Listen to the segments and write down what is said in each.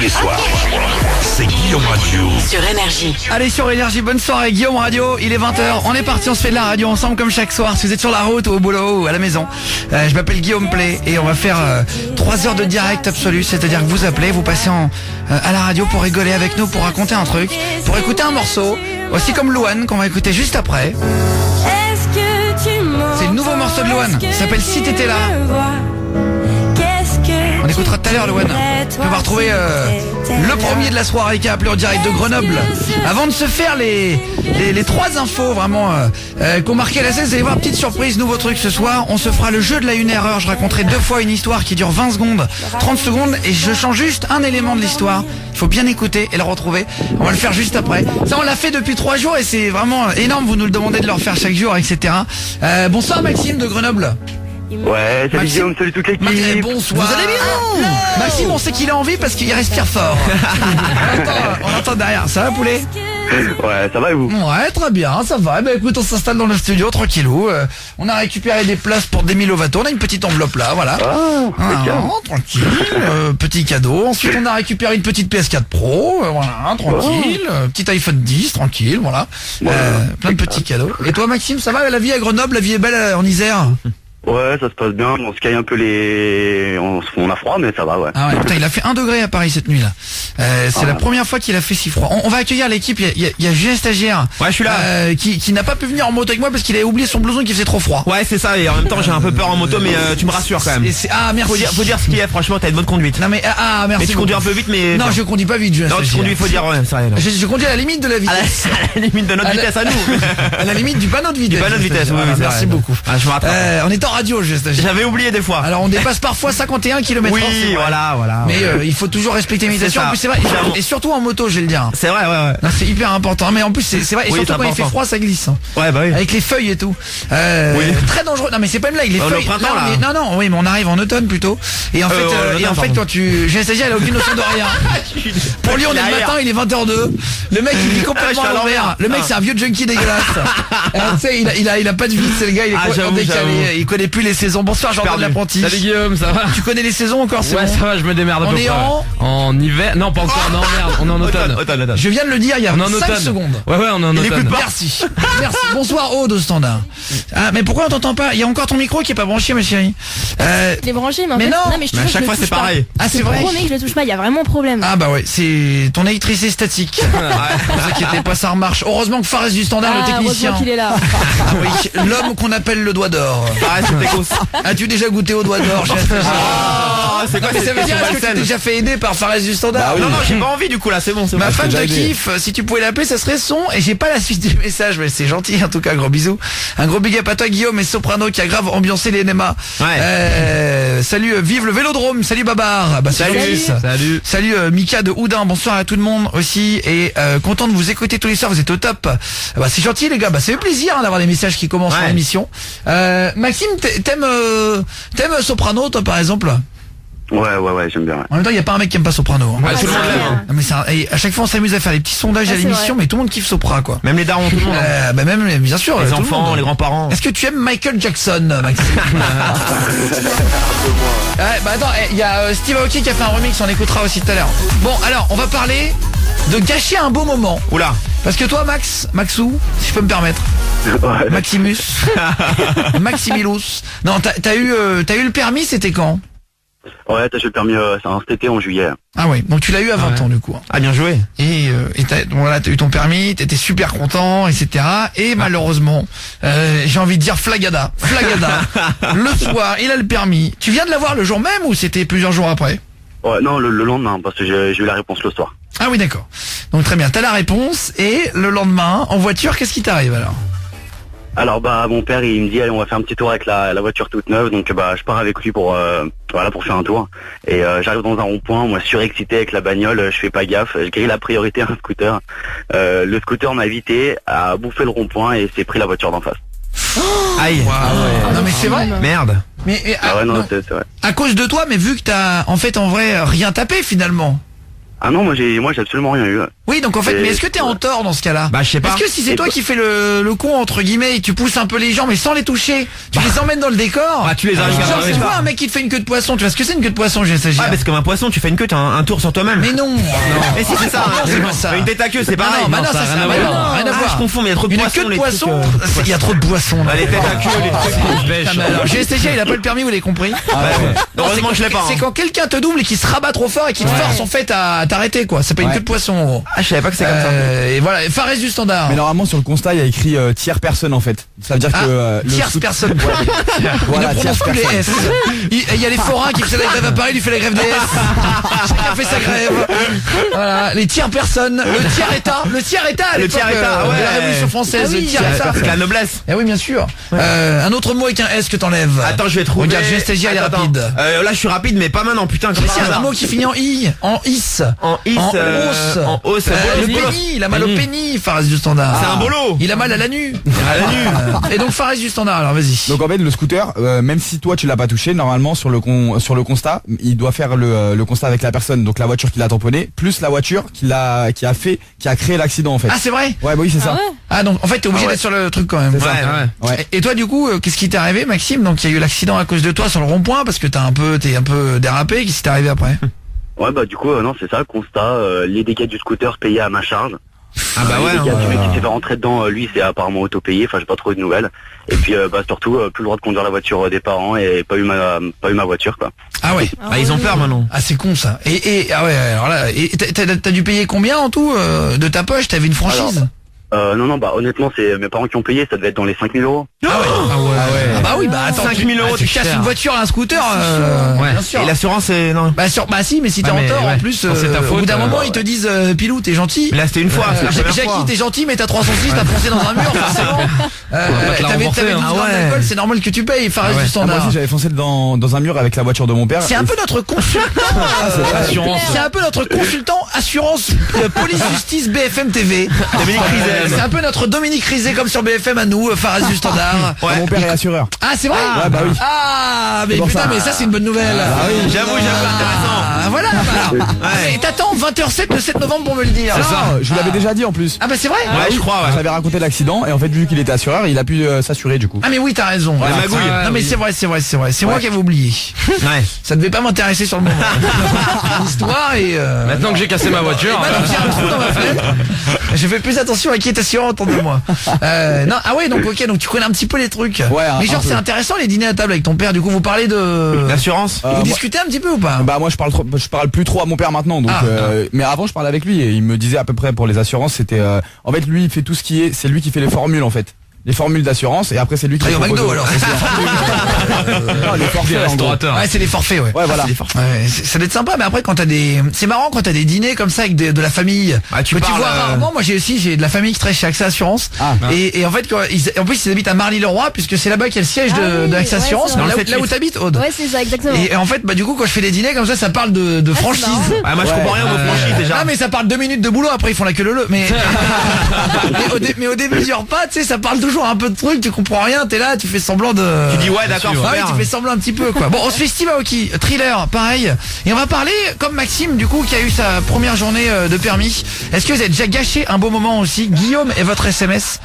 les soirs, c'est Guillaume Radio. Sur Énergie. Allez sur Énergie, bonne soirée Guillaume Radio, il est 20h, on est parti, on se fait de la radio ensemble comme chaque soir. Si vous êtes sur la route ou au boulot ou à la maison, je m'appelle Guillaume Play et on va faire 3 heures de direct absolu, c'est-à-dire que vous appelez, vous passez à la radio pour rigoler avec nous, pour raconter un truc, pour écouter un morceau, aussi comme Louane qu'on va écouter juste après. C'est le nouveau morceau de Louane, il s'appelle Si t'étais là. On écoutera tout à l'heure Louane. On va retrouver le premier de la soirée qui a appelé en direct de Grenoble. Avant de se faire les 3 infos vraiment qu'on marquait la scène, vous allez voir, petite surprise, nouveau truc ce soir. On se fera le jeu de la 1 erreur. Je raconterai 2 fois une histoire qui dure 20 secondes, 30 secondes et je change juste un élément de l'histoire. Il faut bien écouter et le retrouver. On va le faire juste après. Ça on l'a fait depuis 3 jours et c'est vraiment énorme. Vous nous le demandez de le refaire chaque jour, etc. Bonsoir Maxime de Grenoble. Ouais, salut Guillaume, salut toute l'équipe. Bonsoir. Vous allez bien? Maxime, on sait qu'il a envie parce qu'il respire fort. on entend derrière. Ça va poulet? Ouais, ça va et vous? Ouais, très bien, ça va. Ben écoute, on s'installe dans le studio tranquillou. On a récupéré des places pour Demi Lovato. On a une petite enveloppe là, voilà. Tranquille. Petit cadeau. Ensuite, on a récupéré une petite PS4 Pro. Voilà, tranquille. Petit iPhone 10, tranquille, voilà. Plein de petits cadeaux. Et toi, Maxime, ça va? La vie à Grenoble, la vie est belle en Isère? Ouais, ça se passe bien, on se caille un peu on a froid, mais ça va, ouais. Ah ouais, putain, il a fait 1 degré à Paris cette nuit là. C'est la première fois qu'il a fait si froid. On va accueillir l'équipe, il y a Julien Stagiaire. Ouais, je suis là. Qui n'a pas pu venir en moto avec moi parce qu'il avait oublié son blouson qui faisait trop froid. Ouais, c'est ça, et en même temps j'ai un peu peur en moto, mais tu me rassures quand même. Merci. Faut dire ce qu'il y a, franchement, t'as une bonne conduite. Non mais merci. Mais tu conduis un peu vite, mais... Non, je conduis pas vite, Julien Non, tu Stagiaire. conduis, faut dire, ouais, c'est vrai. Je conduis à la limite de la vitesse. À la limite de notre vitesse à nous. À la limite du panneau de vitesse. Du panneau de vitesse, oui, c'est merci vrai. beaucoup. Je me rattrape. On est en radio, Julien Stagiaire. J'avais oublié des fois. Alors on dépasse parfois 51 km/h. Oui, voilà. Mais il faut toujours respecter les limitations. En plus c'est vrai. Et surtout en moto, je vais le dire. C'est vrai, ouais. Non, c'est hyper important. Mais en plus c'est vrai. Et Oui, surtout c'est quand il fait important. froid, ça glisse. Ouais, bah oui. Avec les feuilles et tout. Très dangereux. Non mais c'est pas une blague. Les On est au feuilles. printemps, là. Non, oui, mais on arrive en automne plutôt. Et en fait, quand tu, j'ai stagiaire, il a aucune notion de rien. Pour lui, on est le matin, il est 20h02. Le mec, il vit complètement à l'envers. Le mec, c'est un vieux junkie dégueulasse. Tu sais, il a pas de vie, c'est le gars, il est complètement décalé. Il connaît plus les saisons. Bonsoir, Jordan l'apprenti. Salut Guillaume, ça va? Tu connais les saisons encore, c'est Ouais, bon? ça va, je me démerde. On est en hiver. Non, pas encore. Non, merde, on est en automne. Je viens de le dire il y a On est en 5 automne. secondes. Ouais, on est en automne. Merci. Bonsoir Aude au standard. Mais pourquoi on t'entend pas? Il y a encore ton micro qui est pas branché, ma chérie. Il est branché, mais en Mais fait, non. mais je te Mais à jure, chaque je fois le c'est touche pas. pareil. Ah, c'est vrai. Je promets que je le touche pas, il y a vraiment problème. Ah bah ouais, c'est ton électricité statique. Ne vous inquiétez pas, ça remarche. Heureusement que Fares du standard, le technicien. Heureusement qu'il est là. Ah oui, l'homme qu'on appelle le doigt d'or. Pareil, c'était cause. As-tu déjà goûté au doigt d'or? C'est quoi, Mais ça veut dire est-ce que tu t'es déjà fait aider par Fares du standard? Non, j'ai pas envie du coup là, c'est bon. Ma femme déjà te aidé. kiffe, si tu pouvais l'appeler ça serait son. Et j'ai pas la suite du message, mais c'est gentil en tout cas, gros bisous. Un gros big up à toi Guillaume et Soprano qui a grave ambiancé les NMA. Salut, vive le Vélodrome, salut Babar. Bah, salut. Salut Mika de Houdin, bonsoir à tout le monde aussi. Et content de vous écouter tous les soirs, vous êtes au top. Bah, c'est gentil les gars, bah, ça fait plaisir d'avoir des messages qui commencent dans l'émission. Maxime, t'aimes Soprano toi par exemple? Ouais, j'aime bien, ouais. En même temps, il n'y a pas un mec qui aime pas Soprano. Hein. Ouais, tout le monde l'aime. Non, mais et à chaque fois on s'amuse à faire des petits sondages à c'est l'émission, mais tout le monde kiffe Sopra quoi. Même les darons, tout le monde. Bah même bien sûr Les tout le enfants, monde. les grands-parents. Est-ce que tu aimes Michael Jackson, Maxime? Bah attends, il y a Steve Aoki qui a fait un remix, on écoutera aussi tout à l'heure. Bon alors on va parler de gâcher un beau moment. Oula. Parce que toi Maxou, si je peux me permettre, Ouais. Maximus, Maximilus. Non, t'as eu le permis, c'était quand? Ouais, t'as eu le permis cet été en juillet. Ah oui, donc tu l'as eu à 20 ans du coup. Ah, bien joué. Et voilà, t'as eu ton permis, t'étais super content, etc. Et malheureusement, j'ai envie de dire flagada. Le soir, il a le permis. Tu viens de l'avoir le jour même ou c'était plusieurs jours après? Ouais, non, le lendemain, parce que j'ai eu la réponse le soir. Ah oui, d'accord. Donc très bien, t'as la réponse. Et le lendemain, en voiture, qu'est-ce qui t'arrive alors? Alors bah mon père il me dit allez on va faire un petit tour avec la voiture toute neuve, donc bah je pars avec lui pour faire un tour et j'arrive dans un rond-point, moi surexcité avec la bagnole, je fais pas gaffe, je grille la priorité à un scooter. Le scooter m'a évité, a bouffé le rond-point et s'est pris la voiture d'en face. Aïe. Non mais c'est vrai. Merde. Mais Ah ouais non, c'est vrai. à cause de toi, mais vu que t'as en vrai rien tapé finalement. Ah non moi j'ai absolument rien eu. Oui, donc en fait, Et- mais est-ce que t'es en tort dans ce cas-là? Bah, je sais pas. Est-ce que si c'est toi qui fais le con entre guillemets, et tu pousses un peu les gens mais sans les toucher, tu les emmènes dans le décor? Ah, tu les arrives à Genre, faire, tu ouais. vois un mec qui te fait une queue de poisson, tu vois ce que c'est une queue de poisson, j'ai s'agir. Ah, mais c'est comme un poisson, tu fais une queue, t'as un tour sur toi-même. Mais non. Mais si, c'est ça. Non, c'est pas ça. Une tête à queue, c'est Ah pareil. non, bah non, ça ça a c'est rien à bah voir. non, rien à Ah, voir. je confonds, mais il y a trop de Une poissons. queue de les poisson, trucs, il y a trop de poissons. là. Bah, les têtes à queue, les trucs. Ah, mais alors, GSTG, il a pas le permis, vous l'avez compris. Heureusement que je l'ai pas. C'est hein. quand quelqu'un te double et qui se rabat trop fort et qui te force en fait à t'arrêter quoi. C'est pas une Ouais. queue de poisson en gros. Ah, je savais pas que c'est comme ça. Et voilà, Fares du standard. Mais normalement sur le constat il y a écrit tiers personne en fait. Ça veut dire Ah, que tierce personne. Il Voilà, ne tierce prononce plus les personne. S. Il y a les forains qui faisaient la grève à Paris, il fait la grève des S. Chacun fait sa grève. Voilà, les tiers personnes, le tiers état, le tiers état à Le l'époque, tiers-état, de ouais. la Révolution française, Ah oui. le tiers état. C'est la noblesse. Eh oui, bien sûr. Un autre mot avec un S que t'enlèves. Attends, je vais trouver. Regarde, GSTG, elle est Attends, rapide. Là, je suis rapide, mais pas maintenant, putain. Comme Mais c'est ça. un mot qui finit en I, en is. En is, En hausse. en hausse. Le Bolos. pénis, il a mal au pénis, Fares du standard. C'est un bolo. Il a mal à la nuit. À la nuit. Et donc Fares du standard, alors vas-y. Donc en fait le scooter, même si toi tu l'as pas touché, normalement sur le constat, il doit faire le constat avec la personne, donc la voiture qui l'a tamponné, plus la voiture qui a créé l'accident en fait. Ah c'est vrai? Ouais bah oui c'est Ah ça. ouais. Ah donc en fait t'es obligé d'être sur le truc quand même. C'est ça. Ouais. Ouais. Et toi du coup, qu'est-ce qui t'est arrivé Maxime? Donc il y a eu l'accident à cause de toi sur le rond-point parce que t'es un peu dérapé, qu'est-ce qui t'est arrivé après? Ouais, bah du coup, non, c'est ça, constat, les dégâts du scooter payés à ma charge. Ah bah ouais. Les dégâts hein. du mec qui s'est fait rentrer dedans, lui, c'est apparemment auto-payé, enfin, j'ai pas trouvé de nouvelles. Et puis, bah surtout, plus le droit de conduire la voiture des parents et pas eu ma voiture, quoi. Ah ouais. Ah, ils ont peur maintenant. Ah c'est con ça. Et ah ouais alors là, et t'as dû payer combien en tout de ta poche? T'avais une franchise? Non, bah honnêtement, c'est mes parents qui ont payé, ça devait être dans les 5 000 euros. Ah ouais. Ah bah oui bah attends. 5 000 euros, tu c'est casses cher. une voiture à un scooter. Ouais. Bien sûr. Et l'assurance, c'est non. Bah si mais si t'es Ouais, en mais tort en ouais. plus Quand c'est ta au bout faute, d'un moment ils te disent Pilou t'es gentil. Mais là, c'était une fois. C'est la première fois. Jackie t'es gentil mais t'as 306 t'as foncé dans un mur forcément. va te la T'avais 12 rembourser, hein. grammes Ah ouais. d'alcool, c'est normal que tu payes Fares du Ah, moi standard. aussi j'avais foncé dans un mur avec la voiture de mon père. C'est un peu notre consultant. Assurance. C'est un peu notre consultant assurance police justice BFM TV. Dominique Rizet. C'est un peu notre Dominique Rizet comme sur BFM à nous, Fares du standard. Mon père est assureur. Ah c'est vrai? Ouais, bah oui. Ah mais C'est pour putain ça. mais ça c'est une bonne nouvelle. J'avoue, intéressant. Ah voilà. Et t'attends 20h07 le 7 novembre pour me le dire. Non, je vous l'avais déjà dit en plus. Ah bah c'est vrai. Ouais, je crois, ouais. J'avais raconté l'accident et en fait vu qu'il était assureur, il a pu s'assurer du coup. Ah mais oui t'as raison. La magouille. Non mais c'est vrai. C'est moi qui avais oublié. Ouais. Ça devait pas m'intéresser sur le moment. L'histoire et Maintenant que j'ai cassé ma voiture. maintenant que j'ai un trou dans ma fenêtre, je fais plus attention à qui est assurant autour de moi. Non, ah ouais donc ok donc tu connais un petit peu les trucs. Ouais, mais genre un peu. c'est intéressant les dîners à table avec ton père. Du coup vous parlez de. L'assurance. Vous moi- discutez un petit peu ou pas? Bah moi je parle plus trop à mon père maintenant donc mais avant je parlais avec lui et il me disait à peu près pour les assurances c'était en fait lui il fait tout ce qui est c'est lui qui fait les formules en fait. Les formules d'assurance et après c'est lui qui Allez, au propose McDo aux- alors. c'est ça. Non, les forfaits, en gros. Restaurateur. Ouais c'est les forfaits ouais. Ouais voilà. Ouais, ça doit être sympa mais après quand t'as des c'est marrant quand t'as des dîners comme ça avec de la famille Ah, tu que tu parles, vois rarement. Moi j'ai de la famille qui travaille chez AXA Assurance Ah. et en fait en plus ils habitent à Marly-le-Roi puisque c'est là-bas qu'il y a le siège Ah oui, de AXA ouais, Assurance c'est vrai. là où t'habites Aude. Ouais, c'est ça, exactement. Et en fait bah du coup quand je fais des dîners comme ça parle de Ah, c'est franchise. marrant. Ah, moi, je comprends rien aux franchises déjà. Non mais ça parle 2 minutes de boulot après ils font la queue leu mais mais au début du repas tu sais ça parle toujours un peu de trucs tu comprends rien t'es là tu fais semblant de Tu dis ouais, d'accord, faut ah oui, faire. tu fais semblant un petit peu quoi. Bon, on se fait Steve Aoki, Thriller, pareil. Et on va parler comme Maxime du coup qui a eu sa première journée de permis. Est-ce que vous avez déjà gâché un beau moment aussi? Guillaume et votre SMS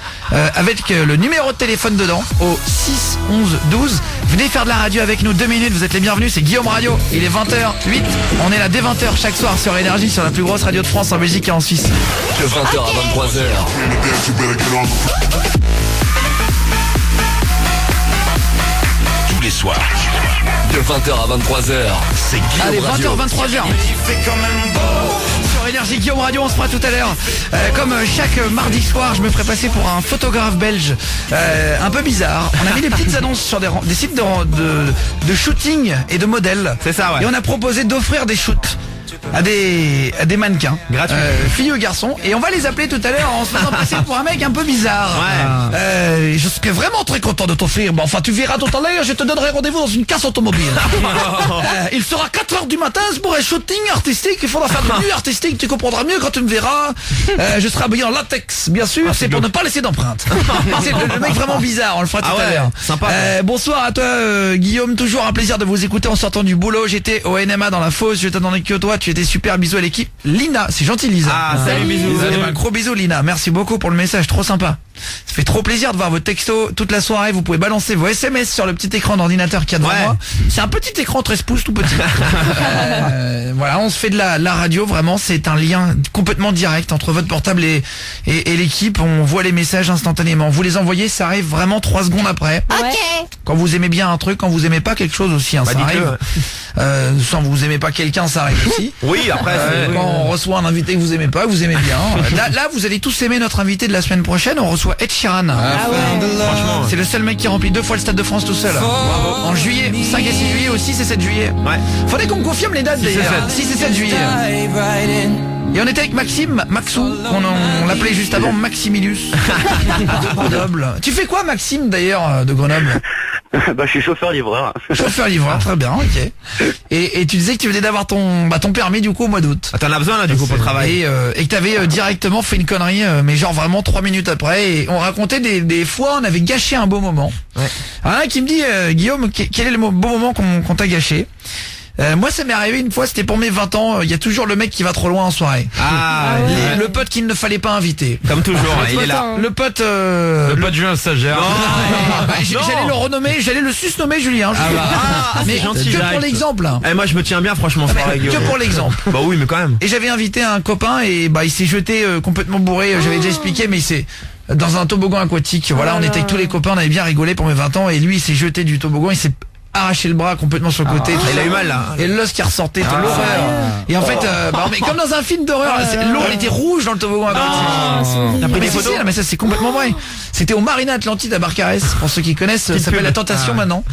avec le numéro de téléphone dedans au 6 11 12. Venez faire de la radio avec nous 2 minutes, vous êtes les bienvenus, c'est Guillaume Radio. Il est 20h08. On est là dès 20h chaque soir sur Énergie sur la plus grosse radio de France en Belgique et en Suisse. De 20h à 23h. Tous les soirs. De 20h à 23h. C'est Guillaume Allez, Radio. 20h, 23h. Sur Énergie Guillaume Radio, on se fera tout à l'heure. Comme chaque mardi soir, je me ferai passer pour un photographe belge un peu bizarre. On a mis des petites annonces sur des sites de shooting et de modèles. C'est ça, ouais. Et on a proposé d'offrir des shoots à des mannequins, Gratuit. filles ou garçons, et on va les appeler tout à l'heure en se faisant passer pour un mec un peu bizarre. Je serais vraiment très content de t'offrir. Bon, enfin, tu verras tout à l'heure. Je te donnerai rendez-vous dans une casse automobile. Il sera 4h du matin pour un shooting artistique. Il faudra faire de nuit artistique. Tu comprendras mieux quand tu me verras. Je serai habillé en latex, bien sûr. C'est pour ne pas laisser d'empreinte. C'est le mec vraiment bizarre. On le fera tout Ah à ouais, l'heure. sympa. Bonsoir à toi, Guillaume. Toujours un plaisir de vous écouter en sortant du boulot. J'étais au NMA dans la fosse. Je t'attendais que toi. Tu étais c'était super, bisous à l'équipe. Lina, c'est gentil Lisa. Ah, salut, bisous. Un gros bisou Lina, merci beaucoup pour le message, trop sympa. Ça fait trop plaisir de voir vos textos toute la soirée. Vous pouvez balancer vos SMS sur le petit écran d'ordinateur qu'il y a devant moi. C'est un petit écran 13 pouces tout petit. Voilà, on se fait de la radio, vraiment, c'est un lien complètement direct entre votre portable et l'équipe. On voit les messages instantanément. Vous les envoyez, ça arrive vraiment 3 secondes après. Ok. Quand vous aimez bien un truc, quand vous aimez pas quelque chose aussi, hein, ça arrive. Sans vous aimez pas quelqu'un, ça arrive aussi. Oui, après, Quand on reçoit un invité que vous aimez pas, vous aimez bien. Là, vous allez tous aimer notre invité de la semaine prochaine. On reçoit Ed Sheeran. franchement. C'est le seul mec qui remplit 2 fois le Stade de France tout seul. Bravo. En juillet, 5 et 6 juillet, aussi 6 et 7 juillet. Ouais. Faudrait qu'on me confirme les dates d'ailleurs. 6 et 7 juillet. Et on était avec Maxou, on l'appelait juste avant Maximilius de Grenoble. Tu fais quoi Maxime d'ailleurs de Grenoble? Bah je suis chauffeur-livreur. Chauffeur-livreur, très bien, ok. Et tu disais que tu venais d'avoir ton permis du coup au mois d'août. Ah, t'en as besoin là du coup pour le travail. Et que t'avais directement fait une connerie, mais genre vraiment 3 minutes après. Et on racontait des fois on avait gâché un beau moment. Ouais. Alors là qui me dit Guillaume, quel est le beau moment qu'on t'a gâché? Moi ça m'est arrivé une fois, c'était pour mes 20 ans, il y a toujours le mec qui va trop loin en soirée. Ah, Le pote qu'il ne fallait pas inviter. comme toujours, il est là. Le pote Le pote Julien stagiaire. j'allais le renommer, j'allais le susnommer Julien. Mais c'est gentil, que pour direct. l'exemple. Eh, moi je me tiens bien franchement. Que pour l'exemple. Bah oui, mais quand même. Et j'avais invité un copain et bah il s'est jeté complètement bourré, j'avais déjà expliqué, mais il s'est dans un toboggan aquatique. Voilà, on était avec tous les copains, on avait bien rigolé pour mes 20 ans et lui il s'est jeté du toboggan, il s'est arraché le bras complètement sur le côté. Il a eu mal là. Et l'os qui ressortait, l'horreur. Et en fait, mais comme dans un film d'horreur, l'eau elle était rouge dans le toboggan aquatique. T'as pris des Mais photos? si, mais ça c'est complètement vrai. C'était au Marina Atlantide à Barcarès, pour ceux qui connaissent, ça s'appelle La Tentation maintenant.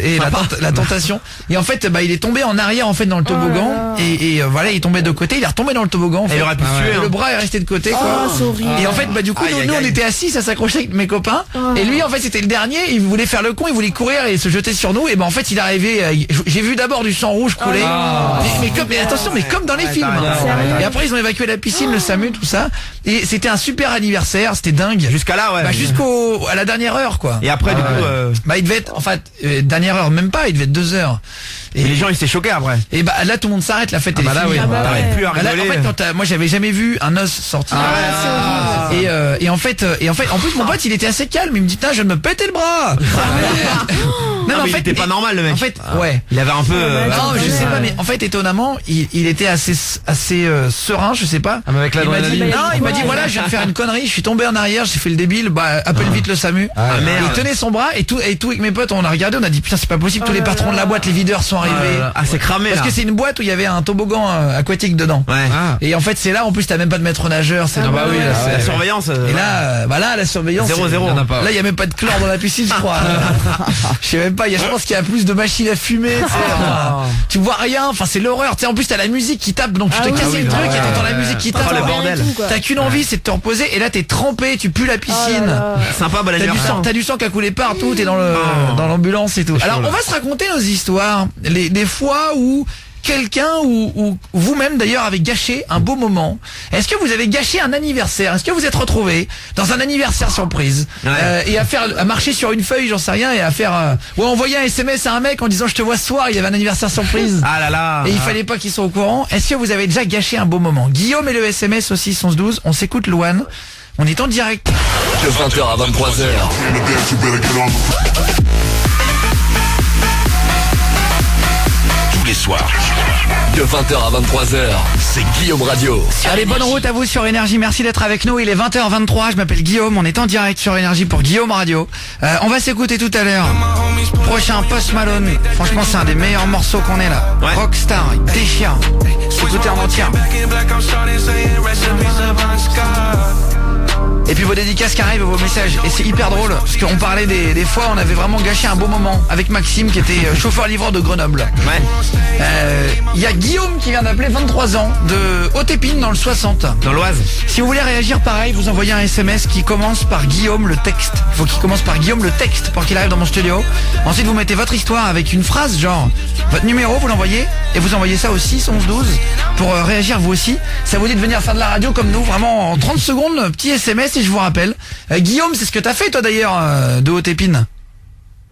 Et la Tentation. Et en fait, bah il est tombé en arrière en fait dans le toboggan et voilà, il est tombé de côté, il est retombé dans le toboggan. En fait. Il aurait pu se tuer. Et le bras est resté de côté quoi. Et en fait, bah du coup, nous on était assis, ça s'accrochait avec mes copains. Et lui en fait, c'était le dernier, il voulait faire le con, il voulait courir et se jeter sur nous. Et ben en fait, il est arrivé, j'ai vu d'abord du sang rouge couler. Mais attention, mais comme dans les films. Et après ils ont évacué la piscine, le SAMU, tout ça. Et c'était un super anniversaire, c'était dingue. Jusqu'à là, ouais. Bah à la dernière heure quoi. Et après du coup Bah il devait être, en fait, dernière heure même pas, il devait être 2 heures. et les gens ils s'étaient choqués après. Et bah là tout le monde s'arrête, la fête est finie. T'arrêtes plus à Là, rigoler. en fait, moi j'avais jamais vu un os sortir. Et en fait, en plus mon pote il était assez calme, il me dit putain je viens de me péter le bras. Non, mais il était pas normal le mec. En fait, ouais. Il avait un peu. Non, je sais pas, mais en fait, étonnamment, il était assez serein, je sais pas. Avec l'adrénaline. Il m'a dit voilà, je viens de faire une connerie, je suis tombé en arrière, j'ai fait le débile, bah appelle vite le SAMU. merde. Il tenait son bras et tout avec mes potes, on a regardé, on a dit putain c'est pas possible, tous les patrons de la boîte, les videurs sont arrivés. Ah, c'est cramé là. Parce que c'est une boîte où il y avait un toboggan aquatique dedans. Ouais. Et en fait, c'est là, en plus, t'as même pas de maître nageur. C'est bah oui, là, C'est la surveillance. Et là, bah là, la surveillance. 0-0. c'est- Il y en a pas. Là, il y a même pas de chlore dans la piscine, je crois. Je sais même pas. Je pense qu'il y a plus de machines à fumer. Tu sais, tu vois rien. Enfin, c'est l'horreur. Tu sais, en plus, t'as la musique qui tape, donc tu te casses le truc et t'entends la musique qui tape. Oh, le bordel. T'as qu'une envie, c'est de te reposer. Et là, t'es trempé, tu pues la piscine. Sympa, bon anniversaire. T'as du sang qui a coulé partout, t'es dans l'ambulance et tout. Alors on va se raconter nos histoires, des fois où quelqu'un ou vous-même d'ailleurs avez gâché un beau moment. Est-ce que vous avez gâché un anniversaire? Est-ce que vous êtes retrouvé dans un anniversaire surprise et à marcher sur une feuille, j'en sais rien, et à faire ou à envoyer un SMS à un mec en disant je te vois ce soir, il y avait un anniversaire surprise. Ah là là. Et il fallait pas qu'ils soient au courant. Est-ce que vous avez déjà gâché un beau moment? Guillaume et le SMS aussi 11-12. On s'écoute Louane. On est en direct. De 20h à 23h. Tous les soirs. De 20h à 23h. C'est Guillaume Radio. Allez, bonne route à vous sur Énergie, merci d'être avec nous, il est 20h23, je m'appelle Guillaume, on est en direct sur Énergie pour Guillaume Radio. On va s'écouter tout à l'heure. Prochain Post Malone, franchement c'est un des meilleurs morceaux qu'on ait là. Ouais. Rockstar, il déchire. Écoutez en entier. Et puis vos dédicaces qui arrivent, vos messages. Et c'est hyper drôle, parce qu'on parlait des fois, on avait vraiment gâché un beau moment avec Maxime qui était chauffeur-livreur de Grenoble. Ouais. Il y a Guillaume qui vient d'appeler, 23 ans, de Haute-Épine dans le 60. Dans l'Oise. Si vous voulez réagir pareil, vous envoyez un SMS qui commence par Guillaume le texte. Il faut qu'il commence par Guillaume le texte pour qu'il arrive dans mon studio. Ensuite vous mettez votre histoire avec une phrase genre votre numéro, vous l'envoyez et vous envoyez ça au 6 11 12 pour réagir vous aussi. Ça vous dit de venir faire de la radio comme nous, vraiment en 30 secondes, petit SMS et je vous rappelle. Guillaume, c'est ce que t'as fait toi d'ailleurs de Haute-Épine.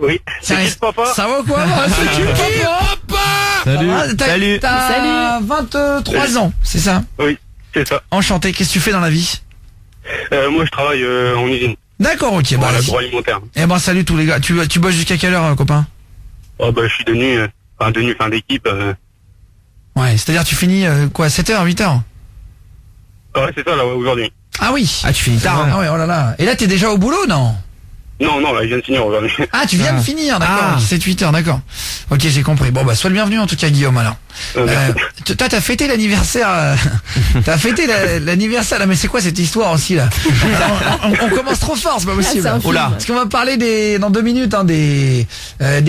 Oui. C'est qui ce papa? Ça va quoi? C'est qui, papa? Salut. Salut. T'as 23 ans, c'est ça? Oui, c'est ça. Enchanté, qu'est-ce que tu fais dans la vie? Moi, je travaille en usine, D'accord, ok, bah, l'agroalimentaire. eh ben, salut tous les gars. Tu bosses jusqu'à quelle heure, copain? Oh, bah, je suis de nuit, fin d'équipe. Ouais, c'est-à-dire tu finis, quoi, 7h, 8h? Ouais, c'est ça, là, aujourd'hui. Ah oui. Ah, tu finis tard, hein. Ah ouais, oh là là. Et là, t'es déjà au boulot, non? Non, là, je viens de finir aujourd'hui. Ah, tu viens de finir, d'accord. Ah. 7-8 heures, d'accord. Ok, j'ai compris. Bon, bah, sois le bienvenu, en tout cas, Guillaume, alors. Merci. Toi, t'as fêté l'anniversaire, t'as fêté l'anniversaire, là, mais c'est quoi cette histoire aussi, là? On commence trop fort, c'est pas possible. c'est un film. Oula. Parce qu'on va parler dans 2 minutes, hein, des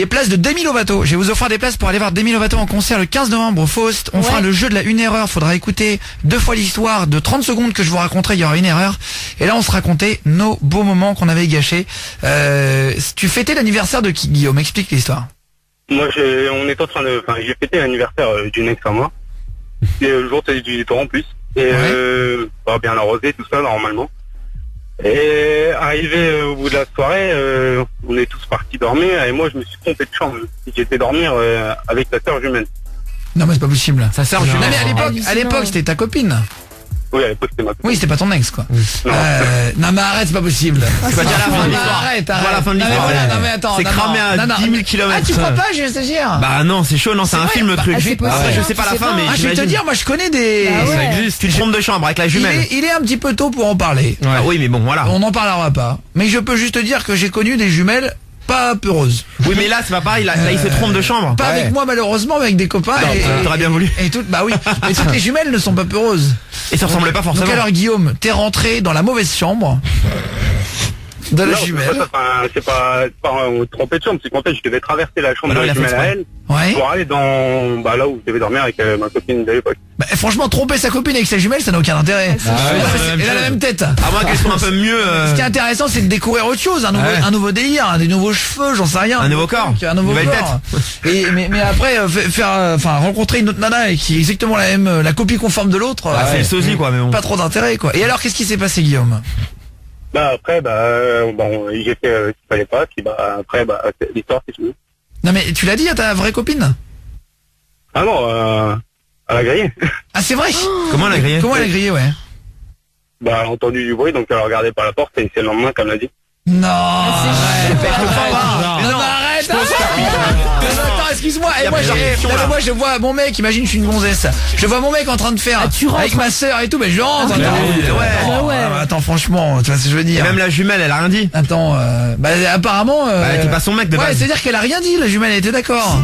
places de Demi Lovato. Je vais vous offrir des places pour aller voir Demi Lovato en concert le 15 novembre au Faust. On fera le jeu de la 1 erreur. Faudra écouter 2 fois l'histoire de 30 secondes que je vous raconterai. Il y aura une erreur. Et là, on se racontait nos beaux moments qu'on avait gâchés. Tu fêtais l'anniversaire de qui, Guillaume? Explique l'histoire. Moi, j'ai fêté l'anniversaire d'une ex à moi. Et le jour du tour en plus. Et bien arrosé, tout ça, normalement. Et arrivé au bout de la soirée, on est tous partis dormir. Et moi, je me suis trompé de chambre. J'étais dormir avec ta sœur jumelle. Non, mais c'est pas possible. Ça sert Non, jumelle. mais à l'époque, c'était ta copine. Oui, à l'époque, c'était ma copine. Oui, c'était pas ton ex, quoi. Non. Non, mais arrête, c'est pas possible. C'est pas déjà la fin de Non, mais l'histoire. arrête. Voilà la fin de Non, mais l'histoire. voilà, non, mais attends. C'est non, cramé non, à non, 10 000 kilomètres. Ah, tu crois pas, j'ai stagiaire? Bah non, c'est chaud, non, c'est un vrai. film le truc. Ah, c'est possible. Après, je sais pas la C'est fin, pas- mais Ah, je vais te j'imagine. dire, moi, je connais des... Ah ouais. Ça existe. Tu te trompes de chambre avec la jumelle. Il est un petit peu tôt pour en parler. Ah oui, mais bon, voilà. On n'en parlera pas. Mais je peux juste te dire que j'ai connu des jumelles pas peureuses. Oui, mais là, c'est pas pareil. Là, il se trompe de chambre. Pas avec moi, malheureusement, mais avec des copains. Non, t'aurais bien voulu. Et toutes, bah oui. Mais toutes les jumelles ne sont pas peureuses. Et ça ressemblait pas Donc forcément. alors, Guillaume, t'es rentré dans la mauvaise chambre de la Non, jumelle. c'est pas trompé de chambre, c'est qu'en fait, je devais traverser la chambre Ah non, de il la a fait jumelle à exprès. elle Ouais. pour aller dans, là où je devais dormir avec ma copine de l'époque. Bah, franchement, tromper sa copine avec sa jumelle, ça n'a aucun intérêt. Elle a la même tête. À moins qu'elle soit un peu mieux. Ce qui est intéressant, c'est de découvrir autre chose, un nouveau délire, des nouveaux cheveux, j'en sais rien. Un nouveau corps. Un nouveau Nouvelle corps. Mais après, rencontrer une autre nana et qui est exactement la même, la copie conforme de l'autre. C'est le sosie, quoi, mais bon. Pas trop d'intérêt, quoi. Et alors, qu'est-ce qui s'est passé, Guillaume? Après, j'ai fait ce qu'il fallait pas, puis après, l'histoire, c'est fini. Non, mais tu l'as dit à ta vraie copine? Ah non, elle a grillé. Ah, c'est vrai? Comment elle a grillé? Comment elle a grillé, ouais? Elle a entendu du bruit, donc elle a regardé par la porte et c'est le lendemain qu'elle m'a dit. Non, c'est arrête. Non, arrête. Attends, excuse-moi. Et moi, moi, je vois mon mec, imagine, je suis une gonzesse. Je vois mon mec en train de faire tu rentres. avec ma sœur et tout, mais je rentre. Ah, Attends, ouais. Attends, franchement, tu vois ce que je veux Et dire. même la jumelle, elle a rien dit. Attends, apparemment. Elle était pas son mec de Ouais, base. c'est-à-dire qu'elle a rien dit, la jumelle, elle était d'accord.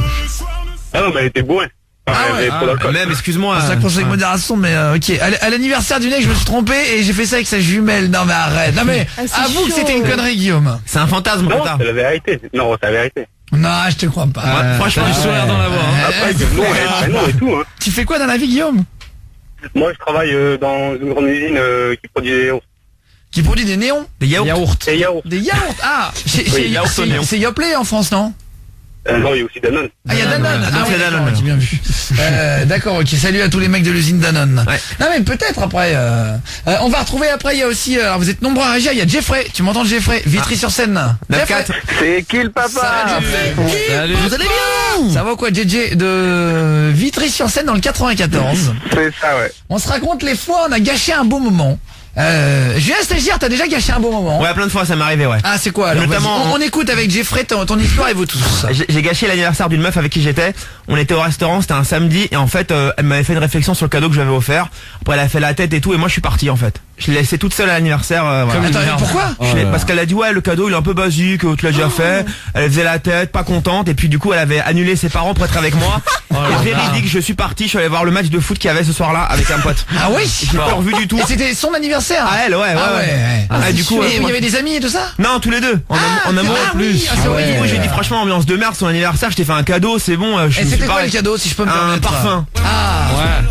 Ah non, mais elle était bourrée. Ah ouais. Trop d'alcool. Même, excuse-moi. Ça conseille avec modération, mais ok. À l'anniversaire du mec, je me suis trompé et j'ai fait ça avec sa jumelle. Non, mais arrête. Non, mais Ah, c'est avoue que chaud. c'était une connerie, Guillaume. C'est un fantasme, Non, Quentin. c'est la vérité. Non, c'est la vérité. Non, je te crois pas. Ouais, franchement, T'as du sourire dans la voix. hein. Après, le nom et le prénom et tout. Hein. Tu fais quoi dans la vie, Guillaume? Moi, je travaille dans une grande usine qui produit des yaourts. Qui produit des néons? Des yaourts. Des yaourts. Des yaourts. Ah, yaourts au néon. c'est Yoplait en France, non? Non, il y a aussi Danone. Ah, il y a Danone. Ah, c'est Danone. d'accord, j'ai bien vu. D'accord, ok. Salut à tous les mecs de l'usine Danone. Ouais. Non, mais peut-être après. On va retrouver après. Il y a aussi. Alors, vous êtes nombreux à réagir. Il y a Jeffrey. Tu m'entends, Jeffrey? Vitry-sur-Seine. 9-4. C'est qui le Ça va, Jeffrey? Salut. Vous allez bien? Ça va quoi, JJ de Vitry-sur-Seine dans le 94. C'est ça, ouais. On se raconte les fois où on a gâché un beau moment. Julien Stagiaire, t'as déjà gâché un beau moment? Ouais, plein de fois, ça m'est arrivé, ouais. Ah, c'est quoi alors? Notamment- Vas-y. On écoute avec Jeffrey ton histoire et vous tous. J'ai gâché l'anniversaire d'une meuf avec qui j'étais. On était au restaurant, c'était un samedi, et en fait, elle m'avait fait une réflexion sur le cadeau que j'avais offert. Après, elle a fait la tête et tout, et moi, je suis parti, en fait. Je l'ai laissé toute seule à l'anniversaire. Voilà. Comme une Attends, merde. pourquoi? Parce qu'elle a dit ouais, le cadeau il est un peu basique, tu l'as déjà fait. Elle faisait la tête, pas contente, et puis du coup elle avait annulé ses parents pour être avec moi. Et véridique, je suis parti, je suis allé voir le match de foot qu'il y avait ce soir-là avec un pote. Ah oui? Je l'ai pas revu du tout. Et c'était son anniversaire? Ah elle, ouais. Ah, du coup, et il y avait des amis et tout ça? non, tous les deux, en amour ah plus. oui, ah, c'est Ouais. vrai. Du coup, j'ai dit franchement ambiance de merde, son anniversaire, je t'ai fait un cadeau, c'est bon. Je Et me c'était suis quoi pas- le cadeau, si je peux me Un permettre? parfum. Ah,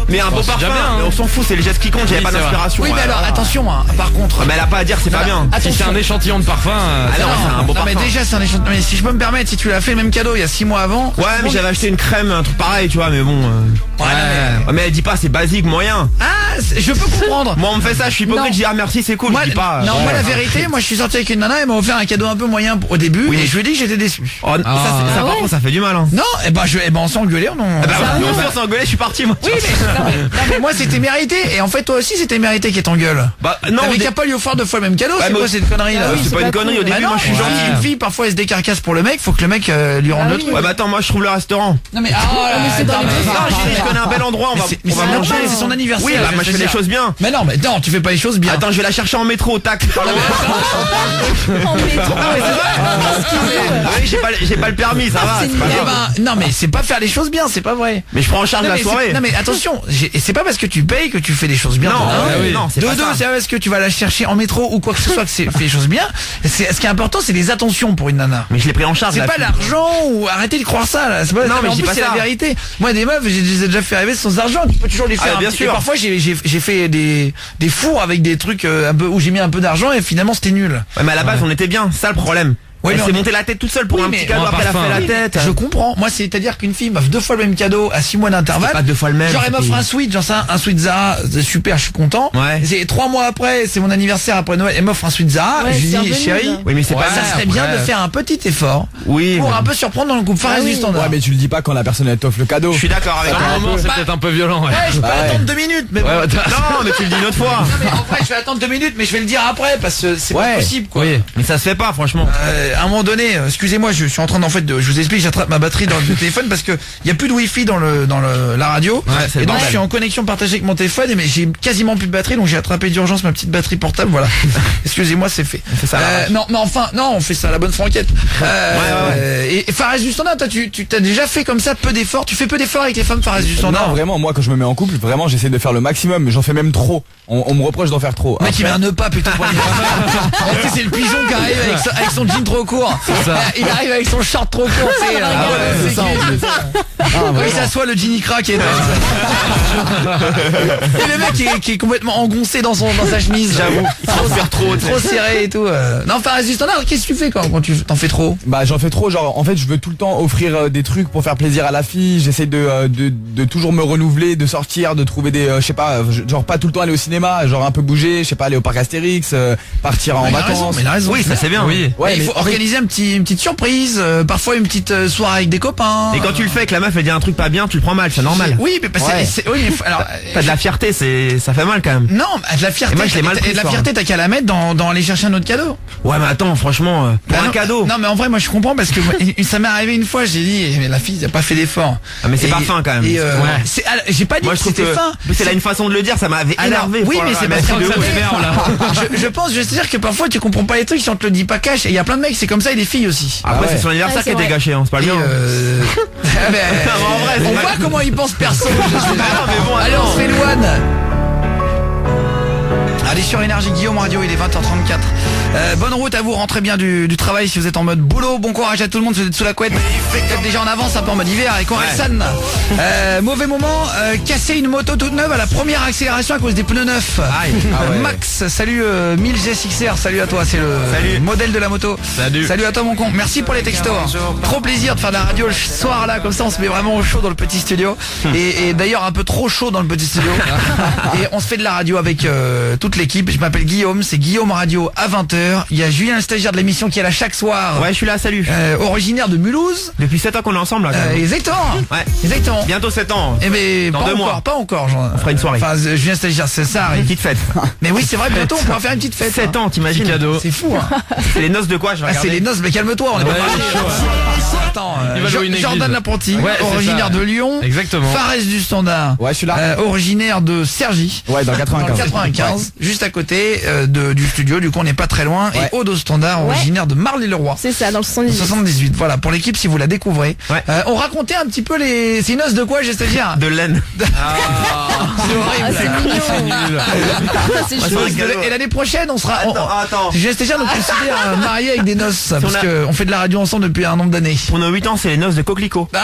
Mais un beau c'est parfum, déjà bien, hein. mais on s'en fout, c'est les gestes qui comptent, j'avais Oui, pas c'est vrai. d'inspiration. Oui, mais alors attention, hein, par contre. Mais elle a pas à dire, c'est pas bien. Si c'est un échantillon de parfum, Ah non, c'est un beau non, mais parfum. déjà c'est un échantillon. Mais si je peux me permettre, si tu l'as fait le même cadeau il y a 6 mois avant. Ouais, mais j'avais acheté une crème, un truc pareil, tu vois, mais bon. Ouais, Ouais, mais elle dit pas, c'est basique, moyen. Ah, je peux comprendre. Moi, on me fait ça, je suis hypocrite, Non. je dis ah merci, c'est cool, Moi, je dis pas. non, moi la vérité, moi je suis sorti avec une nana, elle m'a offert un cadeau un peu moyen au début, Oui, et mais- je lui ai dit que j'étais déçu. Oh, ça, par ouais. contre, ça fait du mal, hein. Non, on s'est engueulé, on Ah bah, nous aussi, on s'est engueulé, je suis parti, moi. Oui, mais moi c'était mérité, et en fait toi aussi c'était mérité qu'il t'engueule. Bah, non, T'avais on qu'à pas lui offrir 2 fois le même cadeau, Ouais, c'est mais- quoi cette connerie là? Ah oui, c'est pas une connerie au Bah début, non, moi je suis ouais. gentil. Une fille parfois elle se décarcasse pour le mec, faut que le mec lui rende Ah le oui. truc. Ouais, bah attends, moi je trouve le restaurant. Non mais c'est dans les Ah, je connais un bel endroit, on va mais c'est manger. normal, c'est son anniversaire. Oui, bah moi je fais les choses bien. Mais non, tu fais pas les choses bien. Attends, je vais la chercher en métro, tac. En métro. Oui, j'ai pas le permis, ça va, c'est pas Eh grave. ben, non mais c'est pas faire les choses bien, c'est pas vrai. Mais je prends en charge Non la mais, soirée. non mais attention, c'est pas parce que tu payes que tu fais les choses bien. Non, de un. oui. Non, c'est De pas deux, ça. c'est pas parce que tu vas la chercher en métro ou quoi que ce soit que c'est fait les choses bien. Ce qui est important, c'est les attentions pour une nana. Mais je l'ai pris en charge. C'est la pas fille. l'argent ou arrêtez de croire ça là. C'est pas, Non, mais en je dis plus, pas c'est ça. la vérité. Moi des meufs, j'ai déjà fait arriver sans argent. Tu peux toujours les faire. Ah, bien un petit- sûr. Et parfois j'ai fait des fours avec des trucs un peu où j'ai mis un peu d'argent et finalement c'était nul. Ouais, mais à la base, on était bien, ça le problème. Oui, Elle mais s'est on- montée la tête toute seule pour Oui, un mais- petit cadeau, pour un après elle a parfum. fait la Oui, tête. Je comprends. Moi, c'est-à-dire qu'une fille m'offre 2 fois le même cadeau à 6 mois d'intervalle. C'était pas 2 fois le même, Genre, elle m'offre c'était- un sweat, genre ça, un sweat Zara, c'est super, je suis content. Ouais. C'est 3 mois après, c'est mon anniversaire après Noël, elle m'offre un sweat Zara. Ouais, je lui c'est dis, revenu, chérie, là. Oui, mais c'est ouais, pas ça serait bien de faire un petit effort Oui, pour mais- un peu surprendre dans le groupe Fares Ah oui. du standard. Ouais, mais tu le dis pas quand la personne elle t'offre le cadeau. Je suis d'accord avec à toi. un moment, c'est peut-être un peu violent. Ouais. Ouais, je peux Ouais. attendre 2 minutes, mais bon. Ouais, Non, mais tu le dis une autre fois. Non, mais en vrai, je vais attendre 2 minutes, mais je vais le dire après parce que c'est pas Ouais. possible, quoi. Oui. Mais ça se fait pas, franchement. À un moment donné, excusez-moi, je suis en train je vous explique, j'attrape ma batterie dans le téléphone parce que il y a plus de wifi dans la radio. Ouais, c'est le et donc bordel. je suis en connexion partagée avec mon téléphone, mais j'ai quasiment plus de batterie, donc j'ai attrapé d'urgence ma petite batterie portable. Voilà. Excusez-moi, c'est fait. C'est ça, la vache. non, mais enfin, non, on fait ça à la bonne franquette. Et Fares du standard, toi, tu t'as déjà fait comme ça peu d'efforts. Tu fais peu d'efforts avec les femmes Fares du standard. Non, vraiment, moi quand je me mets en couple, vraiment j'essaie de faire le maximum, mais j'en fais même trop. On me reproche d'en faire trop. Le mec il met Après- un nœud pas putain pour tu sais, c'est le pigeon qui arrive avec son jean trop court. Il arrive avec son short trop court, c'est c'est ça, en plus. quand il s'assoit le Ginny crack et le mec qui est complètement engoncé dans sa chemise. J'avoue, il transpire trop. tu sais. Trop serré et tout. Non, Fares du standard, qu'est-ce que tu fais quand tu t'en fais trop? Bah j'en fais trop, genre en fait je veux tout le temps offrir des trucs pour faire plaisir à la fille, j'essaie de toujours me renouveler, de sortir, de trouver des je sais pas, genre pas tout le temps aller au cinéma, genre un peu bouger, je sais pas, aller au parc Astérix, partir en Il a raison, vacances. mais il a raison. Oui, ça c'est bien. Oui. Ouais, il mais faut organiser une petite surprise, parfois une petite soirée avec des copains. Et quand tu le fais avec la meuf, elle dit un truc pas bien, tu le prends mal, c'est normal. Oui, mais parce que Ouais. oui, mais alors T'as de la fierté, ça fait mal quand même. non, de la fierté. Et moi, je l'ai mal pris, de la ça. fierté, t'as qu'à la mettre dans aller chercher un autre cadeau. Ouais, mais attends, franchement, pour Bah un non, cadeau. Non, mais en vrai, moi, je comprends parce que ça m'est arrivé une fois. J'ai dit, mais la fille, elle a pas fait d'effort. Ah, mais c'est Et- pas fin, quand même. et, Ouais. j'ai pas dit Moi que je trouve c'était que fin. c'est là une façon de le dire, ça m'avait Alors, énervé. oui, mais c'est parce que Ça m'énerve, là. je pense, je veux dire que parfois tu comprends pas les trucs si on te le dit pas cash. Et il y a plein de mecs, c'est comme ça et des filles aussi. Après, Ah ouais. c'est son anniversaire Ouais, qui a c'est été vrai. gâché, hein, c'est pas Et, bien. ah, ben, en vrai, c'est on pas- voit comment ils pensent perso. mais bon, Allez, attends. on se fait Louane. Allez sur Énergie Guillaume Radio, il est 20h34. Bonne route à vous, rentrez bien du travail si vous êtes en mode boulot. Bon courage à tout le monde si vous êtes sous la couette. Peut-être déjà en avance un peu en mode hiver avec Orelsan. Mauvais moment, casser une moto toute neuve à la première accélération à cause des pneus neufs. Aïe. Ah ouais. Max, salut 1000 GSXR, salut à toi, c'est le Salut. modèle de la moto. Salut. À toi mon con, merci pour les textos. Trop plaisir de faire de la radio le soir là, comme ça on se met vraiment au chaud dans le petit studio. Et d'ailleurs un peu trop chaud dans le petit studio. Et on se fait de la radio avec toute l'équipe. Je m'appelle Guillaume, c'est Guillaume Radio à 20h. Il y a Julien le stagiaire de l'émission qui est là chaque soir. Ouais, je suis là, salut. Originaire de Mulhouse. Depuis 7 ans qu'on est ensemble là. quand même. Exactement. Ouais. Exactement. Bientôt 7 ans. Eh ben Dans pas 2 encore, mois. pas encore. On fera une soirée. Enfin, Julien stagiaire, c'est ça Une arrive. petite fête. Mais oui, c'est vrai, bientôt on pourra faire une petite fête. 7 hein. ans, t'imagines? Cadeau. C'est fou. Hein. C'est les noces de quoi, je vais Ah, c'est regarder. les noces, mais calme-toi, on est pas Ouais, mariés. chaud, ouais. Attends, Il va louer une Jordan église. l'apprenti, Ouais, c'est originaire ça. de Lyon. Exactement. Fares du Standard. Ouais, je suis là. Originaire de Cergy. Ouais, dans le Dans le 95. 95, juste à côté du studio, du coup on n'est pas très loin. Ouais. Et Aude au Standard, Ouais. originaire de Marly-le-Roi. C'est ça, dans le 78. 78, voilà, pour l'équipe si vous la découvrez. Ouais. On racontait un petit peu ces noces de quoi, j'essaie de dire. De laine. C'est Ah, horrible. c'est mignon. C'est Ouais, chou. c'est vrai que- Et l'année prochaine, on sera. Attends. J'ai déjà nous considère mariés avec des noces, parce on a- qu'on fait de la radio ensemble depuis un nombre d'années. Pour nos 8 ans, c'est les noces de coquelicot. Ah,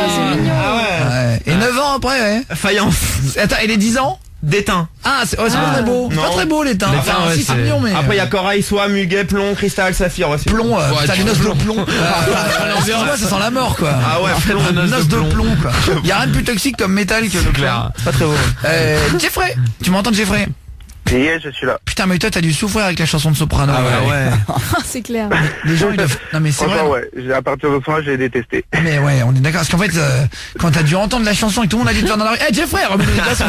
c'est mignon. Ah ouais. ouais. Et 9 ans après, ouais. Faïence. Attends, et les 10 ans? D'étain. Ah, c'est pas très beau. Non. Pas très beau, l'étain. L'étain, Enfin, ouais, si, c'est c'est- mignon, mais. Après, il y a corail, soie, muguet, plomb, cristal, saphir aussi. Plomb, putain, les noces de plomb. Excuse-moi, ça sent la mort, quoi. Ah ouais, plomb. Noces de plomb, quoi. Y a rien de plus toxique comme métal que le clair. plomb. Pas très beau. Jeffrey, tu m'entends, Jeffrey? Yeah, je suis là. Putain, mais toi, t'as dû souffrir avec la chanson de Soprano. Ah ouais. C'est clair. Les gens, ils doivent. Non, mais c'est vrai. Franchement, ouais. À partir de ce moment, j'ai détesté. Mais ouais, on est d'accord. Parce qu'en fait, quand t'as dû entendre la chanson et que tout le monde a dû te faire dans la rue, hey Jeffrey, remets-nous les glaçons.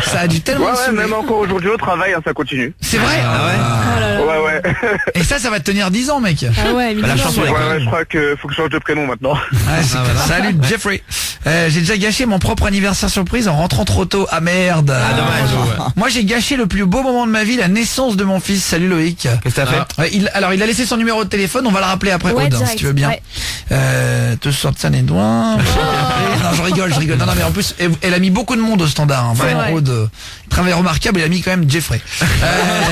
Ça a dû tellement Ouais, te ouais, saouler. même encore aujourd'hui au travail, hein, ça continue. C'est vrai. Oh là là. Ouais, ouais. Et ça va te tenir 10 ans, mec. Ah ouais, La chanson Ouais, est quand ouais, même. je crois que faut que je change de prénom maintenant. Ouais, Salut Jeffrey. J'ai déjà gâché mon propre anniversaire surprise en rentrant trop tôt. Ah merde. Ah, dommage. Moi j'ai gâché le plus beau moment de ma vie, la naissance de mon fils. Salut Loïc. Qu'est-ce que t'as fait? Alors il a laissé son numéro de téléphone, on va le rappeler après Ouais, Aude, direct, si tu veux bien. ouais. Te sorte ça les doigts. Non, je rigole. Non, mais en plus elle a mis beaucoup de monde au standard. Hein. Vraiment, vrai. Aude, travail remarquable, elle a mis quand même Jeffrey.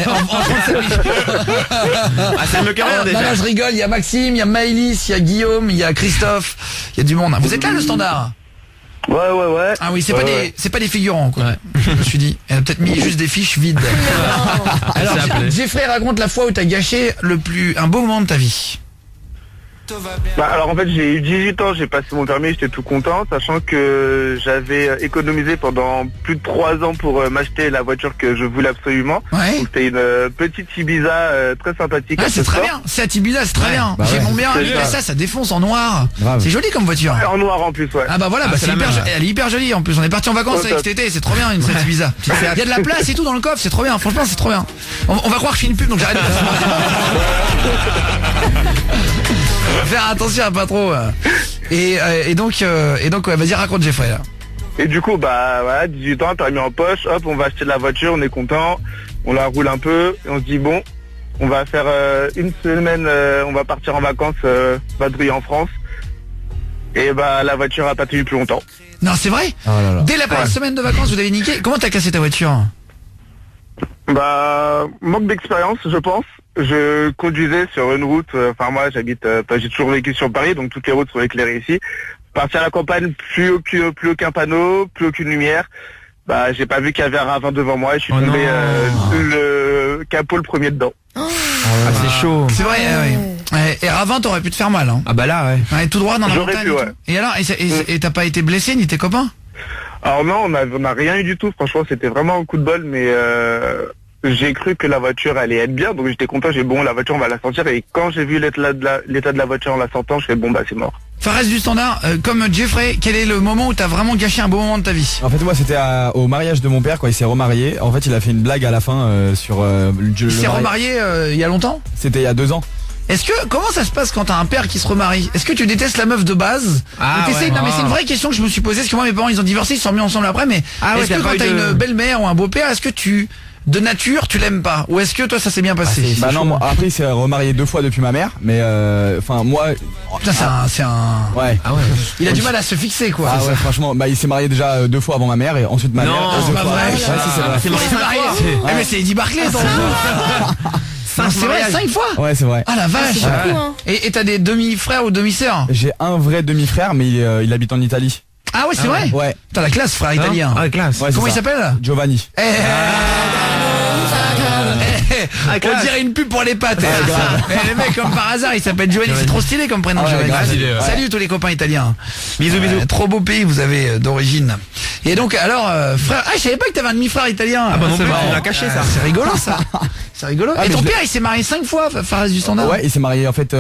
En 35 minutes. Ah, c'est mieux que rien Non, déjà. non, je rigole, il y a Maxime, il y a Maëlys, il y a Guillaume, il y a Christophe, il y a du monde. Vous êtes là le standard? Ouais, ouais, ouais. Ah oui, c'est Ouais, pas ouais. c'est pas des figurants quoi. Je me suis dit, elle a peut-être mis juste des fiches vides. Alors C'est appelé. Jeffrey, raconte la fois où t'as gâché un beau moment de ta vie. Bah, alors en fait j'ai eu 18 ans, j'ai passé mon permis, j'étais tout content, sachant que j'avais économisé pendant plus de 3 ans pour m'acheter la voiture que je voulais absolument. Ouais. Donc c'était une petite Ibiza très sympathique. Ah, à c'est ce très soir. bien, c'est à Ibiza, c'est très bien. bah J'ai ouais. mon meilleur ami C'est qui a ça. ça défonce en noir. Grave. C'est joli comme voiture. En noir en plus, ouais. Ah bah voilà, Ah, bah c'est c'est la hyper, même. elle est hyper jolie en plus. On est parti en vacances Oh, avec top. cet été, c'est trop bien une cette Ibiza. Il y a de la place et tout dans le coffre, c'est trop bien. Franchement, c'est trop bien. On va croire que je fais une pub, donc j'arrête de faire attention à pas trop. Et donc ouais, vas-y raconte Jeffrey là. Et du coup, bah voilà, 18 ans, permis en poche, hop, on va acheter de la voiture, on est content, on la roule un peu, et on se dit bon, on va faire une semaine, on va partir en vacances, vadrouiller en France. Et bah la voiture a pas tenu plus longtemps. Non, c'est vrai. Oh là là. Dès la première semaine de vacances, vous avez niqué. Comment t'as cassé ta voiture? Bah manque d'expérience, je pense. Je conduisais sur une route, enfin moi j'habite, j'ai toujours vécu sur Paris, donc toutes les routes sont éclairées ici. Partir à la campagne, plus aucun panneau, plus aucune lumière. Bah j'ai pas vu qu'il y avait un ravin devant moi et je suis Oh tombé non. le capot le premier dedans. Ah, c'est chaud. C'est vrai, ouais. Et ravin, t'aurais pu te faire mal. Hein. Ah bah là, ouais. Ouais, tout droit dans la J'aurais montagne. pu, et ouais. tout. Et alors, et t'as pas été blessé ni tes copains? Alors non, on a rien eu du tout, franchement c'était vraiment un coup de bol, mais j'ai cru que la voiture allait être bien, donc j'étais content, j'ai dit bon la voiture on va la sortir, et quand j'ai vu l'état de la voiture en la sortant, je fais bon bah c'est mort. Fares du standard, comme Jeffrey, quel est le moment où t'as vraiment gâché un beau moment de ta vie? En fait moi c'était au mariage de mon père quand il s'est remarié. En fait il a fait une blague à la fin sur Il s'est remarié il y a longtemps? C'était il y a 2 ans. Comment ça se passe quand t'as un père qui se remarie? Est-ce que tu détestes la meuf de base? Ah, Ou t'essayes- ouais. Non mais c'est une vraie question que je me suis posée, parce que moi mes parents ils ont divorcé, ils se sont mis ensemble après, mais Ah ouais, est-ce que t'as quand pas t'as eu de- une belle-mère ou un beau-père, est-ce que de nature tu l'aimes pas? Ou est-ce que toi ça s'est bien passé? Bah non, moi, après il s'est remarié 2 fois depuis ma mère, mais enfin moi. Putain, c'est un... Ouais. Ah ouais. Il a du mal à se fixer quoi. Ah ouais, franchement, bah il s'est marié déjà 2 fois avant ma mère et ensuite ma Non, mère. c'est deux pas fois. vrai. Ouais, si, c'est vrai. C'est marié Il s'est marié. fois. Eh, mais c'est Eddie Barclay ton Non, c'est vrai, 5 fois. Ouais, c'est vrai. Ah la vache. C'est beaucoup, hein. Et t'as des demi-frères ou demi-sœurs? J'ai un vrai demi-frère, mais il habite en Italie. Ah ouais, c'est vrai. Ouais. T'as la classe, frère italien. Ah, classe. Ouais, Comment il c'est ça. s'appelle? Giovanni. On dirait une pub pour les pâtes. Le mec, comme par hasard, il s'appelle Giovanni. C'est trop stylé comme prénom, Ah ouais, Giovanni. grave, stylé, ouais. Salut tous les copains italiens. Bisous, bisous. Trop beau pays vous avez d'origine. Et donc alors, frère, je savais pas que t'avais un demi-frère italien. Ah bah non C'est plus, marrant. tu l'as caché, ça. C'est rigolo ça. C'est rigolo. Ah, Et mais ton je l'ai- père, il s'est marié 5 fois, Fares du standard. Ouais, il s'est marié en fait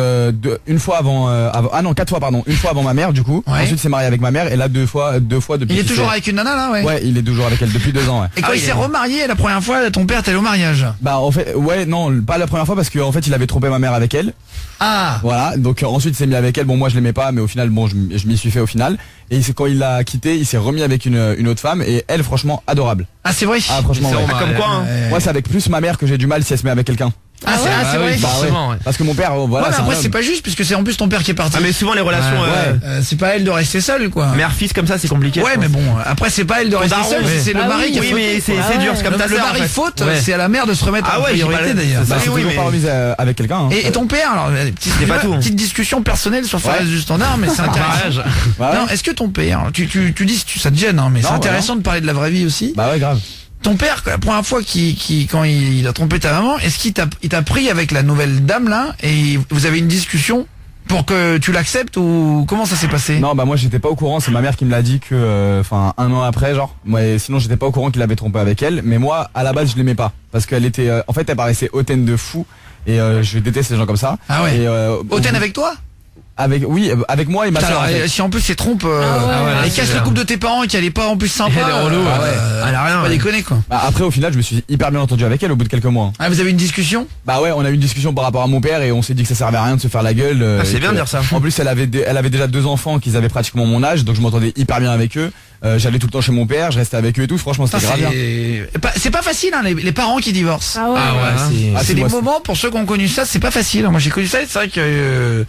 une fois avant, ah non 4 fois pardon, une fois avant ma mère du coup. Ouais. Ensuite il s'est marié avec ma mère et là deux fois depuis. Il est qu'il toujours s'est- avec une nana là, ouais. Ouais, il est toujours avec elle depuis 2 ans. Ouais. Et quand Ah, il il s'est est- remarié la première fois, ton père t'es allé au mariage. Bah en fait ouais non pas la première fois parce qu'en fait il avait trompé ma mère avec elle. Ah. Voilà donc ensuite il s'est mis avec elle. Bon moi je l'aimais pas mais au final bon je m'y suis fait au final. Et c'est quand il l'a quitté il s'est remis avec une autre femme et elle franchement adorable. Ah c'est vrai. Ah franchement C'est ouais. comme quoi, hein. Moi c'est avec plus ma mère que j'ai du mal si elle se met avec quelqu'un. Ah, c'est vrai. Bah ouais. Forcément, ouais. Parce que mon père, voilà. Ouais, mais après un c'est homme. pas juste puisque c'est en plus ton père qui est parti. Ah mais souvent les relations C'est pas elle de rester seule quoi. mère-fils comme ça c'est compliqué. Ouais, mais bon, après c'est pas elle de rester daron, seule, ouais. c'est le Ah mari oui. qui a Oui fauté. mais c'est Ah dur, ouais. c'est comme ta Le sœur. mari en fait. faute, Ouais. c'est à la mère de se remettre Ah en ouais, priorité j'ai pas- d'ailleurs. Bah, Ah c'est oui, toujours mais- pas remise avec quelqu'un. Hein. Et ton père, alors, C'est pas tout. petite discussion personnelle sur Fares du Standard, mais c'est intéressant. Mariage. Bah ouais. Non, est-ce que ton père, tu dis, ça te gêne, hein, mais c'est Non, intéressant de parler de la vraie vie aussi. Bah ouais, grave. Ton père, la première fois quand il a trompé ta maman, est-ce qu'il t'a pris avec la nouvelle dame là et vous avez une discussion pour que tu l'acceptes ou comment ça s'est passé? Non, bah moi j'étais pas au courant, c'est ma mère qui me l'a dit que, enfin, un an après, genre. Moi, sinon j'étais pas au courant qu'il avait trompé avec elle, mais moi, à la base, je l'aimais pas. Parce qu'elle était, en fait, elle paraissait hautaine de fou, et je déteste les gens comme ça. Ah ouais. Et, Hautaine avec toi? Oui, avec moi et ma Putain, soeur. alors, si en plus c'est trompe, elle casse le couple de tes parents et qu'elle est pas en plus sympa. Elle est relou, ah ouais. Elle a rien, pas déconner quoi. Bah, après, au final, je me suis hyper bien entendu avec elle au bout de quelques mois. Ah, vous avez une discussion? Bah ouais, on a eu une discussion par rapport à mon père et on s'est dit que ça servait à rien de se faire la gueule. Ah, c'est et bien que- de dire ça. En plus, elle avait déjà 2 enfants qui avaient pratiquement mon âge, donc je m'entendais hyper bien avec eux. J'allais tout le temps chez mon père, je restais avec eux et tout. Franchement, c'était grave bien. C'est pas facile, hein, les parents qui divorcent. Ah ouais. Ah, C'est si, des moi, moments pour ceux qui ont connu ça, c'est pas facile. Moi j'ai connu ça, c'est vrai que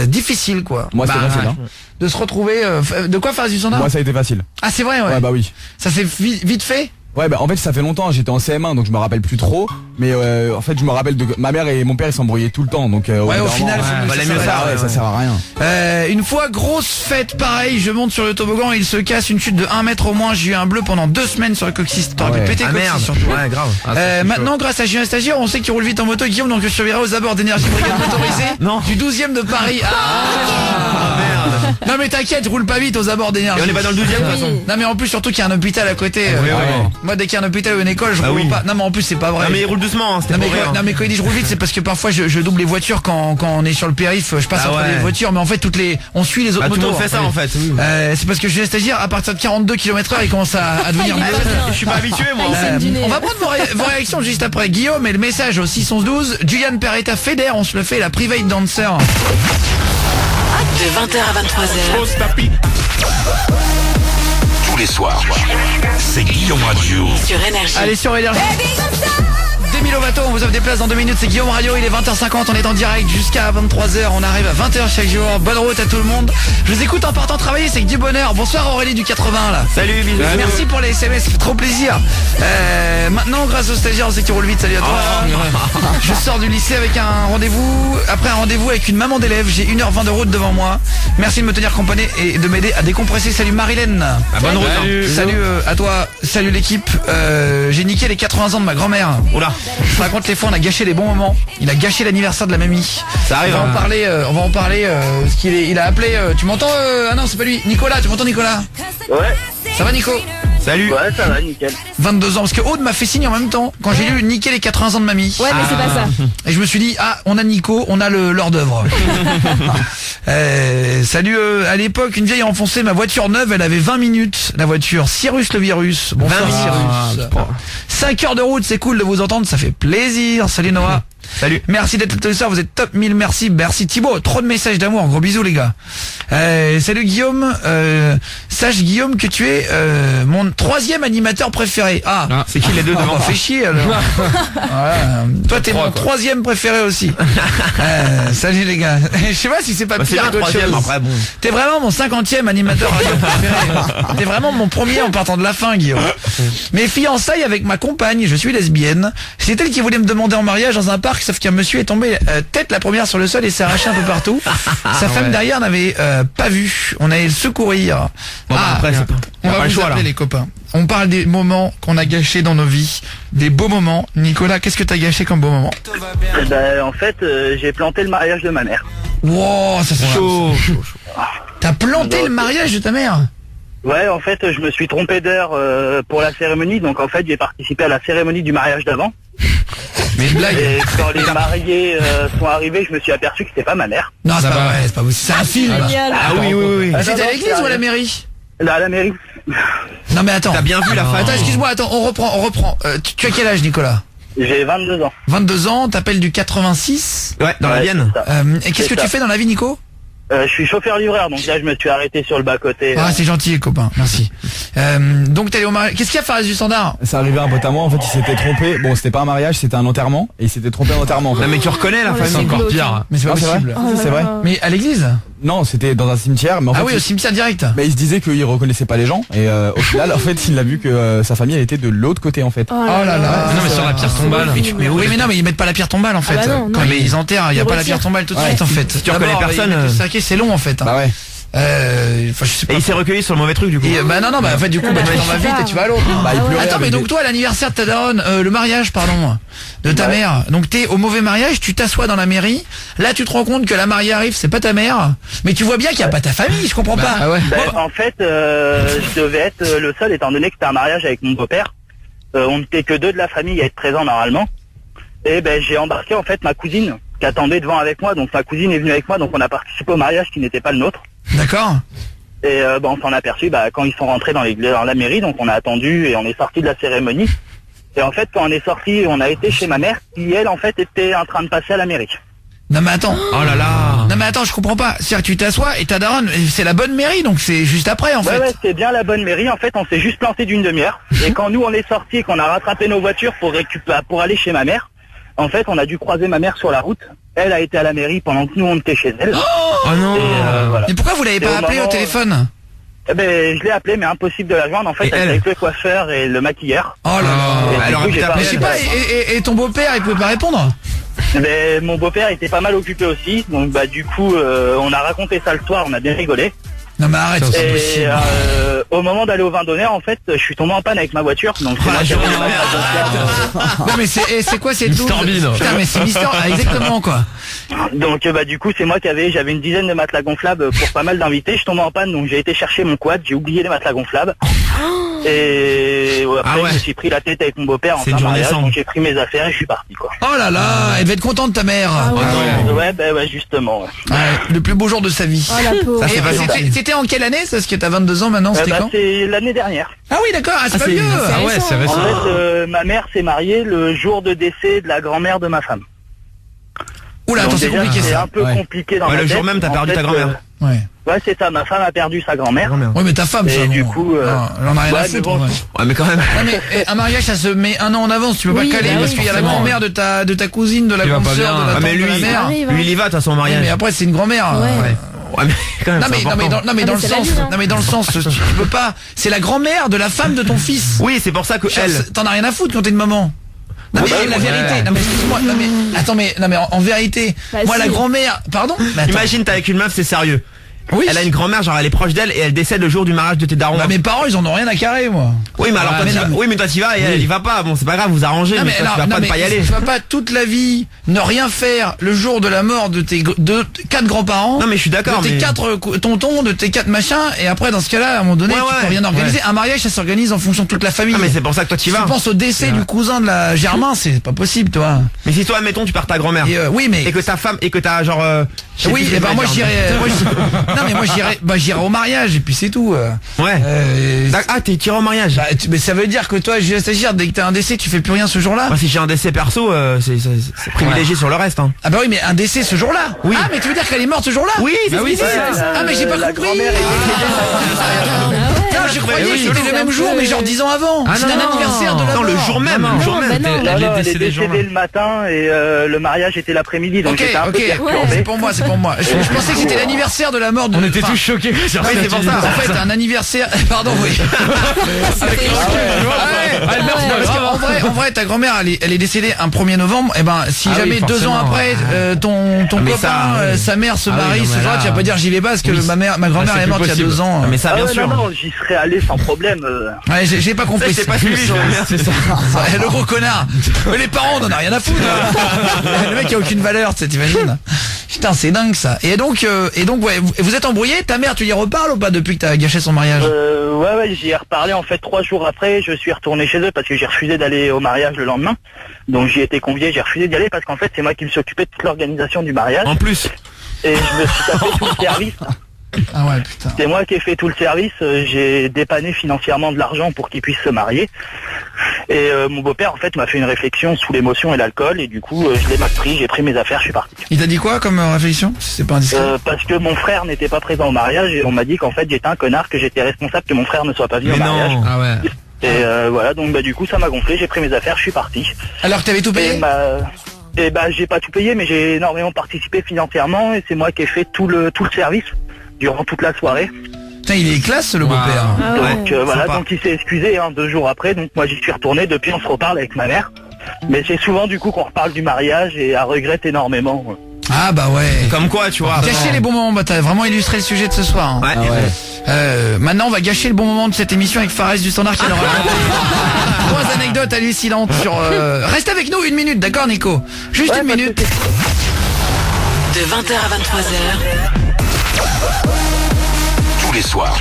difficile quoi. Moi, c'était Bah, facile. Hein. de se retrouver. De quoi faire du standard? Moi, ça a été facile. Ah c'est vrai ouais. Ouais, bah oui. Ça s'est vite fait. Ouais, bah en fait, ça fait longtemps. J'étais en CM1, donc je me rappelle plus trop. Mais en fait, je me rappelle de ma mère et mon père, ils s'embrouillaient tout le temps. Donc Ouais, bout au d'un final, moment, faut mieux valait ça mieux s'arrête. ça, ouais, ça sert à rien. Une fois, grosse fête, pareil, je monte sur le toboggan et il se casse une chute de 1 mètre au moins. J'ai eu un bleu pendant 2 semaines sur le coccyx. T'aurais pu ouais. péter le Ah coccyx merde. surtout. Ouais, grave. Maintenant, grâce à Julien Stagiaire, on sait qu'il roule vite en moto, Guillaume, donc je surveillerai aux abords d'Énergie Brigade motorisée Non. du 12e de Paris. Non mais t'inquiète, roule pas vite aux abords d'Énergie. Et on est pas dans le 12e de toute façon. Non mais en plus surtout qu'il y a un hôpital à côté. Oui, euh, oui. Moi dès qu'il y a un hôpital ou une école, je Ah roule oui. pas. Non mais en plus c'est pas vrai. Non mais il roule doucement, hein, c'était Non mais, pour rire. non mais quand il dit je roule vite, c'est parce que parfois je double les voitures quand on est sur le périph, je passe Ah entre ouais. les voitures, mais en fait on suit les autres Bah, tout motos. le monde fait ça en fait. Oui. C'est parce que Julien Stagiaire, à partir de 42 km/h, il commence à devenir Il est bleu. pas bien. Je suis pas habitué moi. Ah, il saigne du nez. On va prendre vos réactions juste après. Guillaume et le message au 612. Julian Peretta Feder, on se le fait, la private dancer. De 20h à 23h Tous les soirs, c'est Guillaume Radio. sur Énergie. Allez sur Énergie. Demi Lovato, on vous offre des places dans 2 minutes, c'est Guillaume Radio, il est 20h50, on est en direct jusqu'à 23h, on arrive à 20h chaque jour, bonne route à tout le monde. Je vous écoute en partant travailler, c'est que du bonheur. Bonsoir Aurélie du 80 là. Salut, bisous. Merci pour les SMS, ça fait trop plaisir. Maintenant, grâce au stagiaire, on sait qu'il roule vite, salut à toi. Je sors du lycée avec un rendez-vous, après un rendez-vous avec une maman d'élève, j'ai 1h20 de route devant moi. Merci de me tenir compagnie et de m'aider à décompresser. Salut Marilène. Bonne route. Salut à toi, salut l'équipe. J'ai niqué les 80 ans de ma grand-mère. Oula. Je raconte les fois, on a gâché les bons moments. Il a gâché l'anniversaire de la mamie. Ça arrive. On va en hein. parler. Ce qu'il est. Il a appelé. Tu m'entends Ah non, c'est pas lui. Nicolas, tu m'entends Nicolas? Ouais, Ça va Nico? Salut. ouais, ça va, nickel. 22 ans. Parce que Aude m'a fait signe en même temps quand j'ai lu niquer les 80 ans de mamie. Ouais, mais c'est pas ça. Et je me suis dit, ah, on a Nico, on a l'hors d'œuvre. Salut, à l'époque, une vieille a enfoncé ma voiture neuve, elle avait 20 minutes, la voiture Cyrus le virus. Bonsoir 20 Cyrus. 5 heures de route, c'est cool de vous entendre, ça fait plaisir. Salut Noah. Salut. Merci d'être le soir, vous êtes top 1000, merci Thibaut, trop de messages d'amour, gros bisous les gars. Salut Guillaume, sache Guillaume que tu es mon 3e animateur préféré. Ah, C'est qui les deux devant? fait chier alors. Voilà. Toi t'es mon 3e préféré aussi. Salut les gars. Je sais pas si c'est pas Bah, c'est pire bien qu'autre troisième chose. après bon. T'es vraiment mon 50e animateur radio préféré. T'es vraiment mon premier en partant de la fin, Guillaume. Mes fiançailles avec ma compagne, je suis lesbienne. C'est elle qui voulait me demander en mariage dans un parc, sauf qu'un monsieur est tombé tête la première sur le sol et s'est arraché un peu partout. Sa femme derrière n'avait pas vu. On allait le secourir. Bon, bah, après, c'est pas- on y a va pas le vous choix, appeler là. les copains. On parle des moments qu'on a gâchés dans nos vies, des beaux moments. Nicolas, qu'est-ce que t'as gâché comme beau moment? En fait, j'ai planté le mariage de ma mère. Wow, ça c'est chaud. T'as planté le mariage de ta mère? Ouais, en fait, je me suis trompé d'heure pour la cérémonie, donc en fait, j'ai participé à la cérémonie du mariage d'avant. Mais une blague. Et quand les mariés sont arrivés, je me suis aperçu que c'était pas ma mère. Non, c'est pas vrai, c'est pas possible. C'est un film. Génial. Ah oui, oui, oui. Ah, C'était non, à l'église c'est ou à la rien. mairie? Là, à la mairie. Non mais attends. T'as bien vu la fin. Attends, excuse-moi, attends, on reprend. Tu as quel âge, Nicolas? J'ai 22 ans. 22 ans, t'appelles du 86. Ouais, dans la Ouais, Vienne. c'est ça. Et qu'est-ce que C'est tu ça. fais dans la vie, Nico? Je suis chauffeur-livreur, donc là je me suis arrêté sur le bas-côté. Ah, c'est gentil, copain, merci. Donc t'es allé au mariage. Qu'est-ce qu'il y a, Fares du Standard? C'est arrivé à un pote à moi, en fait il s'était trompé. Bon, c'était pas un mariage, c'était un enterrement. Et il s'était trompé en enterrement, en fait. Non mais tu reconnais la famille, c'est encore glauque. pire. Mais c'est pas Ah, c'est vrai possible. Si, c'est vrai. Mais à l'église? Non, c'était dans un cimetière, mais en Ah fait, oui, au cimetière direct. il se disait qu'il reconnaissait pas les gens. Et au final, en fait, il a vu que sa famille elle était de l'autre côté, en fait. Oh là là. Non mais sur la pierre tombale. Mais oui, mais non, mais ils mettent pas la pierre tombale en fait. bah non, Quand non. ils enterrent, il y a Ils pas la pierre retirent. tombale tout de Ouais. suite en fait. tu reconnais D'abord, personne, ils mettent le saké, c'est long en fait. Bah ouais. Enfin, je sais pas. Et il s'est recueilli sur le mauvais truc du coup. Et, bah non, en fait du coup, bah, tu t'en vas vite et tu vas à l'autre. Bah, il pleurait Attends, mais avec donc des- toi, l'anniversaire de ta daronne, le mariage, pardon, de ta mère. Donc t'es au mauvais mariage, tu t'assois dans la mairie. Là, tu te rends compte que la mariée arrive, c'est pas ta mère. Mais tu vois bien qu'il y a pas ta famille, je comprends pas. Ah ouais. En fait, je devais être le seul, étant donné que c'était un mariage avec mon beau-père. On n'était que 2 de la famille à être présents normalement. Et ben j'ai embarqué en fait ma cousine qui attendait devant avec moi. Donc ma cousine est venue avec moi, donc on a participé au mariage qui n'était pas le nôtre. D'accord. Et on s'en a aperçu quand ils sont rentrés dans la mairie, donc on a attendu et on est sorti de la cérémonie. Et en fait, quand on est sorti, on a été chez ma mère qui, elle, en fait, était en train de passer à la mairie. Non mais attends. Oh là là. Non mais attends, je comprends pas. C'est-à-dire que tu t'assois et ta daronne, c'est la bonne mairie, donc c'est juste après en fait. Ouais, c'est bien la bonne mairie. En fait, on s'est juste planté d'une demi-heure. Et quand nous, on est sortis et qu'on a rattrapé nos voitures pour aller chez ma mère, en fait, on a dû croiser ma mère sur la route. Elle a été à la mairie pendant que nous, on était chez elle. Oh non. Et voilà. Mais pourquoi vous l'avez Et pas au appelé au moment- téléphone? Eh ben, je l'ai appelé, mais impossible de la joindre. En fait, Et elle elle est avec le coiffeur et le maquilleur. Oh là là. Et elle du aurait coup, pu j'ai t'appeler, Mais je sais elle. pas, et ton beau-père, il pouvait pas répondre? Mais mon beau-père était pas mal occupé aussi. Donc, du coup, on a raconté ça le soir. On a bien rigolé. Non mais arrête, c'est Et possible. au moment d'aller au vin d'honneur, en fait, je suis tombé en panne avec ma voiture. Donc c'est moi qui ai pris ma Non mais c'est quoi cette Mister lourde? Bean. Putain mais c'est Mister, exactement quoi. Donc du coup c'est moi j'avais une dizaine de matelas gonflables pour pas mal d'invités. Je tombais en panne, donc j'ai été chercher mon quad, j'ai oublié les matelas gonflables. Et après Ah ouais. je me suis pris la tête avec mon beau-père en C'est une plein journée mariage, sans. donc j'ai pris mes affaires et je suis parti quoi. Oh là là, elle devait être contente ta mère. Ouais justement. Ouais. Ouais, le plus beau jour de sa vie. Oh la pauvre. Ça, c'est Et pas gentil. c'était en quelle année? Parce que t'as 22 ans maintenant, c'était quand? C'est l'année dernière. Ah oui d'accord, c'est pas c'est- vieux. Ah ouais, c'est En récent. fait ma mère s'est mariée le jour de décès de la grand-mère de ma femme. Oula, Donc attends, c'est déjà, compliqué c'est ça. un peu Ouais. compliqué dans Ouais, ma le jour tête. même, t'as En perdu fait, ta grand-mère. Ouais. Ouais, c'est ça, ma femme a perdu sa grand-mère. Ouais mais ta femme, Et ça. du bon. coup, Non, elle en a rien à ouais, mais foutre. bon. Ouais. Ouais mais quand même. Non mais un mariage ça se met un an en avance, tu peux Oui, pas caler bah parce oui, qu'il y a la forcément. grand-mère de ta cousine, de la Qui va grande pas sœur, bien. de la Ah tante, mais de lui, la mère. arrive, lui il y va, t'as son Oui, mariage. mais après c'est une grand-mère. Ouais. Ouais mais quand même. Non mais, c'est non mais important. dans, non mais Ah, dans mais le c'est la sens, vie, hein. non mais dans le sens, tu peux pas. C'est la grand-mère de la femme de ton fils. Oui, c'est pour ça que elle. T'en as rien à foutre quand t'es une maman. Non mais la vérité, non mais excuse-moi, non mais attends mais non mais en vérité, Bah, moi si. la grand-mère, pardon. Mais attends. Imagine t'es avec une meuf, c'est sérieux. Oui. Elle a une grand-mère, genre elle est proche d'elle et elle décède le jour du mariage de tes darons. Bah, mes parents ils en ont rien à carrer moi. Oui mais alors Ah, toi mais t'y non, vas. mais- Oui mais toi t'y vas et elle y va pas. Bon c'est pas grave, vous arrangez. Non Mais mais toi, alors, tu vas non, pas mais pas y aller. tu vas pas toute la vie ne rien faire le jour de la mort de tes 4 grands-parents. Non mais je suis d'accord. De tes mais- 4 tontons, de tes 4 machins, et après dans ce cas-là, à un moment donné, Ouais, tu ouais. peux rien organiser. Un mariage, ça s'organise en fonction de toute la famille. Ah mais c'est pour ça que toi t'y Si vas. tu penses au décès du cousin de la Germain, c'est pas possible, toi. Mais si toi admettons tu perds ta grand-mère Et oui, mais et que ta femme et que t'as genre. je sais oui, plus ce et que ben je moi voulais dire. j'irai. Non mais moi j'irai au mariage et puis c'est tout. Ouais. Ah t'es tiré au mariage. Bah, mais ça veut dire que toi, je stagiaire, dès que t'as un décès, tu fais plus rien ce jour-là. Moi si j'ai un décès perso, c'est privilégié sur le reste. Hein. Ah bah oui, mais un décès ce jour-là. Oui. Ah mais tu veux dire qu'elle est morte ce jour-là? Oui, c'est Bah ce oui, qu'il c'est dit. ça. Ah mais j'ai pas la compris. grand-mère Non, je croyais oui, que c'était c'est le même un jour, peu- mais genre 10 ans avant. Ah, C'était non, un non. anniversaire de la Non, mort. le jour même, Non, le jour bah même. non. Elle est elle est décédée ce jour-là. décédée le matin et le mariage était l'après-midi, donc Ok, j'étais un peu ok, perturbé. c'est pour moi, c'est pour moi. Je pensais que c'était l'anniversaire de la mort de. On était enfin, tous choqués. Oui, c'est pour ça. En fait, un anniversaire. Pardon, oui. Avec le recul. Ouais. Elle meurt, c'est pas Parce grave. qu'en vrai, ta grand-mère, elle est décédée un 1er novembre. Et ben, si Ah oui, jamais 2 ans forcément. après, ton mais copain, ça, oui. sa mère se Ah oui, marie non, ce mais jour-là, là- tu vas pas dire j'y vais pas parce que Oui. ma grand-mère Ah, c'est est morte plus il y a possible. 2 ans. Mais ça Ah bien ouais, sûr. non, j'y serais allé sans problème. Ouais, j'ai pas compris. Ça, j'ai pas suivi, C'est ça. Ouais, le gros connard. Mais les parents, on en a rien à foutre. Le mec a aucune valeur, tu sais, t'imagines. Putain, c'est dingue ça. Et donc ouais, vous êtes embrouillés. Ta mère, tu y reparles ou pas depuis que t'as gâché son mariage? Ouais, j'y ai reparlé en fait 3 jours après. Je suis retourné chez eux parce que j'ai refusé d'aller au mariage le lendemain. Donc j'y étais convié, j'ai refusé d'y aller parce qu'en fait c'est moi qui me suis occupé de toute l'organisation du mariage. En plus. Et je me suis tapé tout le service. Ah ouais, putain. C'est moi qui ai fait tout le service. J'ai dépanné financièrement de l'argent pour qu'il puisse se marier. Et mon beau-père, en fait, m'a fait une réflexion sous l'émotion et l'alcool. Et du coup, je l'ai mal pris, j'ai pris mes affaires, je suis parti. Il t'a dit quoi comme réflexion? C'est pas indiscret. Parce que mon frère n'était pas présent au mariage et on m'a dit qu'en fait, j'étais un connard, que j'étais responsable que mon frère ne soit pas venu au mariage. Ah ouais. Et voilà, donc bah du coup, ça m'a gonflé, j'ai pris mes affaires, je suis parti. Alors que t'avais tout payé? Et j'ai pas tout payé, mais j'ai énormément participé financièrement et c'est moi qui ai fait tout le service durant toute la soirée. Putain, il est classe le beau-père. Donc voilà, donc il s'est excusé 2 jours après, donc moi j'y suis retourné, depuis on se reparle avec ma mère. Mais c'est souvent du coup qu'on reparle du mariage et elle regrette énormément. Ah bah ouais. Comme quoi, tu vois. Gâcher les bons moments, bah t'as vraiment illustré le sujet de ce soir. Hein. Ouais. Maintenant on va gâcher le bon moment de cette émission avec Fares du Standard qui nous raconte 3 anecdotes hallucinantes sur... Reste avec nous 1 minute, d'accord Nico? Juste 1 minute. De 20h à 23h. Tous les soirs,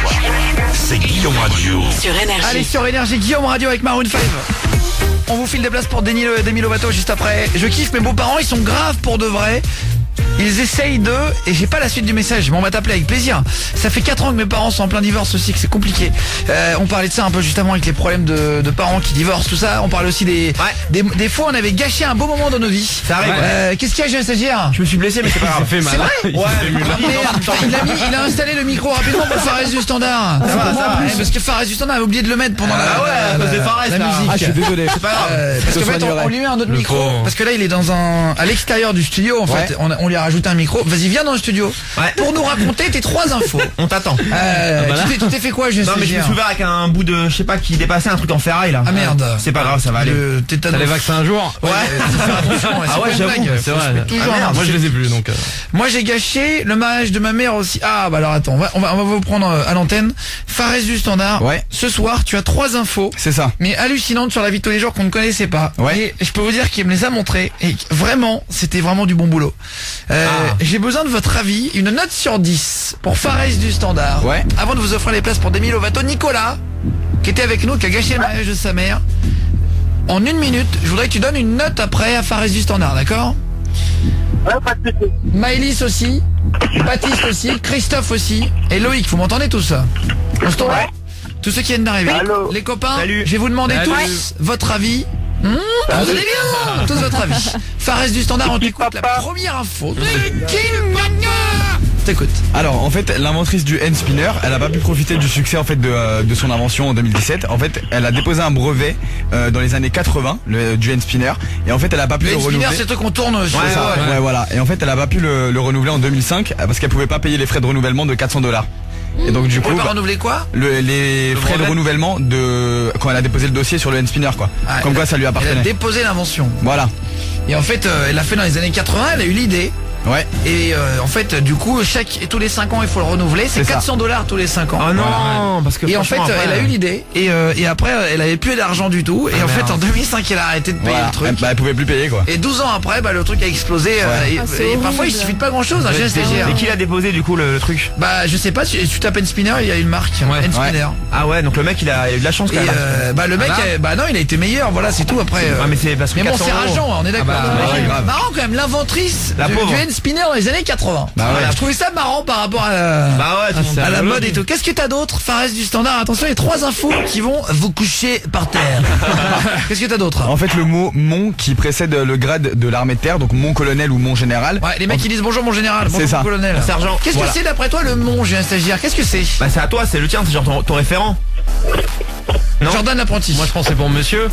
c'est Guillaume Radio. Sur Énergie. Allez sur Énergie, Guillaume Radio avec Maroon 5. On vous file des places pour Demi Lovato juste après. Je kiffe mes beaux-parents, ils sont graves pour de vrai. Ils essayent et j'ai pas la suite du message, mais on va t'appeler avec plaisir. Ça fait 4 ans que mes parents sont en plein divorce aussi, que c'est compliqué. On parlait de ça un peu justement avec les problèmes de parents qui divorcent, tout ça. On parlait aussi des fois on avait gâché un beau moment dans nos vies. Ça arrive. Qu'est-ce qu'il y a, jeune stagiaire? Je me suis blessé, mais c'est pas grave. fait mal. C'est vrai? Il a installé le micro rapidement pour Fares du Standard. Ça va. Parce que Fares du Standard avait oublié de le mettre pendant la musique. Ah, je suis désolé. C'est pas grave. Parce qu'en fait on lui met un autre micro. Parce que là il est à l'extérieur du studio en fait. On lui a rajouté un micro. Vas-y, viens dans le studio pour nous raconter tes 3 infos. On t'attend. Tu t'es fait quoi, je sais. Non mais je me suis ouvert avec un bout de, je sais pas, qui dépassait un truc en ferraille là. Ah merde. C'est pas grave, ça va aller. T'as les vaccins un jour? Ouais. Ah ouais, j'avoue. C'est vrai. Toujours. Moi je les ai plus donc. Moi j'ai gâché le mariage de ma mère aussi. Ah bah alors attends, on va vous prendre à l'antenne. Fares du Standard. Ouais. Ce soir, tu as 3 infos. C'est ça. Mais hallucinantes sur la vie de tous les jours qu'on ne connaissait pas. Ouais. Et je peux vous dire qu'il me les a montrées. Et vraiment, c'était vraiment du bon boulot. J'ai besoin de votre avis. Une note sur 10 pour Fares du Standard. Ouais. Avant de vous offrir les places pour Demi Lovato, Nicolas, qui était avec nous, qui a gâché le mariage de sa mère. En 1 minute, je voudrais que tu donnes une note après à Fares du Standard, d'accord? Ouais, pas de soucis. Maëlys aussi, Baptiste aussi, Christophe aussi, et Loïc, vous m'entendez tous? On se tourne? Tous ceux qui viennent d'arriver. Allô. Les copains, Salut. je vais vous demander Salut. tous votre avis. Vous allez bien? Tous votre avis. Fares du Standard, on t'écoute la première info. T'écoutes. Alors en fait l'inventrice du hand spinner, elle a pas pu profiter du succès en fait de son invention en 2017. En fait elle a déposé un brevet dans les années 80 du hand spinner et en fait elle a pas pu le renouveler. C'est le truc qu'on tourne sur Ouais, voilà. Et en fait elle a pas pu le renouveler en 2005 parce qu'elle pouvait pas payer les frais de renouvellement de $400. Et donc du coup pas renouveler quoi? les frais de renouvellement de quand elle a déposé le dossier sur le hand spinner quoi. Comme quoi ça lui Elle a appartenait. déposé l'invention. Voilà. Et en fait elle l'a fait dans les années 80, elle a eu l'idée. Ouais. Et en fait du coup tous les 5 ans il faut le renouveler. C'est C'est ça. $400 tous les 5 ans. Oh non, parce que Et en fait franchement, elle a eu l'idée et après elle avait plus d'argent du tout et en fait en 2005 elle a arrêté de payer Voilà. le truc. Elle pouvait plus payer quoi. Et 12 ans après le truc a explosé et c'est parfois il horrible. suffit de pas grand chose, j'ai un stagiaire. Et qui l'a déposé du coup le truc? Bah je sais pas, tu tapes Hand Spinner, il y a une marque, Hand Spinner. Ah ouais, donc le mec il a eu de la chance quand Et même. le mec non il a été meilleur, voilà c'est tout après. Ah mais c'est parce que Mais bon 400 c'est euros. rageant, on est d'accord. ouais, grave. Marrant quand même, l'inventrice La du pauvre. Hand Spinner dans les années 80. Bah ouais. Je trouvais ça marrant par rapport à Bah ouais, tout le monde- à la mode et tout. Qu'est-ce que t'as d'autre, Fares du Standard? Attention, les 3 infos qui vont vous coucher par terre. Qu'est-ce que t'as d'autre? En fait le mot mon qui précède le grade de l'armée de terre, donc mon colonel ou mon général. Ouais, les mecs qui disent bonjour mon général, bonjour ça. mon colonel. Sergent. Qu'est-ce Voilà. que c'est d'après toi le mon, j'ai un stagiaire? Qu'est-ce que c'est? Bah c'est à toi, c'est le tien, c'est genre ton référent. Non. Jordan l'apprenti. Moi je pense que c'est pour monsieur.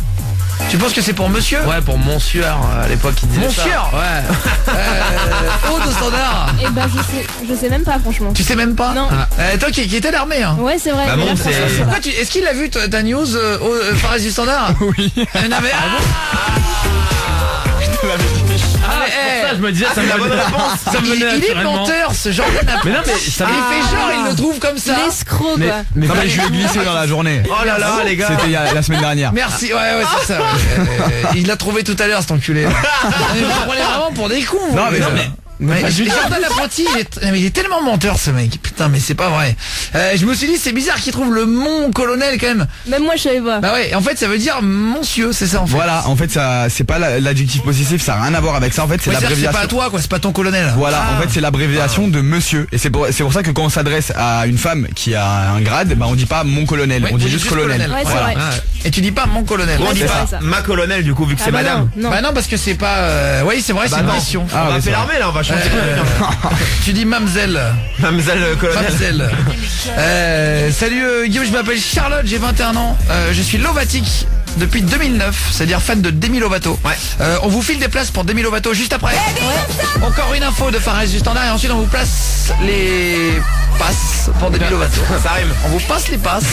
Tu penses que c'est pour monsieur? Ouais, pour monsieur à l'époque il disait Monsieur. ça. Ouais. Haut de Standard. Eh ben je sais même pas franchement. Tu sais même pas? Non. Toi qui était l'armée hein. Ouais c'est vrai. Bah mais bon, là, c'est- franchement, je sais pas. Est-ce qu'il a vu ta news Fares du Standard? Oui. Non mais Ça je me disais ça me la bonne venait- réponse. ça me venait il est naturellement. menteur ce Jordan. Mais non mais ça Il fait genre il le trouve comme ça. L'escroc mais, quoi. mais Non mais je lui ai glissé dans la journée. Oh là là les gars. C'était la semaine dernière. Merci, ouais, c'est ça. Il l'a trouvé tout à l'heure, cet enculé. Vous prenez vraiment pour des cons. Non mais, Mais Jordan l'apprenti, il est tellement menteur ce mec. Putain, mais c'est pas vrai. Je me suis dit, c'est bizarre qu'il trouve le Mont Colonel quand même. Même moi je savais pas. Bah ouais, en fait ça veut dire monsieur, c'est ça en fait. Voilà, en fait ça c'est pas l'adjectif possessif, ça a rien à voir avec ça. En fait c'est l'abréviation. C'est pas toi quoi, c'est pas ton colonel. Voilà, en fait c'est l'abréviation de monsieur. Et c'est pour ça que quand on s'adresse à une femme qui a un grade, bah on dit pas mon colonel, on dit juste colonel. Ouais, voilà. vrai. Et tu dis pas mon colonel. On dit pas ma colonel du coup vu que c'est madame. Non. Bah non parce que c'est pas. Oui c'est vrai, c'est une question. On va faire l'armée là, on va changer. Tu dis mamzelle. Mamzelle colonel. Mamzelle. Salut Guillaume, je m'appelle Charlotte, j'ai 21 ans. Je suis Lovatic depuis 2009, c'est-à-dire fan de Demi Lovato. On vous file des places pour Demi Lovato juste après. Encore une info de Fares du Standard et ensuite on vous place les passes pour Demi Lovato. Ça rime. On vous passe les passes.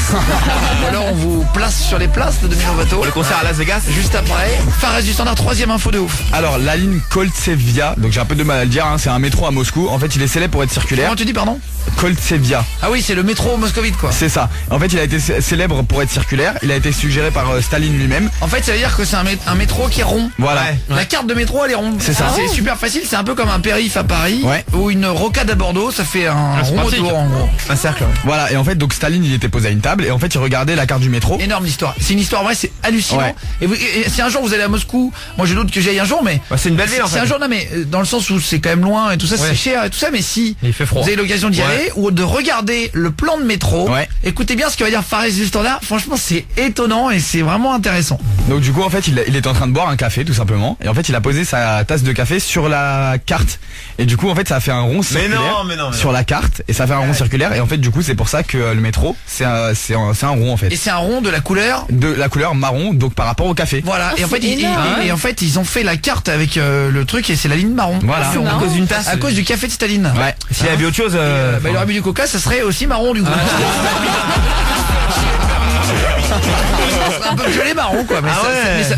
Ou alors on vous place sur les places de Demi Lovato. Le concert à Las Vegas. Juste après. Fares du Standard, troisième info de ouf. Alors la ligne Koltsevia, donc j'ai un peu de mal à le dire, hein, c'est un métro à Moscou. En fait il est célèbre pour être circulaire. Comment tu dis pardon? Koltsevia. Ah oui, c'est le métro moscovite quoi. C'est ça. En fait il a été célèbre pour être circulaire. Il a été suggéré par Staline lui-même. En fait ça veut dire que c'est un métro qui est rond. Voilà. La carte de métro elle est ronde. C'est ça. C'est super facile, c'est un peu comme un périph' à Paris ou une rocade à Bordeaux, ça fait un rond autour en gros. Un cercle. Voilà, et en fait donc Staline il était posé à une table et en fait il regardait la carte du métro. Énorme l'histoire. C'est une histoire vraie, c'est hallucinant. Ouais. Et si un jour vous allez à Moscou, moi je doute que j'y aille un jour, mais c'est une belle ville en fait. C'est un jour, non mais dans le sens où c'est quand même loin et tout ça, c'est cher et tout ça, mais si il fait froid. Vous avez l'occasion d'y aller ou de regarder le plan de métro, écoutez bien ce que va dire Fares du Standard. Franchement c'est étonnant et c'est vraiment intéressant. Donc du coup en fait il était en train de boire un café tout simplement et en fait il a posé sa tasse de café sur la carte et du coup en fait ça a fait un rond circulaire sur la carte et ça fait un rond circulaire et en fait du coup c'est pour ça que le métro c'est un rond en fait. Et c'est un rond de la couleur marron donc par rapport au café. Voilà. Et en fait ils ont fait la carte avec le truc et c'est la ligne marron. Voilà. À cause d'une tasse. À cause du café de Staline. Ouais. S'il avait autre chose, il aurait bu du coca, ça serait aussi marron du coup. Un peu gelé marron quoi,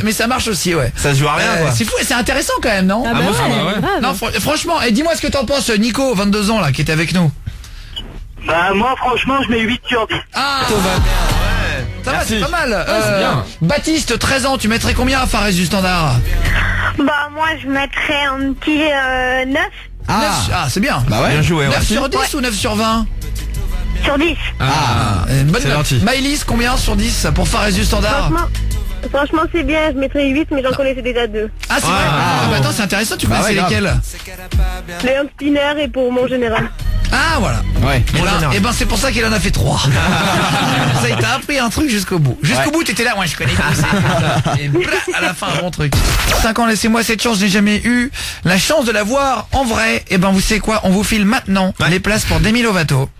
mais ça marche aussi Ça se joue à rien quoi. C'est fou et c'est intéressant quand même, non? Non franchement, et dis-moi ce que t'en penses Nico, 22 ans là, qui était avec nous. Bah moi franchement je mets 8 sur 10. Ah ça va, c'est pas mal. Bien. Baptiste, 13 ans, tu mettrais combien à Fares du Standard? Bah moi je mettrais un petit 9. Ah c'est bien. Bah ouais. Bien joué. 9 sur 10 ou 9 sur 20? Sur 10. Une bonne c'est note. gentil. Maëlys, combien sur 10 pour Fares du Standard? Franchement c'est bien, je mettrais 8 mais j'en connaissais déjà 2. Ah c'est vrai. Bah attends, c'est intéressant, tu connaissais lesquels? Les Young Spinner et pour mon général. Ah voilà. Ouais. Et ben c'est pour ça qu'il en a fait 3. Ça il t'a appris un truc jusqu'au bout. Jusqu'au bout t'étais là, je connais tout. Et blah, à la fin un bon truc. 5 ans, laissez-moi cette chance, je n'ai jamais eu la chance de la voir en vrai. Et ben vous savez quoi, on vous file maintenant les places pour Demi Lovato.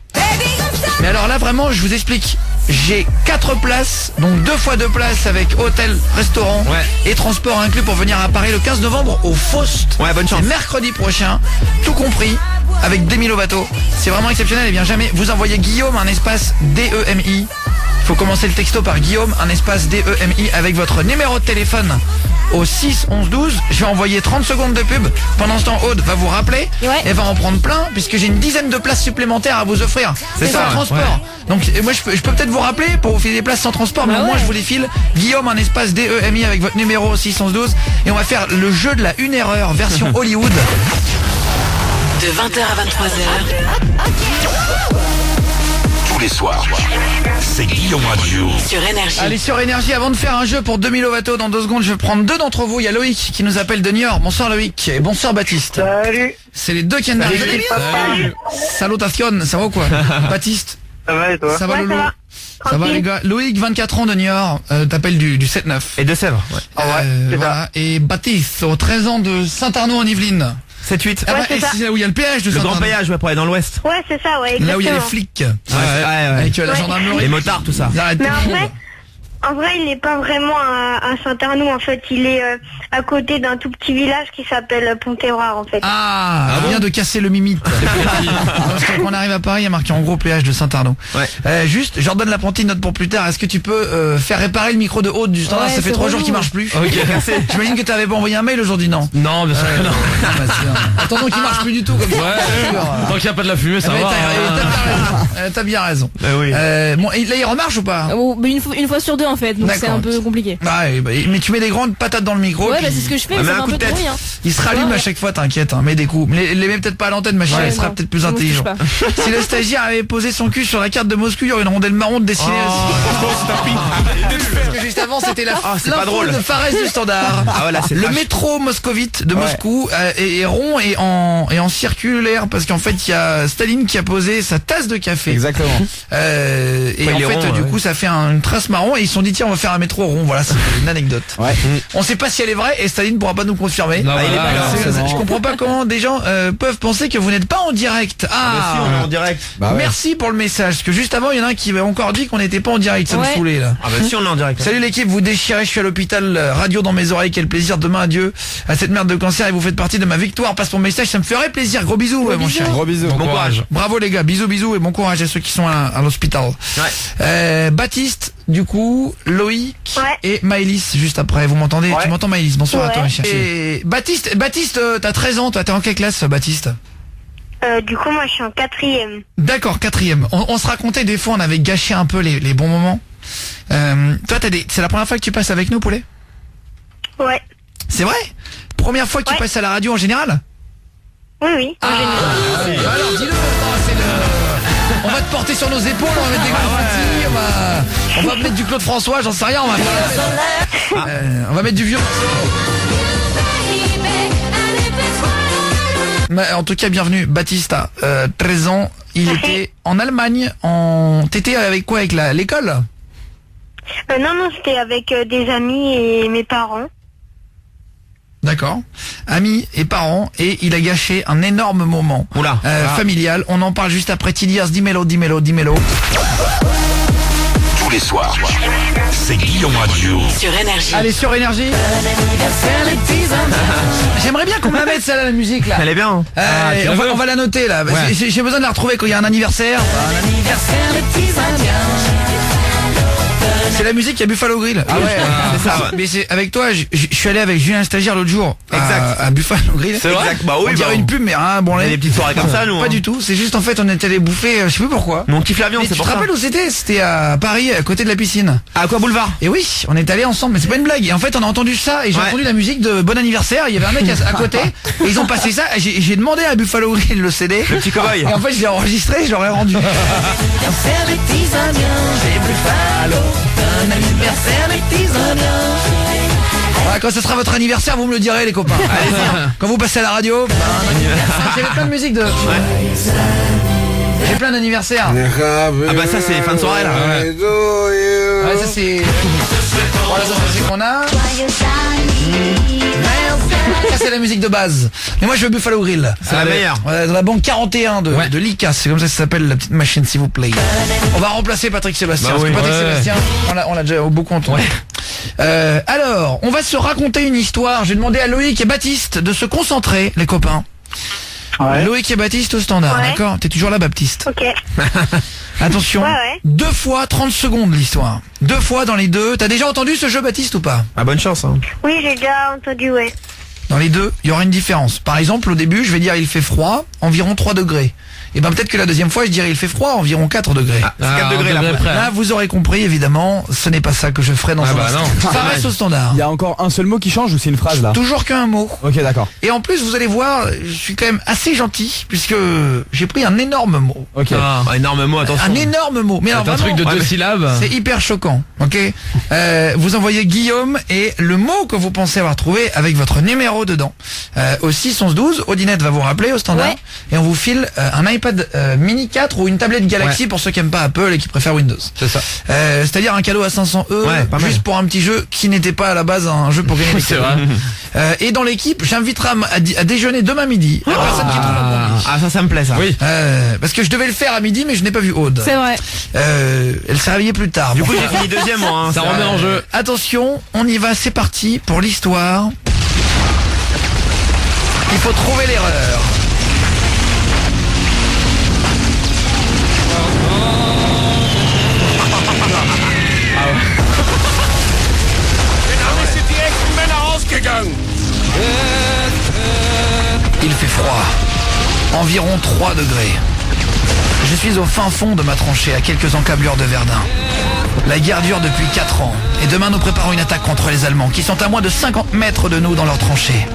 Mais alors là vraiment je vous explique. J'ai 4 places, donc 2 fois 2 places avec hôtel, restaurant et transport inclus pour venir à Paris le 15 novembre au Faust. Bonne chance. C'est mercredi prochain, tout compris, avec Demi Lovato. C'est vraiment exceptionnel et bien jamais vous envoyez Guillaume un espace DEMI. Il faut commencer le texto par Guillaume, un espace DEMI avec votre numéro de téléphone au 6 11 12. Je vais envoyer 30 secondes de pub. Pendant ce temps, Aude va vous rappeler et va en prendre plein puisque j'ai une dizaine de places supplémentaires à vous offrir. C'est ça, transport. Donc moi je peux peut-être vous rappeler pour vous filer des places sans transport, mais au moins je vous les file. Guillaume, un espace DEMI avec votre numéro 6 11 12 et on va faire le jeu de la 1 erreur version Hollywood. De 20h à 23h. Tous les soirs, c'est Guillaume Radio. Sur Énergie. Allez sur Énergie, avant de faire un jeu pour Demi Lovato dans 2 secondes, je vais prendre 2 d'entre vous. Il y a Loïc qui nous appelle de New York. Bonsoir Loïc et bonsoir Baptiste. Salut. C'est les deux qui viennent d'arriver. Salutations, ça va ou quoi? Baptiste, Ça va et toi? ça va Lolo? Ça va les gars. Loïc, 24 ans de New York, t'appelles du 7-9. Et de Sèvres. Voilà. Et Baptiste, 13 ans de Saint-Arnaud en Yvelines. 7-8. Ah et c'est là où il y a le péage de Le Saint-Arnaud. grand péage, pour aller dans l'ouest. Ouais c'est ça, exactement. Là où il y a les flics. Ouais. Avec la gendarmerie. Les motards, tout ça. Ils arrêtent Mais tout le monde. en vrai il n'est pas vraiment à Saint-Arnoux en fait, il est à côté d'un tout petit village qui s'appelle Pontévrard en fait. Ah, vient de casser le mimite. Parce que quand on arrive à Paris, il y a marqué en gros péage de Saint-Arnaud. Juste, Jordan l'apprenti, note pour plus tard. Est-ce que tu peux faire réparer le micro de Aude du standard? Ça fait 3 jours qu'il marche plus. Ok, merci. J'imagine que tu avais pas envoyé un mail aujourd'hui, non? Non, bien sûr que non. Attendons qu'il marche plus du tout comme ça. Tant qu'il n'y a pas de la fumée, ça va. T'as bien raison. Oui. Bon, et là il remarche ou pas? Mais une fois sur deux en fait, donc c'est un peu compliqué. Mais tu mets des grandes patates dans le micro. Ouais, c'est ce que je fais, mais ça fait un peu de bruit. Il se rallume à chaque fois, t'inquiète, mets des coups. Les mets peut-être pas à l'antenne, ma chérie, il sera peut-être plus intelligent. Si le stagiaire avait posé son cul sur la carte de Moscou, il y aurait une rondelle marron dessinée. Juste avant, c'était l'info de Fares du Standard. Le métro moscovite de Moscou est rond et en circulaire parce qu'en fait, il y a Staline qui a posé sa tasse de café. Exactement. Et en fait, du coup, ça fait une trace marron et ils se sont dit tiens, on va faire un métro rond. Voilà, c'est une anecdote. On sait pas si elle est vraie et Staline pourra pas nous confirmer. Je comprends pas comment des gens peuvent penser que vous n'êtes pas en direct. Si, on est en direct. Merci pour le message. Parce que juste avant, il y en a un qui m'a encore dit qu'on n'était pas en direct. Ça me saoulait là. Si, on est en direct. Salut l'équipe, vous déchirez, je suis à l'hôpital, radio dans mes oreilles, quel plaisir, demain adieu à cette merde de cancer et vous faites partie de ma victoire, passe mon message, ça me ferait plaisir, gros bisous mon cher. Gros bisous. Bon courage. Bravo les gars, bisous et bon courage à ceux qui sont à l'hôpital. Baptiste, du coup, Loïc et Maëlys juste après, vous m'entendez? Tu m'entends Maëlys? Bonsoir à toi, cher. Et Baptiste, t'as 13 ans, toi, t'es en quelle classe Baptiste? Du coup, moi je suis en 4e. D'accord, 4e. On se racontait des fois, on avait gâché un peu les bons moments. Toi, c'est la première fois que tu passes avec nous, poulet? Ouais. C'est vrai? Première fois que tu passes à la radio en général? Oui. Alors dis-le, on va te porter sur nos épaules, on va mettre des gros on va mettre du Claude François, j'en sais rien, on va mettre du vieux. En tout cas, bienvenue, Baptiste, 13 ans, il était en Allemagne, t'étais avec quoi, avec l'école? Non, c'était avec des amis et mes parents. D'accord. Amis et parents, et il a gâché un énorme moment familial. On en parle juste après Tilias, dis-mélo. Tous les soirs, c'est Guillaume Radio. Sur Énergie. Allez, sur Énergie. J'aimerais bien qu'on me la mette celle-là, la musique là. Elle est bien. On va la noter là. J'ai besoin de la retrouver quand il y a un anniversaire. Un anniversaire des petits Indiens. C'est la musique, il y a Buffalo Grill. C'est ça. Mais c'est avec toi, je suis allé avec Julien Stagiaire l'autre jour. À Buffalo Grill. C'est vrai. On dirait une pub, mais on a des petites soirées comme ça, nous. Pas du tout. C'est juste en fait, on est allé bouffer, je sais plus pourquoi. Mais on kiffe l'avion, c'est pour ça. Tu te rappelles où c'était? C'était à Paris, à côté de la piscine. À quoi boulevard? Et oui, on est allé ensemble, mais c'est pas une blague. Et en fait, on a entendu ça et j'ai entendu la musique de Bon Anniversaire. Il y avait un mec à côté et ils ont passé ça. J'ai demandé à Buffalo Grill le CD. Le petit cow-boy. Et en fait, je l'ai enregistré, je l'aurais rendu. Quand ce sera votre anniversaire, vous me le direz les copains. Quand vous passez à la radio, j'avais plein de musique de... J'ai plein d'anniversaires. Ça c'est fin de soirée là. Ça c'est... Voilà, ça c'est qu'on a. Ça c'est la musique de base. Mais moi je veux Buffalo Grill. C'est la meilleure. Dans la banque 41 de l'ICAS. C'est comme ça que ça s'appelle, la petite machine, s'il vous plaît. On va remplacer Patrick Sébastien. Parce que Patrick Sébastien, on l'a déjà beaucoup entendu. Alors, on va se raconter une histoire. J'ai demandé à Loïc et Baptiste de se concentrer, les copains. Loïc et Baptiste au standard, d'accord? T'es toujours là, Baptiste? Ok. Attention, 2 fois 30 secondes l'histoire. 2 fois dans les deux. T'as déjà entendu ce jeu, Baptiste, ou pas? Bonne chance. Oui, j'ai déjà entendu, Dans les deux, il y aura une différence. Par exemple, au début, je vais dire il fait froid, environ 3 degrés. Et ben peut-être que la deuxième fois, je dirais il fait froid, environ 4 degrés. C'est 4 degrés là, vous aurez compris, évidemment, ce n'est pas ça que je ferai dans un instant. Ça reste au standard. Il y a encore un seul mot qui change ou c'est une phrase là? Toujours qu'un mot. Ok, d'accord. Et en plus, vous allez voir, je suis quand même assez gentil, puisque j'ai pris un énorme mot. Ok. Un énorme mot, attention. Un énorme mot. Mais alors, un truc de 2 syllabes. C'est hyper choquant. Ok. Vous envoyez Guillaume et le mot que vous pensez avoir trouvé avec votre numéro dedans. Au 61112, Odinette va vous rappeler au standard. Et on vous file un iPad mini 4 ou une tablette Galaxy pour ceux qui aiment pas Apple et qui préfèrent Windows. C'est ça. C'est-à-dire un cadeau à 500 € juste pour un petit jeu qui n'était pas à la base un jeu pour gagner des cadeaux. Et dans l'équipe, j'inviterai à déjeuner demain midi la personne qui trouve la bonne. Ça me plaît ça. Oui. Parce que je devais le faire à midi mais je n'ai pas vu Aude. C'est vrai. Elle s'est réveillée plus tard. Du coup j'ai fini deuxième moi. Ça remet en jeu. Attention, on y va, c'est parti pour l'histoire. Il faut trouver l'erreur. Il fait froid, environ 3 degrés. Je suis au fin fond de ma tranchée, à quelques encablures de Verdun. La guerre dure depuis 4 ans, et demain nous préparons une attaque contre les Allemands, qui sont à moins de 50 mètres de nous dans leur tranchée.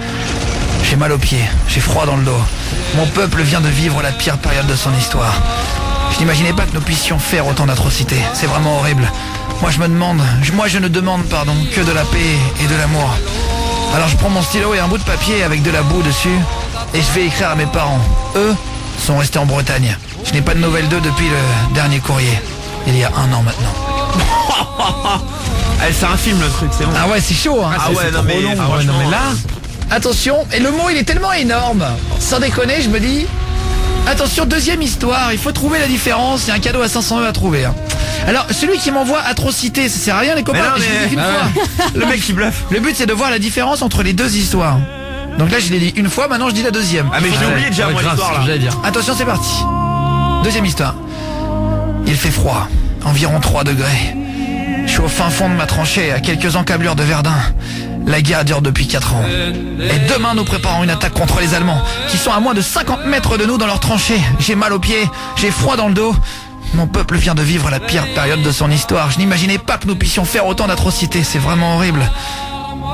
J'ai mal aux pieds, j'ai froid dans le dos. Mon peuple vient de vivre la pire période de son histoire. Je n'imaginais pas que nous puissions faire autant d'atrocités. C'est vraiment horrible. Moi je ne demande que de la paix et de l'amour. Alors je prends mon stylo et un bout de papier avec de la boue dessus, et je vais écrire à mes parents. Eux sont restés en Bretagne. Je n'ai pas de nouvelles d'eux depuis le dernier courrier, il y a 1 an maintenant. C'est un film le truc, c'est bon. Ah ouais, c'est chaud hein. Ah ouais, non mais là, attention, et le mot il est tellement énorme. Sans déconner, je me dis, attention, deuxième histoire, il faut trouver la différence, il y a un cadeau à 500 € à trouver hein. Alors, celui qui m'envoie atrocité, ça sert à rien les copains, je l'ai dit qu'une fois. Le mec qui bluffe. Le but c'est de voir la différence entre les deux histoires. Donc là je l'ai dit une fois, maintenant je dis la deuxième. Ah mais j'ai oublié déjà moi l'histoire là. Attention, c'est parti. Deuxième histoire. Il fait froid, environ 3 degrés. Je suis au fin fond de ma tranchée, à quelques encablures de Verdun. La guerre dure depuis 4 ans. Et demain nous préparons une attaque contre les Allemands, qui sont à moins de 50 mètres de nous dans leur tranchée. J'ai mal aux pieds, j'ai froid dans le dos. Mon peuple vient de vivre la pire période de son histoire. Je n'imaginais pas que nous puissions faire autant d'atrocités, c'est vraiment horrible.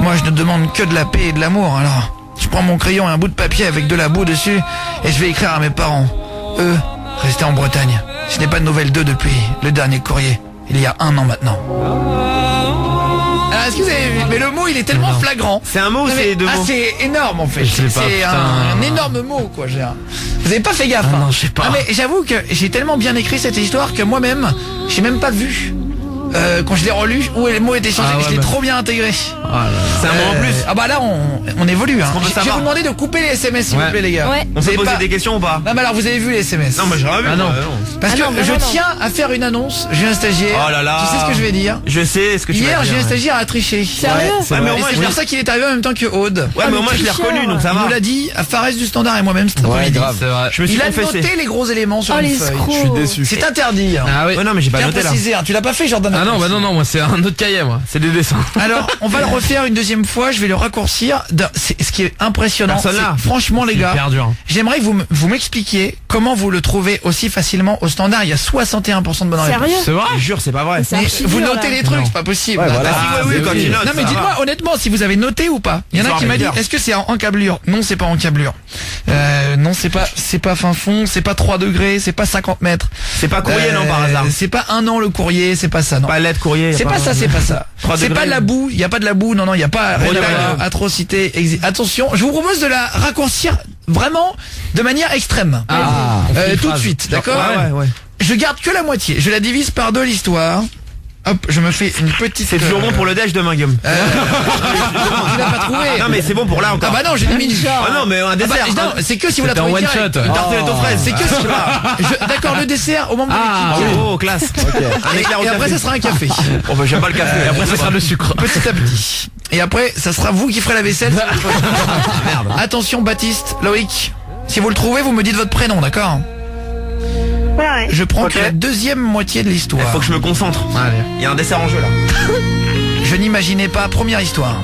Moi je ne demande que de la paix et de l'amour, alors je prends mon crayon et un bout de papier avec de la boue dessus, et je vais écrire à mes parents. Eux, restés en Bretagne. Je n'ai pas de nouvelles d'eux depuis le dernier courrier, il y a 1 an maintenant. Alors, est-ce que vous avez vu? Mais le mot il est tellement flagrant. C'est un mot ou c'est deux mots? C'est énorme en fait. C'est un énorme mot quoi. Vous avez pas fait gaffe Non, je sais pas. Ah, mais j'avoue que j'ai tellement bien écrit cette histoire que moi-même j'ai même pas vu quand je l'ai relu où les mots étaient changés. Je l'ai trop bien intégré. C'est un mot en plus. Ah bah là on évolue hein. Je vais vous demander de couper les SMS s'il vous plaît les gars. On peut poser des questions ou pas? Non mais alors vous avez vu les SMS? Non mais j'ai rien vu. Parce que je tiens à faire une annonce. J'ai un stagiaire. Oh là là. Tu sais ce que je vais dire? Je sais ce que tu vas dire. Hier j'ai un stagiaire à tricher. Sérieux? Mais c'est pour ça qu'il est arrivé en même temps que Aude. Ouais mais au moins je l'ai reconnu donc ça Il va. nous l'a dit à Fares du Standard et moi-même cet après-midi. Je me suis Il a confessé. noté les gros éléments sur une feuille. Je suis déçu. C'est interdit. Ah oui. Ouais non mais j'ai pas Bien noté là. précisé, tu l'as pas fait Jordan? Ah non, bah non, moi c'est un autre cahier, moi. C'est des dessins. Alors, on va le refaire une deuxième fois, je vais le raccourcir. Ce qui est impressionnant, Personne là. c'est, franchement les gars, Hyper dur. j'aimerais que vous m'expliquiez comment vous le trouvez aussi facilement au Standard. Il y a 61% de bonnes réponses. Sérieux? C'est vrai? Je jure c'est pas vrai. C'est Mais archi vous dur, notez là. les trucs, Non. c'est pas possible. Ouais, voilà. oui, quand tu notes. Non mais ça dites-moi va. honnêtement si vous avez noté ou pas. Il y en a qui m'a dit est-ce que c'est en encablure? Non, c'est pas en encablure. Non, c'est pas fin fond, c'est pas 3 degrés, c'est pas 50 mètres. C'est pas courrier non par hasard. C'est pas 1 an le courrier, c'est pas ça non. Pas lettre courrier. C'est pas ça, c'est pas ça. 3 C'est degrés. pas de la boue, il y a pas de la boue, non, il y a pas rien à Bretagne. voir. Atrocité, attention, je vous propose de la raccourcir vraiment de manière extrême. On fait une Tout de phrase. suite, d'accord? Ouais. Je garde que la moitié, je la divise par 2 l'histoire. Hop, je me fais une petite... C'est toujours bon pour le déj demain Guillaume. Tu l'as pas trouvé. Non mais c'est bon pour là Ah encore. bah non, j'ai des minutes. Ah non mais un dessert. Non, c'est que si vous la C'était en trouvez one direct. shot. Une tartelette aux fraises. C'est que si d'accord, le dessert au moment de Ah, l'équipe. Oh classe. Un éclair au Et après café. ça sera un café. Oh bah j'aime pas le café. Et après, ça sera le sucre. Petit à petit. Et après, ça sera vous qui ferez la vaisselle. Merde. Attention Baptiste, Loïc. Si vous le trouvez, vous me dites votre prénom, d'accord? Ouais. Je prends Ok. que la deuxième moitié de Il l'histoire. faut que je me concentre. Allez. Il y a un dessert en jeu là. Je n'imaginais pas, première histoire.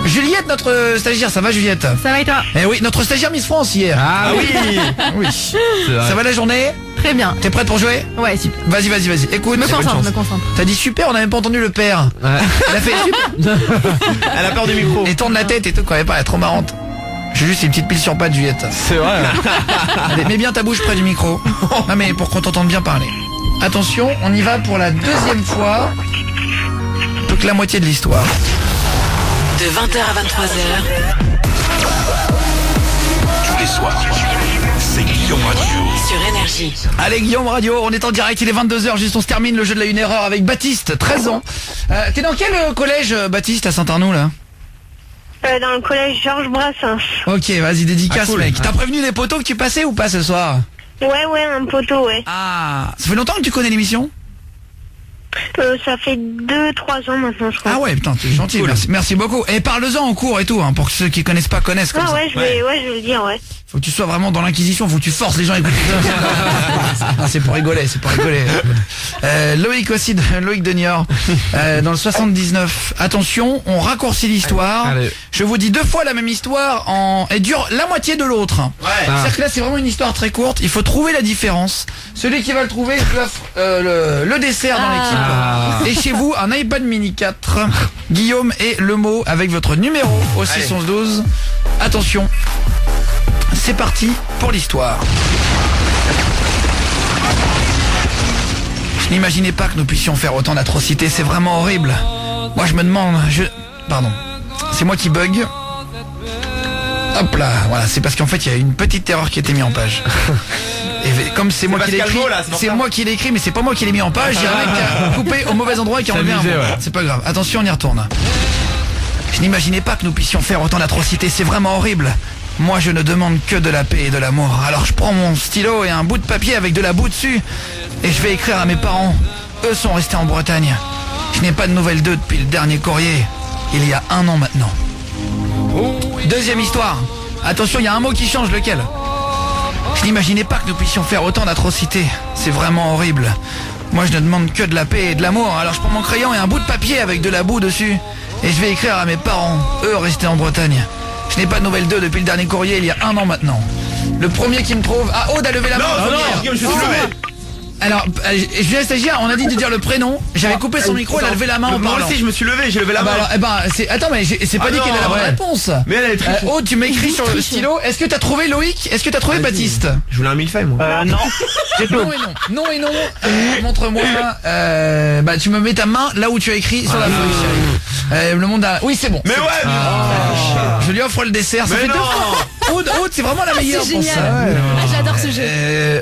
Juliette, notre stagiaire, ça va Juliette? Ça va et toi? Eh oui, notre stagiaire Miss France hier. Ah oui. Oui. C'est vrai. Ça va la journée? Très bien. T'es prête pour jouer? Ouais, super. Vas-y. Écoute, Me bonne concentre, chance. me concentre. T'as dit super, on a même pas entendu le père. Ouais. Elle a fait super. Elle a peur du micro. Et tourne la tête et tout, quand même pas, elle est trop marrante. J'ai juste une petite pile sur patte, Juliette. C'est vrai. Allez, mets bien ta bouche près du micro. Non mais pour qu'on t'entende bien parler. Attention, on y va pour la deuxième fois. Plus que la moitié de l'histoire. De 20h à 23h Tous les soirs, c'est Guillaume Radio. sur Énergie. Allez Guillaume Radio, on est en direct, il est 22h, juste on se termine le jeu de la 1 erreur avec Baptiste, 13 ans. T'es dans quel collège Baptiste à Saint-Arnoux là? Dans le collège Georges Brassens. Ok, vas-y, dédicace Ah, cool. mec. T'as prévenu les potos que tu passais ou pas ce soir? Ouais, un poteau, ouais. Ah, ça fait longtemps que tu connais l'émission? Ça fait 2-3 ans maintenant, je crois. Ah ouais, putain, t'es gentil, Cool. merci beaucoup. Et parle-en en cours et tout, hein, pour que ceux qui connaissent pas connaissent comme Ah ça. ouais, je vais le dire, ouais. Faut que tu sois vraiment dans l'inquisition, faut que tu forces les gens à écouter. Non, c'est pour rigoler, Loïc aussi, Loïc de Niort, dans le 79. Attention, on raccourcit l'histoire. Allez. Je vous dis 2 fois la même histoire elle dure la moitié de l'autre. C'est-à-dire que là, c'est vraiment une histoire très courte. Il faut trouver la différence. Celui qui va le trouver, je lui offre le dessert dans l'équipe. Et chez vous, un iPad mini 4. Guillaume et le mot avec votre numéro au 612. Attention. C'est parti pour l'histoire. Je n'imaginais pas que nous puissions faire autant d'atrocités, c'est vraiment horrible. Moi je me demande, Pardon, c'est moi qui bug. Hop là, voilà, c'est parce qu'en fait il y a une petite erreur qui a été mise en page. Et comme c'est moi qui l'ai écrit, c'est moi qui l'ai écrit, mais c'est pas moi qui l'ai mis en page, il y a un mec qui a coupé au mauvais endroit et qui a enlevé un mot. C'est pas grave, attention on y retourne. Je n'imaginais pas que nous puissions faire autant d'atrocités, c'est vraiment horrible. Moi je ne demande que de la paix et de l'amour. Alors je prends mon stylo et un bout de papier avec de la boue dessus et je vais écrire à mes parents. Eux sont restés en Bretagne. Je n'ai pas de nouvelles d'eux depuis le dernier courrier. Il y a 1 an maintenant. Deuxième histoire. Attention, il y a un mot qui change, lequel? Je n'imaginais pas que nous puissions faire autant d'atrocités. C'est vraiment horrible. Moi je ne demande que de la paix et de l'amour. Alors je prends mon crayon et un bout de papier avec de la boue dessus et je vais écrire à mes parents. Eux restés en Bretagne. Je n'ai pas de nouvelles d'eux depuis le dernier courrier il y a 1 an maintenant. Le premier qui me trouve... Ah, Aude a levé la main. Je me suis levé. Alors, Julien Stagiaire, on a dit de dire le prénom. J'avais coupé son micro, elle a levé la main en parlant. Moi aussi, je me suis levé, j'ai levé la main. Attends, mais c'est pas dit qu'elle a la bonne réponse. Mais elle est trichée. Aude, tu m'écris sur le stylo. Est-ce que t'as trouvé Loïc? Est-ce que t'as trouvé Baptiste? Je voulais un millefeuille, moi. Non. Non et non. Montre-moi. Tu me mets ta main là où tu as écrit sur la feuille. Le monde a... Oui, c'est bon. Mais ouais. Je lui offre le dessert. Ça Mais fait non. 2 fois. Aude, c'est vraiment la meilleure C'est pour génial. ça. J'adore ce jeu.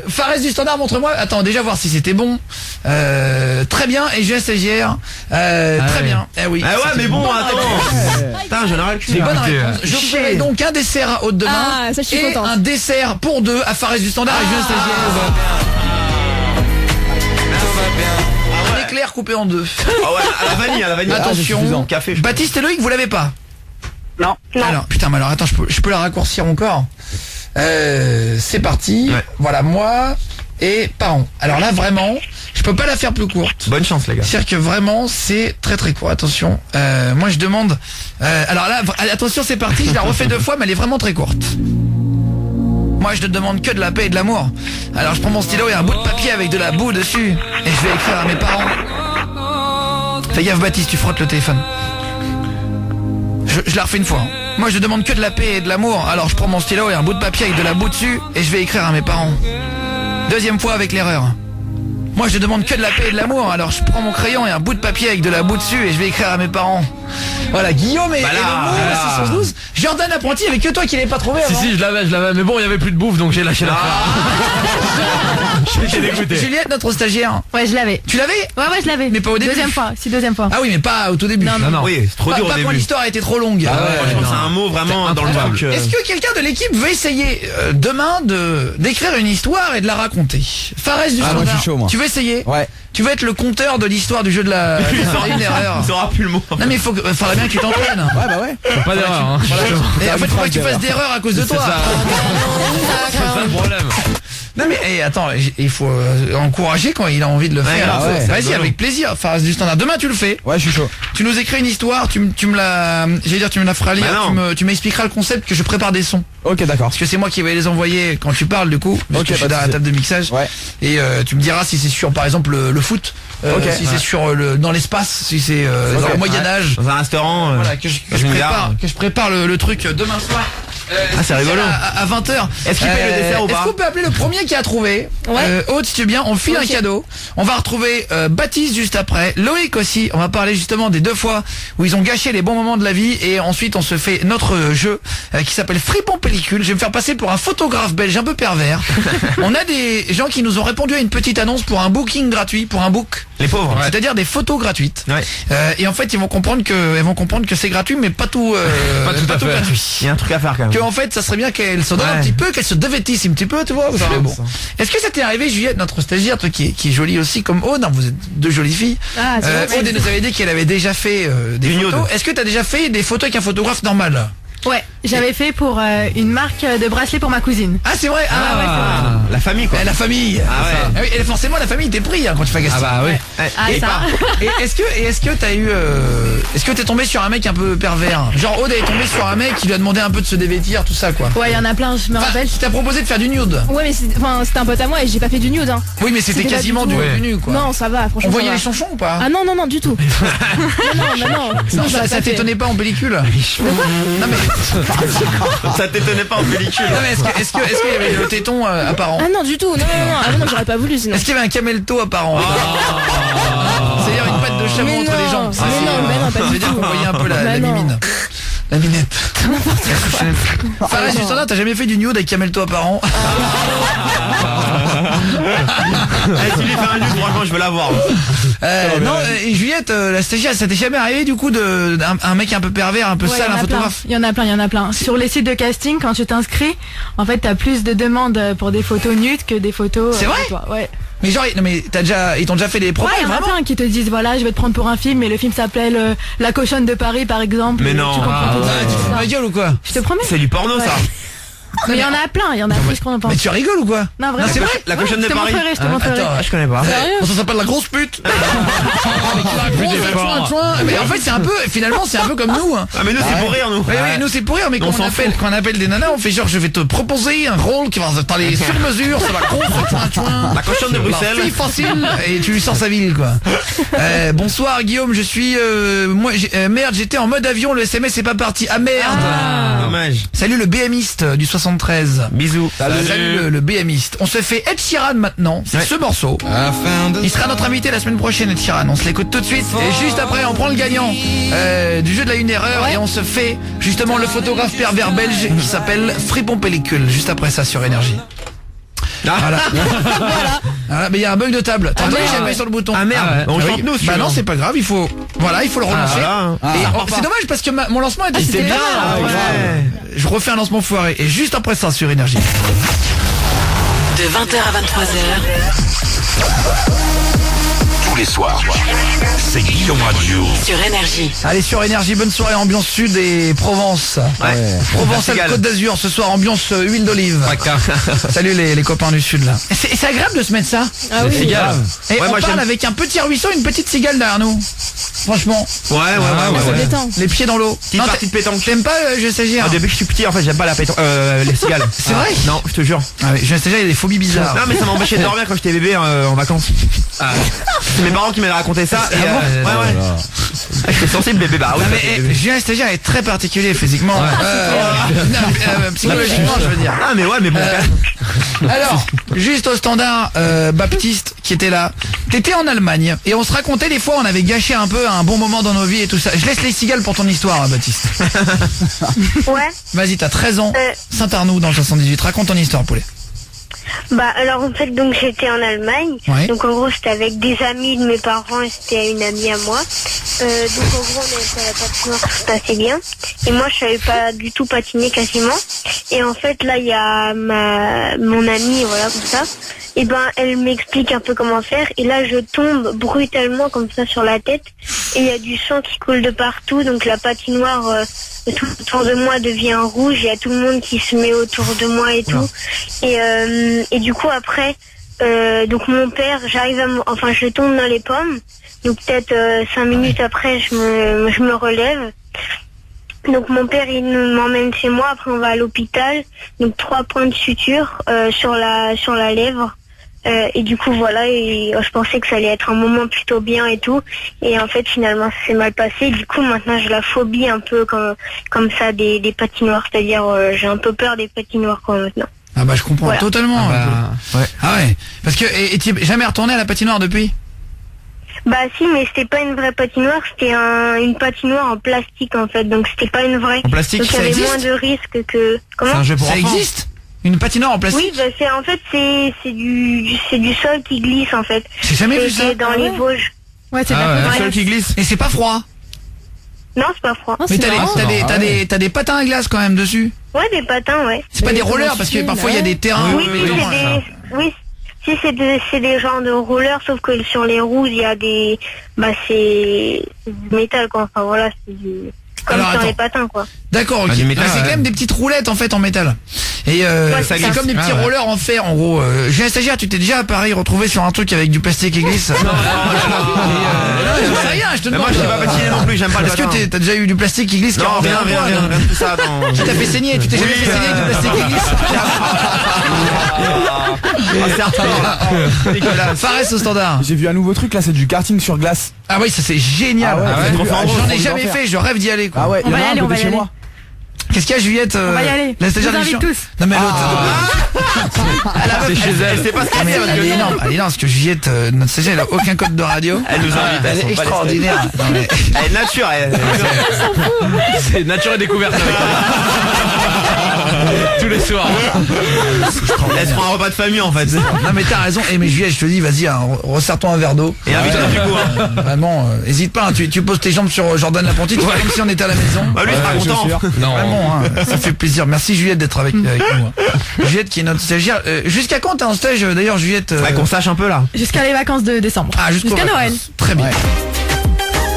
Fares du Standard, montre-moi. Attends, déjà voir si c'était bon. Très bien. Et Julien Stagiaire. Très bien. Eh oui. Ah ouais, mais bon, attends. Putain, j'en aurais le cul. C'est bonne réponse. Je ferai donc un dessert à Aude demain. Ah, ça, je suis et contente. un dessert pour 2 à Fares du Standard et Julien Stagiaire. Un éclair coupé en 2. Ah ouais, à la vanille. Attention. Café. Baptiste et Loïc, vous l'avez pas? Non. Alors, putain, mais alors attends, je peux la raccourcir encore. C'est parti. Ouais. Voilà, moi et parents. Alors là, vraiment, je peux pas la faire plus courte. Bonne chance, les gars. C'est-à-dire que vraiment, c'est très très court. Attention. Moi, je demande... alors là, attention, c'est parti. Je la refais 2 fois, mais elle est vraiment très courte. Moi, je ne demande que de la paix et de l'amour. Alors, je prends mon stylo et un bout de papier avec de la boue dessus. Et je vais écrire à mes parents. Fais gaffe, Baptiste, tu frottes le téléphone. Je la refais une fois. Moi, je ne demande que de la paix et de l'amour. Alors, je prends mon stylo et un bout de papier avec de la boue dessus. Et je vais écrire à mes parents. Deuxième fois avec l'erreur. Moi, je ne demande que de la paix et de l'amour. Alors, je prends mon crayon et un bout de papier avec de la boue dessus. Et je vais écrire à mes parents. Voilà, Guillaume et le mot, 612. Jordan Apprenti, avec que toi qui l'avais pas trouvé avant. Si, je l'avais. Mais bon, il y avait plus de bouffe, donc j'ai lâché l'affaire. J'ai dégoûté. Juliette, notre stagiaire. Ouais, je l'avais. Tu l'avais? Ouais, je l'avais. Mais pas au début. Deuxième fois. Ah oui, mais pas au tout début. Non. Oui, c'est trop dur au Pas quand début. l'histoire a été trop longue. Moi, je pense que c'est un mot vraiment dans le truc. Est-ce que quelqu'un de l'équipe veut essayer demain d'écrire une histoire et de la raconter? Fares du moi, Standard. je suis chaud, moi. Tu veux essayer? Ouais. Tu veux être le conteur de l'histoire du jeu de la... une erreur. Il saura plus le mot. Non mais il faudrait bien que tu t'entraînes. Ouais, bah ouais. Pas d'erreur, hein. Et en fait, il faudrait que tu fasses d'erreurs à cause de toi. C'est ça le problème. Non mais attends, il faut encourager quand il a envie de le faire. grave, ouais. Vas-y, avec plaisir. Fares du Standard. Demain tu le fais. Ouais, je suis chaud. Tu nous écris une histoire, tu me la, tu me la feras lire, tu m'expliqueras le concept, que je prépare des sons. Ok, d'accord. Parce que c'est moi qui vais les envoyer quand tu parles du coup. Parce que je suis dans la table de mixage. Ouais. Et tu me diras si c'est sur par exemple le foot, si c'est sur dans l'espace, si c'est dans le Moyen-Âge. Dans un restaurant. Voilà, que je prépare le truc demain soir. C'est rigolo. À 20h. Est-ce qu'il paye le dessert ou pas? Est-ce qu'on peut appeler le premier qui a trouvé? Ouais. Aude, si tu veux bien, on file un cadeau. On va retrouver Baptiste juste après. Loïc aussi. On va parler justement des 2 fois où ils ont gâché les bons moments de la vie. Et ensuite, on se fait notre jeu qui s'appelle Fripon Pellicule. Je vais me faire passer pour un photographe belge un peu pervers. On a des gens qui nous ont répondu à une petite annonce pour un booking gratuit, pour un book. Les pauvres. C'est-à-dire des photos gratuites. Ouais. Et en fait, ils vont comprendre que c'est gratuit, mais pas tout, Pas tout à fait. gratuit. Il y a un truc à faire quand même. que en fait ça serait bien qu'elle se donne un petit peu, qu'elle se dévêtisse un petit peu, tu vois. Bon. Est-ce que ça t'est arrivé, Juliette, notre stagiaire, toi qui est jolie aussi comme Aude, vous êtes deux jolies filles. Aude nous avait dit qu'elle avait déjà fait des photos. Est-ce que t'as déjà fait des photos avec un photographe normal? Ouais, j'avais fait pour une marque de bracelet pour ma cousine. Ah c'est vrai. Ouais, c'est vrai. La famille quoi. La famille. Ah oui, et forcément la famille t'es pris quand tu fais casting. Ah bah oui. Et est-ce que t'as eu est-ce que t'es tombé sur un mec un peu pervers? Genre Aude est tombée sur un mec qui lui a demandé un peu de se dévêtir, tout ça quoi. Ouais, il y en a plein, je me rappelle. Qui t'a proposé de faire du nude? Ouais, mais c'était un pote à moi et j'ai pas fait du nude. Oui, mais c'était quasiment du nude quoi. Non, ça va, franchement. On voyait les chanchons ou pas? Ah non, du tout. Non, ça t'étonnait pas en pellicule? Non mais ça t'étonnait pas en pellicule? Non mais est-ce qu'il y avait le téton apparent? Ah non, du tout. Non, j'aurais pas voulu sinon. Est-ce qu'il y avait un camel-toe apparent? C'est-à-dire une patte de chameau entre les jambes? Non, pas du tout. Vous voyez un peu la mimine. La minette. Fares du standard, t'as jamais fait du nude avec camel-toe apparent? Si lui fait un nude, franchement je veux l'avoir. Non, et Juliette, la stagiaire, ça t'est jamais arrivé du coup un mec un peu pervers, un peu sale, un photographe? Il y en a plein. Sur les sites de casting, quand tu t'inscris, en fait t'as plus de demandes pour des photos nudes que des photos. C'est vrai? de toi. Ouais. Mais genre, non mais ils t'ont déjà fait des propos? Ouais, il y en a plein qui te disent voilà, je vais te prendre pour un film, et le film s'appelle La Cochonne de Paris par exemple. Mais non. Tu comprends tout ça. Tu fous ma gueule ou quoi? Je te promets. C'est du porno ça. Mais il y en a plein, il y en a plus qu'on en pense. Mais tu rigoles ou quoi? Non, vraiment. C'est vrai? La Cochonne de Paris. Je te montrerai. Attends, je connais pas. Ça s'appelle la grosse pute. Mais en fait c'est un peu, finalement c'est un peu comme nous. Ah mais nous c'est pour rire nous. Oui, nous c'est pour rire, mais quand on appelle des nanas, on fait genre je vais te proposer un rôle qui va parler sur mesure, c'est la grosse la cochonne de Bruxelles. La fille facile, et tu lui sors sa ville quoi. Bonsoir Guillaume, je suis merde, j'étais en mode avion, le SMS est pas parti. Ah merde. Dommage. Salut le BMiste du 73. Bisous. Salut le BMiste. On se fait Ed Sheeran maintenant. C'est ce morceau. Il sera notre invité la semaine prochaine, Ed Sheeran. On se l'écoute tout de suite. Et juste après, on prend le gagnant du jeu de la une erreur et on se fait justement le photographe pervers belge qui s'appelle Fripon Pellicule. Juste après ça sur Énergie. Voilà. Voilà, mais il y a un bug de table. T'as entendu, j'ai appuyé sur le bouton. Ah merde. On chante nous. Bah non, c'est pas grave. Il faut le relancer. Et c'est dommage parce que mon lancement était bien. Je refais un lancement foiré et juste après ça sur Énergie. De 20h à 23h. Tous les soirs, c'est Guillaume Radio. Sur Énergie. Allez sur Énergie, bonne soirée, ambiance sud et Provence. Provence à Côte d'Azur ce soir, ambiance huile d'olive. Salut les copains du sud là. C'est agréable de se mettre ça. Ah oui. Cigale. Et on parle avec un petit ruisseau, une petite cigale derrière nous. Franchement. Ouais. Ça détend. Les pieds dans l'eau. Petite partie de pétanque. T'aimes pas je stagiaire? Depuis que je suis petit en fait j'aime pas la pétanque. Les cigales. C'est vrai? Non, je te jure. Je stagiaire, il y a des phobies bizarres. Non mais ça m'empêchait de dormir quand j'étais bébé en vacances. C'est mes parents qui m'avaient raconté ça. Ouais. J'étais sensible bébé. Bah mais Julien stagiaire est très particulier physiquement. Psychologiquement je veux dire. Ah mais ouais mais bon. Alors, juste au standard, Baptiste qui était là. T'étais en Allemagne et on se racontait des fois on avait gâché un peu un bon moment dans nos vies et tout ça. Je laisse les cigales pour ton histoire, Baptiste. Ouais. Vas-y, t'as 13 ans, Saint-Arnoux dans le 78. Raconte ton histoire, poulet. Bah alors en fait donc j'étais en Allemagne, donc en gros c'était avec des amis de mes parents et c'était une amie à moi. Donc en gros on était à la patinoire, tout se passait bien. Et moi je savais pas du tout patiner quasiment. Et en fait là il y a mon amie, voilà comme ça. Et ben elle m'explique un peu comment faire et là je tombe brutalement comme ça sur la tête et il y a du sang qui coule de partout, donc la patinoire tout autour de moi devient rouge, il y a tout le monde qui se met autour de moi et tout. Et du coup après donc mon père, je tombe dans les pommes, donc peut-être 5 minutes après je me relève. Donc mon père il m'emmène chez moi, après on va à l'hôpital, donc 3 points de suture sur la lèvre. Et du coup voilà, et je pensais que ça allait être un moment plutôt bien et tout, et en fait finalement ça s'est mal passé. Du coup maintenant j'ai la phobie un peu comme ça des patinoires, c'est-à-dire j'ai un peu peur des patinoires quoi maintenant. Ah bah je comprends totalement. Ah ouais. Parce que et tu es jamais retourné à la patinoire depuis? Bah si, mais c'était pas une vraie patinoire, c'était une patinoire en plastique en fait, donc c'était pas une vraie. En plastique, donc ça existe? il y avait moins de risques que. Comment? C'est un jeu pour enfants. Ça existe? Une patinoire en plastique? Oui, bah c'est du sol qui glisse en fait. J'ai jamais vu ça. C'est dans les Vosges. Ouais, c'est le sol qui glisse. Et c'est pas froid? Non, c'est pas froid. Mais t'as des patins à glace quand même dessus. Ouais, des patins, ouais. C'est pas des rollers parce que parfois il y a des terrains. Oui, si c'est des genres de rollers, sauf que sur les roues il y a des, c'est du métal quoi. Enfin voilà, c'est du... Comme sur les patins quoi. D'accord, ok. C'est quand même des petites roulettes en fait en métal. Et c'est comme des petits rollers en fer en gros. J'ai un stagiaire, tu t'es déjà à Paris retrouvé sur un truc avec du plastique qui glisse? Non, c'est rien, je te demande. Moi je sais pas patiner non plus, j'aime pas le patin. Est-ce que t'as déjà eu du plastique qui glisse? Non, rien tout ça. Tu t'as fait saigner, tu t'es jamais fait saigner avec du plastique qui glisse? Fares au standard. J'ai vu un nouveau truc là, c'est du karting sur glace. Ah oui, ça c'est génial. J'en ai jamais fait, je rêve d'y aller quoi. Ah ouais, on va y aller, on va y aller. Qu'est-ce qu'il y a Juliette? On va y aller. La stagiaire je vous invite tous. Non mais l'autre. C'est chez elle. C'est pas ce qu'elle elle est énorme. Elle est énorme parce que Juliette, notre stagiaire, elle a aucun code de radio. Elle nous invite. Elle est extraordinaire. Elle est nature. C'est nature et découverte avec elle. Tous les soirs. Elle se prend un repas de famille en fait. Non mais t'as raison. Mais Juliette, je te dis, vas-y, resserre-toi un verre d'eau. Et invite-toi du coup. Vraiment, hésite pas. Tu poses tes jambes sur Jordan Laprentis, tu fais comme si on était à la maison. Bah lui il sera content. Vraiment, ça fait plaisir. Merci Juliette d'être avec nous. Juliette qui est notre stagiaire. Jusqu'à quand t'es en stage d'ailleurs Juliette? Qu'on sache un peu là. Jusqu'à les vacances de décembre. Ah, jusqu'à Noël. Très bien.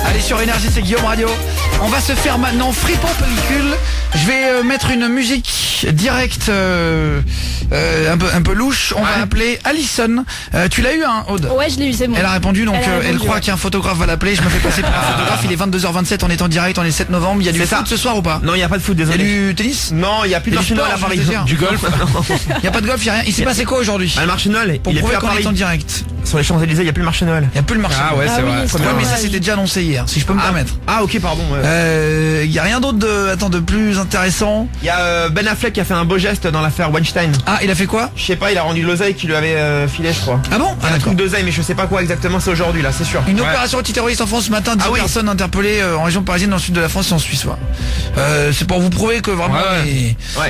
Allez sur Énergie, c'est Guillaume Radio. On va se faire maintenant Fripon Pellicule. Je vais mettre une musique directe un peu louche. On va appeler Alison. Tu l'as eu hein Aude? Ouais, je l'ai eu, c'est bon. Elle a répondu donc elle croit qu'un photographe va l'appeler. Je me fais passer pour un photographe. Il est 22h27, on est en direct, on est 7 novembre. Il y a du foot ce soir ou pas? Non, il n'y a pas de foot, désolé. Il y a du tennis? Non, il n'y a plus de marché Noël à Paris. Du golf? Il n'y a pas de golf, il n'y a rien. Il s'est passé quoi aujourd'hui? Le marché Noël, pour prouver qu'on est en direct. Sur les Champs-Élysées, il n'y a plus le marché Noël. Il n'y a plus le marché Noël. Ah ouais, c'est vrai. Ouais, mais ça c'était déjà annoncé hier, si je peux me permettre. Ah ok, pardon. Il y a rien d'autre de plus intéressant. Il y a Ben Affleck qui a fait un beau geste dans l'affaire Weinstein. Ah, il a fait quoi? Je sais pas, il a rendu l'oseille qu'il lui avait filé, je crois. Ah bon? Un truc d'oseille, mais je sais pas quoi exactement, c'est aujourd'hui là, c'est sûr. Une opération antiterroriste en France ce matin, 10 personnes interpellées en région parisienne, dans le sud de la France et en Suisse. C'est pour vous prouver que vraiment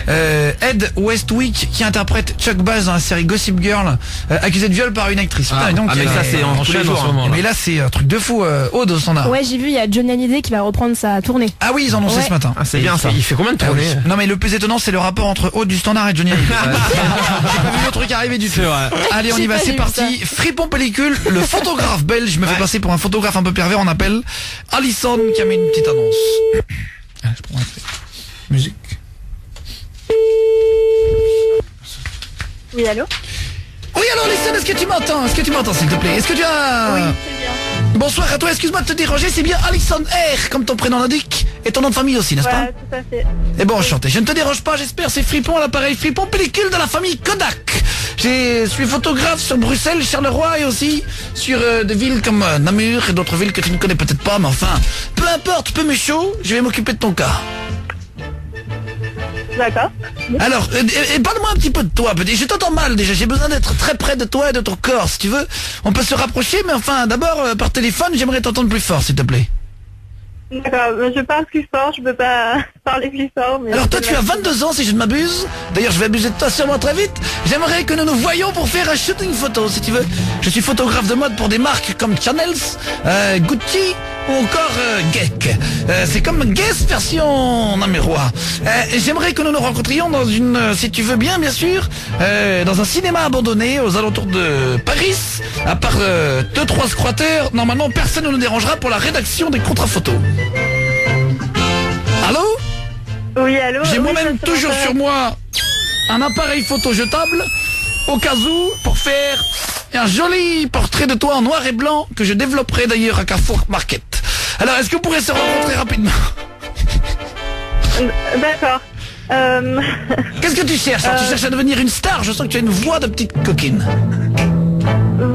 Ed Westwick qui interprète Chuck Bass dans la série Gossip Girl, accusé de viol par une actrice. Mais ça c'est en chaîne en ce moment. Mais là c'est un truc de fou. Aude au standard. Ouais, j'ai vu, il y a Johnny Hallyday qui va reprendre sa tournée. Ah oui, ils ont annoncé ce matin. Ah, c'est bien ça. Il fait combien de tournées? Non mais le plus étonnant c'est le rapport entre Aude du standard et Johnny Hallyday. J'ai pas vu le truc arriver du tout. Allez, on y va, c'est parti. Fripon Pellicule, le photographe belge me fait passer pour un photographe un peu pervers, on appelle Alison qui a mis une petite annonce. Allez, je prends un truc. Musique. Oui, allô? Oui, alors Alison, est-ce que tu m'entends? Est-ce que tu m'entends s'il te plaît? Est-ce que tu as... Oui, c'est bien. Bonsoir à toi, excuse-moi de te déranger, c'est bien Alison R, comme ton prénom l'indique, et ton nom de famille aussi, n'est-ce pas? Ouais, tout à fait. Eh bon, enchanté, je ne te dérange pas, j'espère, c'est Fripon, l'appareil Fripon Pellicule de la famille Kodak. Je suis photographe sur Bruxelles, Charleroi et aussi sur des villes comme Namur et d'autres villes que tu ne connais peut-être pas, mais enfin, peu importe, peu me chaud, je vais m'occuper de ton cas. D'accord. Alors, parle-moi un petit peu de toi, petit. Je t'entends mal déjà, j'ai besoin d'être très près de toi et de ton corps, si tu veux. On peut se rapprocher, mais enfin, d'abord, par téléphone, j'aimerais t'entendre plus fort, s'il te plaît. D'accord, je parle plus fort, je peux pas parler plus fort. Mais alors toi, tu as 22 ans, si je ne m'abuse. D'ailleurs, je vais abuser de toi sûrement très vite. J'aimerais que nous nous voyions pour faire un shooting photo, si tu veux. Je suis photographe de mode pour des marques comme Chanel, Gucci ou encore Geek. C'est comme Guess version namurois. J'aimerais que nous nous rencontrions dans une, si tu veux bien sûr, dans un cinéma abandonné aux alentours de Paris. À part 2-3 squatteurs, normalement personne ne nous dérangera pour la rédaction des contrats photos. Allô? Oui, allô? J'ai moi-même toujours sur moi un appareil photo jetable au cas où pour faire un joli portrait de toi en noir et blanc que je développerai d'ailleurs à Carrefour Market. Alors est-ce qu'on pourrait se rencontrer rapidement? D'accord. Qu'est-ce que tu cherches? Tu cherches à devenir une star? Je sens que tu as une voix de petite coquine.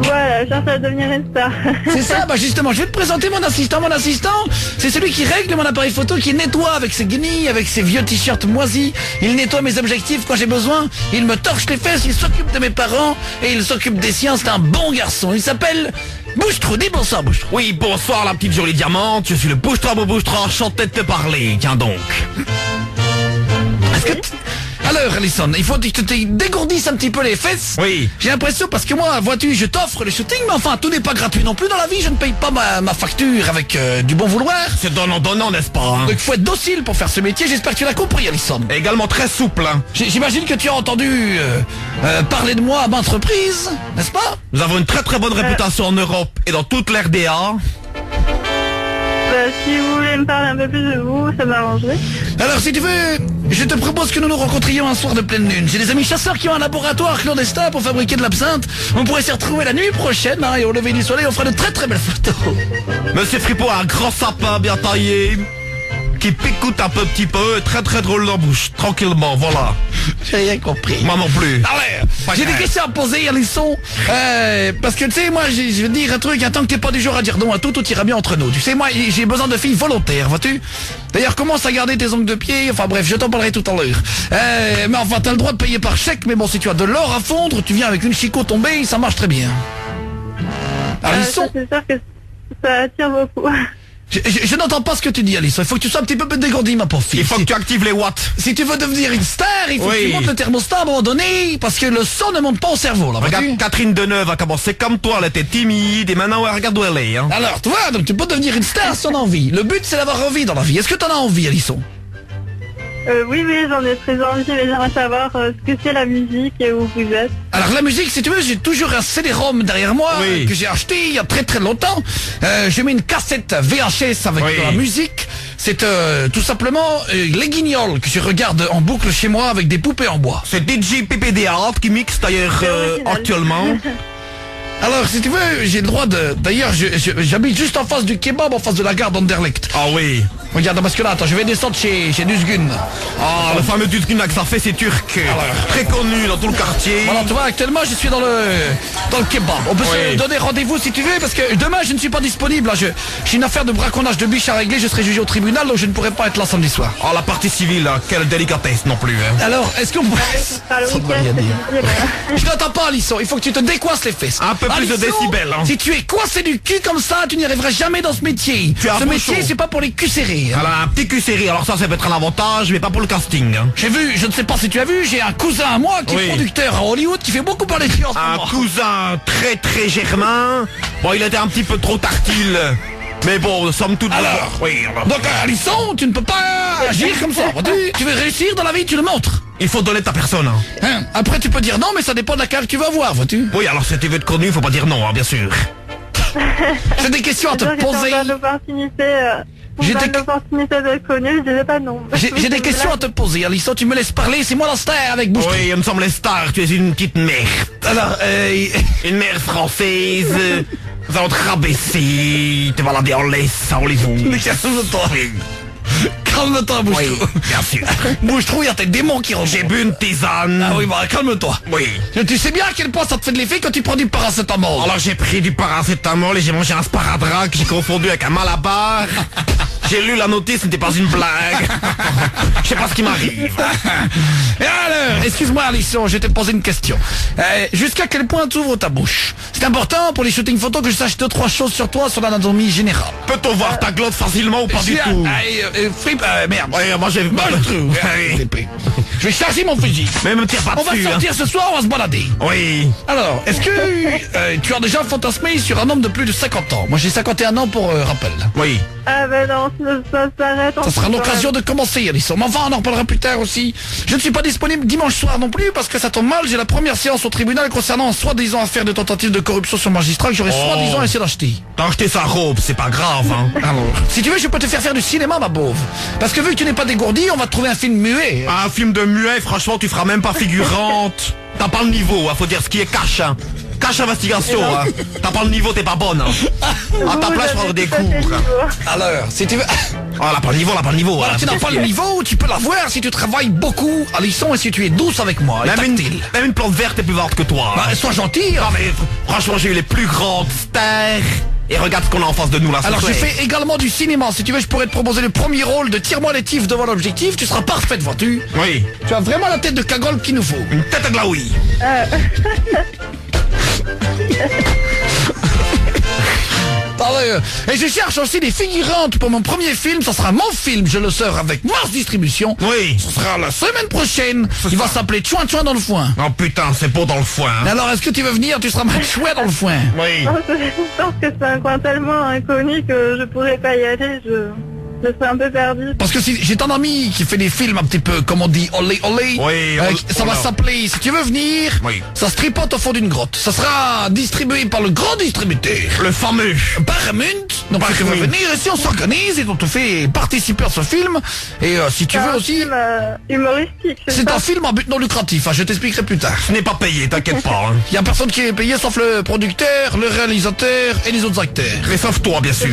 Voilà, je cherche à devenir une star. C'est ça, bah justement, je vais te présenter mon assistant. Mon assistant, c'est celui qui règle mon appareil photo, qui nettoie avec ses guenilles, avec ses vieux t-shirts moisis. Il nettoie mes objectifs quand j'ai besoin. Il me torche les fesses, il s'occupe de mes parents et il s'occupe des siens. C'est un bon garçon. Il s'appelle Bouchetrou. Dis bonsoir, Bouchetrou. Oui, bonsoir la petite jolie diamante. Je suis le Bouchetrou, enchanté de te parler. Tiens donc. Alors, Alison, il faut que tu te dégourdisses un petit peu les fesses. Oui. J'ai l'impression, parce que moi, vois-tu, je t'offre le shooting, mais enfin, tout n'est pas gratuit non plus dans la vie. Je ne paye pas ma facture avec du bon vouloir. C'est donnant, n'est-ce pas hein? Donc, il faut être docile pour faire ce métier. J'espère que tu l'as compris, Alison. Et également très souple. Hein. J'imagine que tu as entendu parler de moi à maintes reprises, n'est-ce pas? Nous avons une très très bonne réputation en Europe et dans toute l'RDA. Si vous voulez me parler un peu plus de vous, ça m'arrangerait. Alors, si tu veux, je te propose que nous nous rencontrions un soir de pleine lune. J'ai des amis chasseurs qui ont un laboratoire clandestin pour fabriquer de l'absinthe. On pourrait s'y retrouver la nuit prochaine, hein, et au lever du soleil, on fera de très très belles photos. Monsieur Fripot a un grand sapin bien taillé, qui picoute un petit peu, très très drôle dans la bouche, tranquillement, voilà. J'ai rien compris. Moi non plus. Allez, j'ai des questions à poser, Alisson. Parce que tu sais, moi, je vais te dire un truc, tant que t'es pas du genre à dire non à tout ira bien entre nous. Tu sais, moi, j'ai besoin de filles volontaires, vois-tu? D'ailleurs, commence à garder tes ongles de pied, enfin bref, je t'en parlerai tout à l'heure. Mais enfin, t'as le droit de payer par chèque, mais bon, si tu as de l'or à fondre, tu viens avec une chicot tombée, ça marche très bien. Alisson, c'est sûr que ça attire beaucoup. Je n'entends pas ce que tu dis, Alice. Il faut que tu sois un petit peu dégourdi, ma pauvre fille. Il faut que tu actives les watts. Si tu veux devenir une star, il faut que tu Oui. montes le thermostat à un moment donné, parce que le sang ne monte pas au cerveau, là. Regarde, vois-tu. Catherine Deneuve a commencé comme toi, elle était timide et maintenant regarde où elle est. Hein. Alors, tu vois, donc tu peux devenir une star si on a envie. Le but, c'est d'avoir envie dans la vie. Est-ce que t'en as envie, Alisson? Oui, j'en ai très envie, mais j'aimerais savoir ce que c'est la musique et où vous êtes. Alors la musique, si tu veux, j'ai toujours un CD-ROM derrière moi Oui. que j'ai acheté il y a très très longtemps. J'ai mis une cassette VHS avec Oui. de la musique. C'est tout simplement les Guignols que je regarde en boucle chez moi avec des poupées en bois. C'est DJ PPD Art qui mixe d'ailleurs actuellement. Alors si tu veux, j'ai le droit de... D'ailleurs, j'habite juste en face du kebab, en face de la gare d'Anderlecht. Ah oui. Regarde, parce que là, attends, je vais descendre chez Duzgun. Ah, le fameux Duzgun que ça fait, c'est turc. Très connu dans tout le quartier. Voilà, tu vois, actuellement, je suis dans le kebab. On peut Oui. se donner rendez-vous si tu veux, parce que demain, je ne suis pas disponible. Là, j'ai une affaire de braconnage de biche à régler, je serai jugé au tribunal, donc je ne pourrai pas être là samedi soir. Ah, la partie civile, hein, quelle délicatesse non plus. Hein. Alors, est-ce qu'on pourrait... Par le Ça ne veut week-end, rien dire. c'est difficile. Je n'entends pas, Alisson, il faut que tu te décoinces les fesses. Un peu plus de Alisson, décibels, hein. Si tu es coincé du cul comme ça, tu n'y arriveras jamais dans ce métier. Tu as un Ce bouchon. métier, c'est pas pour les culs serrés. Hein. Alors, un petit cul serré, alors ça peut être un avantage, mais pas pour le casting. Hein. J'ai vu, je ne sais pas si tu as vu, j'ai un cousin à moi qui est Oui. producteur à Hollywood qui fait beaucoup parler de lui en ce Un moment. cousin très très germain. Bon, il était un petit peu trop tartile. Mais bon, somme toute... Alors, oui. Donc, Alisson, tu ne peux pas agir comme ça. vois-tu. Tu veux réussir dans la vie, tu le montres. Il faut donner ta personne. Hein. Hein. Après, tu peux dire non, mais ça dépend de la carte que tu vas voir, vois-tu. Oui, alors si tu veux être connu, il faut pas dire non, hein, bien sûr. J'ai des questions à te C'est sûr que poser. si on donne l'opportunité, J'ai on donne des- l'opportunité d'être connu, je dirais pas non. J'ai des questions à te poser, Alisson, tu me laisses parler, c'est moi la star avec bouche. Oui, il me semble star, tu es une petite merde. Alors, Une mère française. Nous allons te rabaisser, te balader en laisse à Hollywood. Mais calme-toi. Calme-toi, Bouche-Trou. Oui, bien sûr. Bouche-Trou, il y a tes démons qui remontent. J'ai bu une tisane. Ah oui, bah calme-toi. Oui. Tu sais bien à quel point ça te fait de l'effet quand tu prends du paracétamol. Alors j'ai pris du paracétamol et j'ai mangé un sparadrap que j'ai confondu avec un malabar. J'ai lu la notice, ce n'était pas une blague. Je sais pas ce qui m'arrive. Et alors, excuse-moi Alisson, je vais te poser une question. Jusqu'à quel point tu ouvres ta bouche? C'est important pour les shootings photos que je sache 2-3 choses sur toi, sur l'anatomie générale. Peut-on voir ta glotte facilement ou pas du tout? Flip, merde. Ouais, moi j'ai... Je vais charger mon fusil. Mais me tire pas On va dessus. sortir ce soir, on va se balader. Oui. Alors, est-ce que tu as déjà fantasmé sur un homme de plus de 50 ans? Moi j'ai 51 ans pour rappel. Oui. Ah ben non, ça s'arrête. Ça sera l'occasion de commencer, Alisson. Mais enfin, on en reparlera plus tard aussi. Je ne suis pas disponible dimanche soir non plus parce que ça tombe mal. J'ai la première séance au tribunal concernant soi-disant affaire de tentative de corruption sur magistrat que j'aurais soi-disant essayé d'acheter. T'as acheté sa robe, c'est pas grave, hein. Alors, si tu veux, je peux te faire du cinéma, ma pauvre. Parce que vu que tu n'es pas dégourdi, on va te trouver un film muet. Un film de muet, franchement, tu feras même pas figurante. T'as pas le niveau, hein, faut dire ce qui est cash, hein. Cash investigation, hein. T'as pas le niveau, t'es pas bonne, hein. À ta place, je prendrai des cours. Alors, si tu veux... Ah, elle a pas le niveau, elle a pas le niveau. Voilà, hein, tu n'as c'est pas ce le qui est. niveau, tu peux l'avoir si tu travailles beaucoup, Alisson, et si tu es douce avec moi. et Même tactile. une plante verte est plus verte que toi. Bah, sois gentil. Non mais franchement j'ai eu les plus grandes stars. Et regarde ce qu'on a en face de nous là. ce Alors je soir. fais également du cinéma. Si tu veux, je pourrais te proposer le premier rôle de tire-moi les tifs devant l'objectif. Tu seras parfaite, vois-tu. Oui. Tu as vraiment la tête de cagole qu'il nous faut. Une tête à glaoui. Et je cherche aussi des figurantes pour mon premier film. Ça sera mon film, je le sors avec Mars Distribution. Oui. Ce sera la semaine prochaine. Il va s'appeler Chouin Chouin dans le foin. Oh putain, c'est beau dans le foin. Hein. Alors, est-ce que tu veux venir? Tu seras ma chouette dans le foin. Oui. Je pense que c'est un coin tellement inconnu que je pourrais pas y aller. Je serais un peu perdu. Parce que si j'ai un ami qui fait des films un petit peu, comme on dit, olé olé. Oui, ça va s'appeler, si tu veux venir, ça se tripote au fond d'une grotte. Ça sera distribué par le grand distributeur. Le fameux Paramount. Donc tu veux venir ici, on s'organise et on te fait participer à ce film. Et si tu veux aussi... film humoristique, c'est un film à but non lucratif, je t'expliquerai plus tard. Ce n'est pas payé, t'inquiète pas. Il y a personne qui est payé sauf le producteur, le réalisateur et les autres acteurs. Et sauf toi, bien sûr.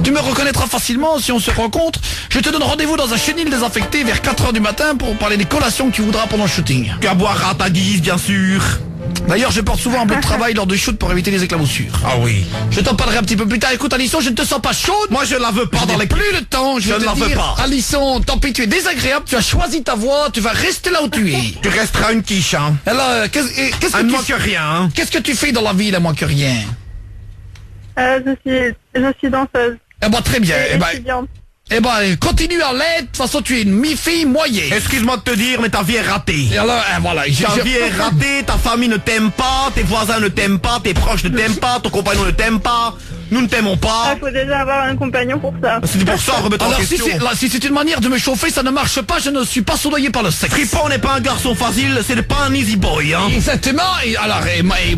Tu me reconnaîtras facilement si on se rencontre. Je te donne rendez-vous dans un chenil désaffecté vers 4h du matin pour parler des collations que tu voudras pendant le shooting. Tu boiras à ta guise, bien sûr. D'ailleurs, je porte souvent un bloc de travail lors de shoot pour éviter les éclaboussures. Ah oui. Je t'en parlerai un petit peu plus tard. Écoute, Alisson, je ne te sens pas chaude. Moi, je la veux pas dans les... plus le temps. Je ne la veux pas. Alisson, tant pis, tu es désagréable. Tu as choisi ta voie. Tu vas rester là où tu es. Tu resteras une quiche, hein. Alors, qu'est-ce que tu... moins que rien, hein. Qu'est-ce que tu fais dans la vie, là, moins que rien? Je suis danseuse. Eh ben, très bien. Eh ben, continue à l'être. De toute façon, tu es une mi-fille moyenne. Excuse-moi de te dire, mais ta vie est ratée. Et alors, voilà. Ta vie est ratée, ta famille ne t'aime pas, tes voisins ne t'aiment pas, tes proches ne t'aiment pas, ton compagnon ne t'aime pas. Nous ne t'aimons pas. Il faut déjà avoir un compagnon pour ça. C'est pour ça, remettre en question. Si c'est une manière de me chauffer, ça ne marche pas, je ne suis pas soudoyé par le sexe. Fripon n'est pas un garçon facile, c'est pas un easy boy, hein. Exactement, et alors,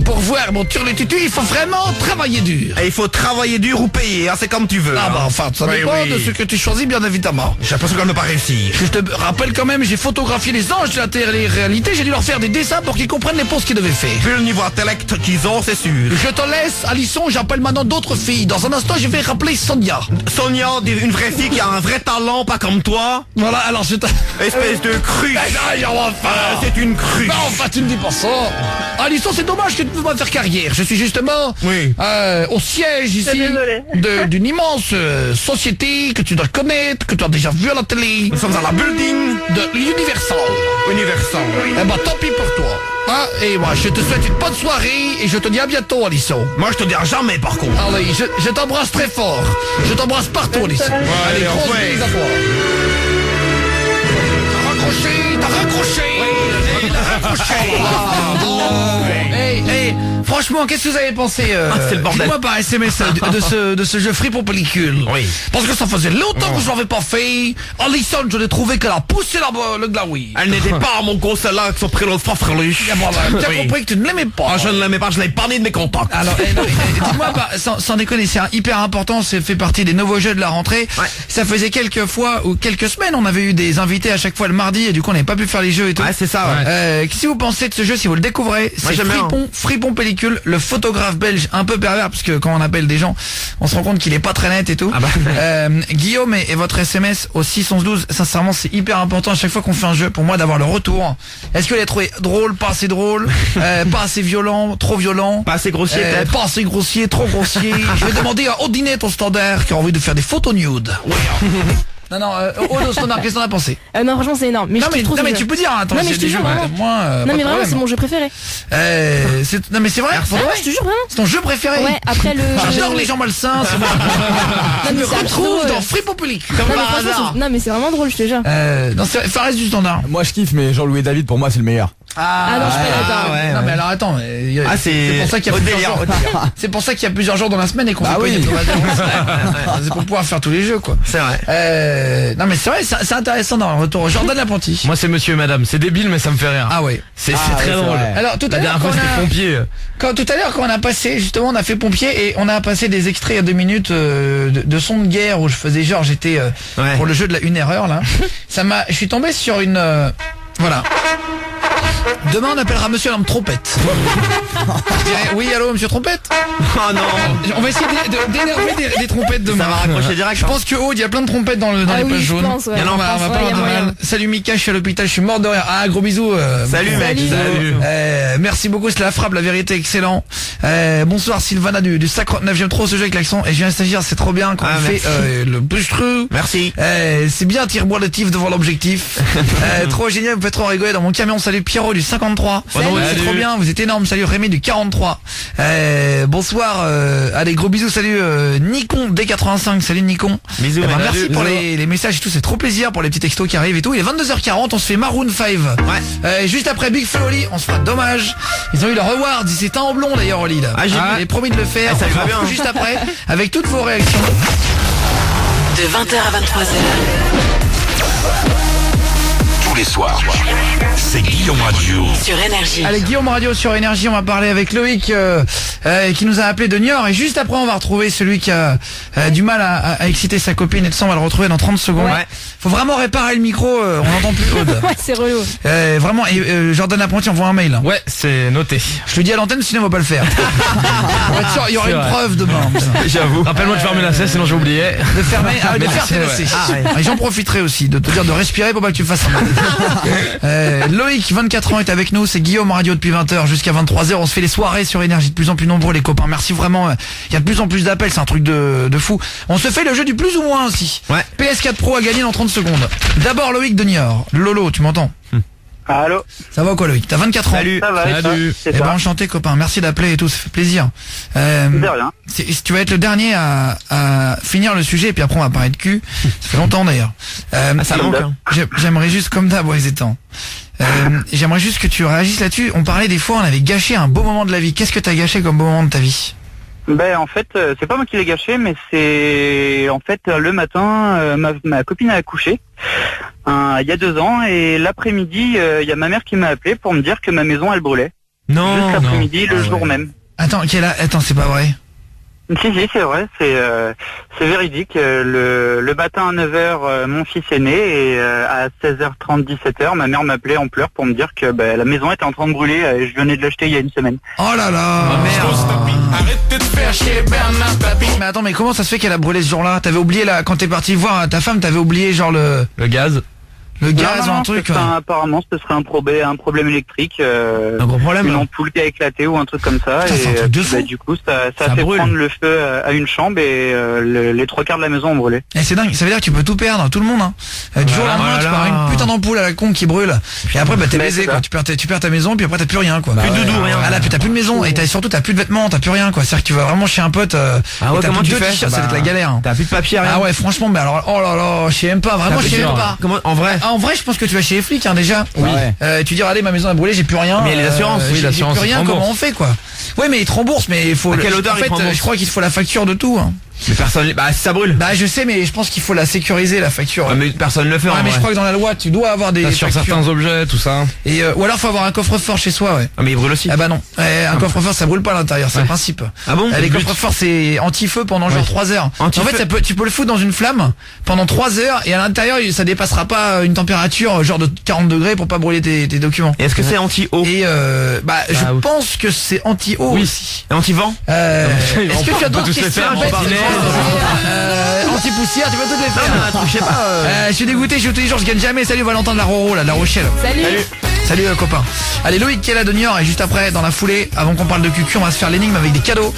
pour voir mon turlututu, il faut vraiment travailler dur. Et il faut travailler dur ou payer, hein, c'est comme tu veux. Ah bah enfin, ça dépend de ce que tu choisis, bien évidemment. J'ai l'impression qu'elle ne pas réussir. Je te rappelle quand même, j'ai photographié les anges de la télé-réalité, j'ai dû leur faire des dessins pour qu'ils comprennent les pauses qu'ils devaient faire. Vu le niveau intellect qu'ils ont, c'est sûr. Je te laisse, Alisson, j'appelle maintenant d'autres filles. Dans un instant, je vais rappeler Sonia. Sonia, une vraie fille qui a un vrai talent, pas comme toi. Voilà, alors je espèce de cruche. C'est une cruche. Non, enfin, tu ne dis pas ça. Alisson, c'est dommage que tu ne peux pas faire carrière. Je suis justement au siège ici d'une immense société que tu dois connaître, que tu as déjà vu à la télé. Nous sommes à la building de l'Universal. Universal, oui. Eh ben, tant pis pour toi. Hein, et moi, je te souhaite une bonne soirée et je te dis à bientôt, Alisson. Moi, je te dis à jamais, par contre. Allez, je t'embrasse très fort. Je t'embrasse partout, Alisson. Allez, grosse bise à toi. T'as raccroché. Oui, t'as raccroché. Hey, franchement, qu'est-ce que vous avez pensé c'est le bordel. Dites-moi par SMS de ce jeu free pour pellicule. Oui. Parce que ça faisait longtemps que je l'avais pas fait. Alison, je l'ai trouvé qu'elle a poussé le glaoui. Elle n'était pas à mon gros celle-là avec son prénom farfelu. Tu as compris que tu ne l'aimais pas. Ah, je ne l'aimais pas, je l'avais pas mis de mes contacts. Alors, dis-moi, sans déconner, c'est hyper important, ça fait partie des nouveaux jeux de la rentrée. Ouais. Ça faisait quelques fois ou quelques semaines, on avait eu des invités à chaque fois le mardi et du coup on n'avait pas pu faire les jeux et tout. Ouais, c'est ça, ouais. Qu'est-ce que vous pensez de ce jeu si vous le découvrez? C'est Fripon Pellicule, le photographe belge un peu pervers parce que quand on appelle des gens, on se rend compte qu'il est pas très net et tout. Guillaume et votre SMS au 61112, sincèrement c'est hyper important à chaque fois qu'on fait un jeu pour moi d'avoir le retour. Est-ce que vous l'avez trouvé drôle, pas assez drôle, pas assez violent, trop violent, pas assez grossier, pas assez grossier, trop grossier. Je vais demander à Odinette au standard qui a envie de faire des photos nude. Non, au standard, qu'est-ce que t'en as pensé? Non, franchement, c'est énorme. Mais mais tu peux dire, attends, non, mais je te jure, vraiment. Non, mais vraiment, c'est mon jeu préféré. Non, mais c'est vrai? Je te jure, vraiment. C'est ton jeu préféré? Ouais, après le... J'adore les gens malsains, c'est bon. Je me retrouve dans Fripon Pellicule. Non, mais c'est vraiment drôle, je te jure. Non, c'est Fares du standard. Moi, je kiffe, mais Jean-Louis David, pour moi, c'est le meilleur. Ah non, je suis pas d'accord. Non, mais alors attends. C'est pour ça qu'il y a plusieurs jours. C'est pour ça qu'il y a plusieurs jours dans la semaine et qu'on fait pas une hebdomadaire. C'est pour pouvoir faire tous les jeux, quoi. C'est vrai. Non, mais c'est vrai, c'est intéressant dans le retour. Jordan l'apprenti. Moi, c'est monsieur et madame. C'est débile, mais ça me fait rire. Ah ouais. C'est très drôle. Alors, tout à l'heure, tout à l'heure, quand on a passé, justement, on a fait pompier et on a passé des extraits il y a 2 minutes de son de guerre où je faisais genre, j'étais pour le jeu de une erreur, là. Je suis tombé sur une, voilà. Demain on appellera monsieur l'homme trompette. Je dirais, oui allô monsieur trompette. Oh non. On va essayer d'énerver des trompettes demain. Ça va raccrocher direct. Je pense que il y a plein de trompettes dans les pages jaunes. Il y en a pas. Salut Mika, je suis à l'hôpital, je suis mort de rire. Ah gros bisous. Salut mec. Salut. Merci beaucoup, c'est la frappe, la vérité excellent. Bonsoir Sylvana du 59, j'aime trop ce jeu avec l'accent et je viens de stagiaire, c'est trop bien quand on fait le bouche-trou. Merci. Merci. C'est bien tire-boire le tif devant l'objectif. Trop génial, vous faites trop rigoler dans mon camion. Salut Pierrot du 53. C'est trop bien, vous êtes énorme. Salut Rémi du 43. Bonsoir. Allez, gros bisous. Salut Nikon D85. Salut Nikon. Bisous. Merci pour les messages et tout. C'est trop plaisir pour les petits textos qui arrivent et tout. Il est 22h40. On se fait Maroon 5. Ouais. Juste après Big Flo Oli, on se fera dommage. Ils ont eu leur reward. Ils étaient en blond d'ailleurs Oli là. J'ai promis de le faire. Ça va bien. Juste après, avec toutes vos réactions. De 20h à 23h. Tous les soirs, c'est Guillaume Radio. Sur Énergie. Allez, Guillaume Radio sur Énergie, on va parler avec Loïc qui nous a appelé de Niort. Et juste après, on va retrouver celui qui a du mal à exciter sa copine. Et tout ça, on va le retrouver dans 30 secondes. Ouais. Faut vraiment réparer le micro, on n'entend plus Aude. Ouais, c'est relou. Vraiment, et Jordan Apprenti envoie un mail. Ouais, c'est noté. Je le dis à l'antenne, sinon on va pas le faire. Il y aura une preuve demain. J'avoue. Rappelle-moi de fermer la cesse, sinon j'ai oublié. De fermer, de faire tes lacets. Et j'en profiterai aussi de te dire de respirer pour pas que tu me fasses un Loïc, 24 ans, est avec nous. C'est Guillaume Radio depuis 20h jusqu'à 23h. On se fait les soirées sur Énergie de plus en plus nombreux, les copains. Merci vraiment. Il y a de plus en plus d'appels, c'est un truc de fou. On se fait le jeu du plus ou moins aussi. Ouais. PS4 Pro à gagner dans 30 secondes. D'abord Loïc de Niort. Lolo, tu m'entends? Allô. Ça va quoi Loïc? T'as 24 ans. Salut. Ça va, salut. Eh ben enchanté copain, merci d'appeler et tout, ça fait plaisir. De rien. Tu vas être le dernier à finir le sujet et puis après on va parler de cul. Ça fait longtemps d'ailleurs. Ça manque. Hein. J'aimerais juste, comme d'hab, ouais, c'est temps. J'aimerais juste que tu réagisses là-dessus. On parlait des fois, on avait gâché un beau moment de la vie. Qu'est-ce que t'as gâché comme beau moment de ta vie? Ben en fait, c'est pas moi qui l'ai gâché, mais c'est en fait le matin, ma copine a accouché il y a 2 ans et l'après-midi, il y a ma mère qui m'a appelé pour me dire que ma maison elle brûlait. Non. Juste l'après-midi, le jour même. Attends, c'est pas vrai. Si, c'est vrai, c'est véridique. Le matin à 9h, mon fils est né et à 16h30, 17h, ma mère m'appelait en pleurs pour me dire que la maison était en train de brûler et je venais de l'acheter il y a 1 semaine. Oh là là, merde. Arrête de te faire chier, Bernard Papy. Mais attends, mais comment ça se fait qu'elle a brûlé ce jour-là? T'avais oublié quand t'es parti voir ta femme, t'avais oublié genre le gaz? Le gaz ou un truc apparemment ce serait un problème électrique, un gros problème, une ampoule qui a éclaté ou un truc comme ça. Putain, et du coup ça a fait prendre le feu à une chambre et les 3/4 de la maison ont brûlé. Et c'est dingue, ça veut dire que tu peux tout perdre, tout le monde du jour au lendemain tu pars une putain d'ampoule à la con qui brûle et après t'es baisé quoi, tu perds ta maison puis après t'as plus rien quoi. Plus de doudou, rien. Ah là t'as plus de maison et surtout t'as plus de vêtements, t'as plus rien quoi. C'est-à-dire que tu vas vraiment chez un pote comment tu fais? Ça va être la galère. T'as plus de papier, rien. Ah ouais franchement mais alors oh là là, je sais même pas, vraiment je sais même pas. Comment en vrai je pense que tu vas chez les flics déjà. Oui. Tu dis allez ma maison a brûlé, j'ai plus rien. Mais les assurances, j'ai plus rien, comment on fait quoi? Ouais mais ils te remboursent mais il faut. À quelle odeur en fait, je crois qu'il faut la facture de tout. Mais personne, si ça brûle. Je sais mais je pense qu'il faut la sécuriser la facture. Ouais, mais personne le fait. Mais je crois que dans la loi tu dois avoir des sur factures. certains objets, tout ça. Et ou alors faut avoir un coffre-fort chez soi ouais. Ah mais il brûle aussi. Ah bah non. Un coffre-fort ça brûle pas à l'intérieur, c'est le principe. Ah bon? Les coffres-forts c'est anti-feu pendant genre 3 heures. En fait tu peux le foutre dans une flamme pendant 3 heures et à l'intérieur ça dépassera pas une température genre de 40 degrés pour pas brûler tes documents. Et est-ce que c'est anti-eau? Et je pense que c'est anti-eau aussi. Et anti-vent? Est-ce que tu as d'autres questions? Anti-poussière, tu peux toutes les faire. Je sais pas. Je suis dégoûté, je joue tous les jours, je gagne jamais. Salut Valentin de la Roro, là, de la Rochelle. Salut copain. Allez Loïc qui est là de Niort et juste après dans la foulée, avant qu'on parle de cucu, on va se faire l'énigme avec des cadeaux.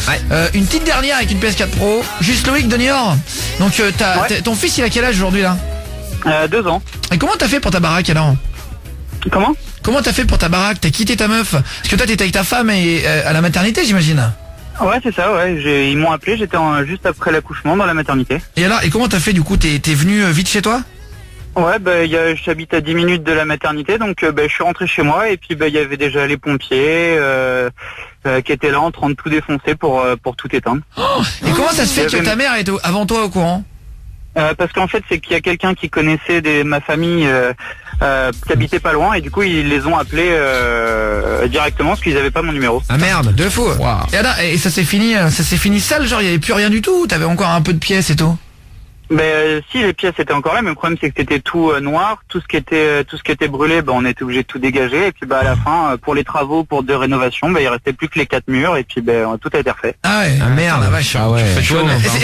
Une petite dernière avec une PS4 Pro. Juste Loïc de Niort. Donc ton fils il a quel âge aujourd'hui là? 2 ans. Et comment t'as fait pour ta baraque alors? Comment t'as fait pour ta baraque? T'as quitté ta meuf? Parce que toi t'étais avec ta femme et à la maternité j'imagine. Ouais c'est ça ils m'ont appelé, j'étais juste après l'accouchement dans la maternité. Et alors, et comment t'as fait du coup? T'es venu vite chez toi? Ouais j'habite à 10 minutes de la maternité donc je suis rentré chez moi et puis il y avait déjà les pompiers qui étaient là en train de tout défoncer pour tout éteindre. Et comment ça se fait que ta mère était avant toi au courant? Parce qu'en fait c'est qu'il y a quelqu'un qui connaissait ma famille qui habitait pas loin et du coup ils les ont appelés directement parce qu'ils avaient pas mon numéro. Ah merde, de fou. Wow. Et ça s'est fini sale, genre il y avait plus rien du tout, t'avais encore un peu de pièces et tout? Si les pièces étaient encore là, mais le problème c'est que c'était tout noir, tout ce qui était brûlé, on était obligé de tout dégager et puis à la fin pour les travaux de rénovation, il restait plus que les 4 murs et puis tout a été refait. Ah ouais. Ah merde, la vache. Ah ouais.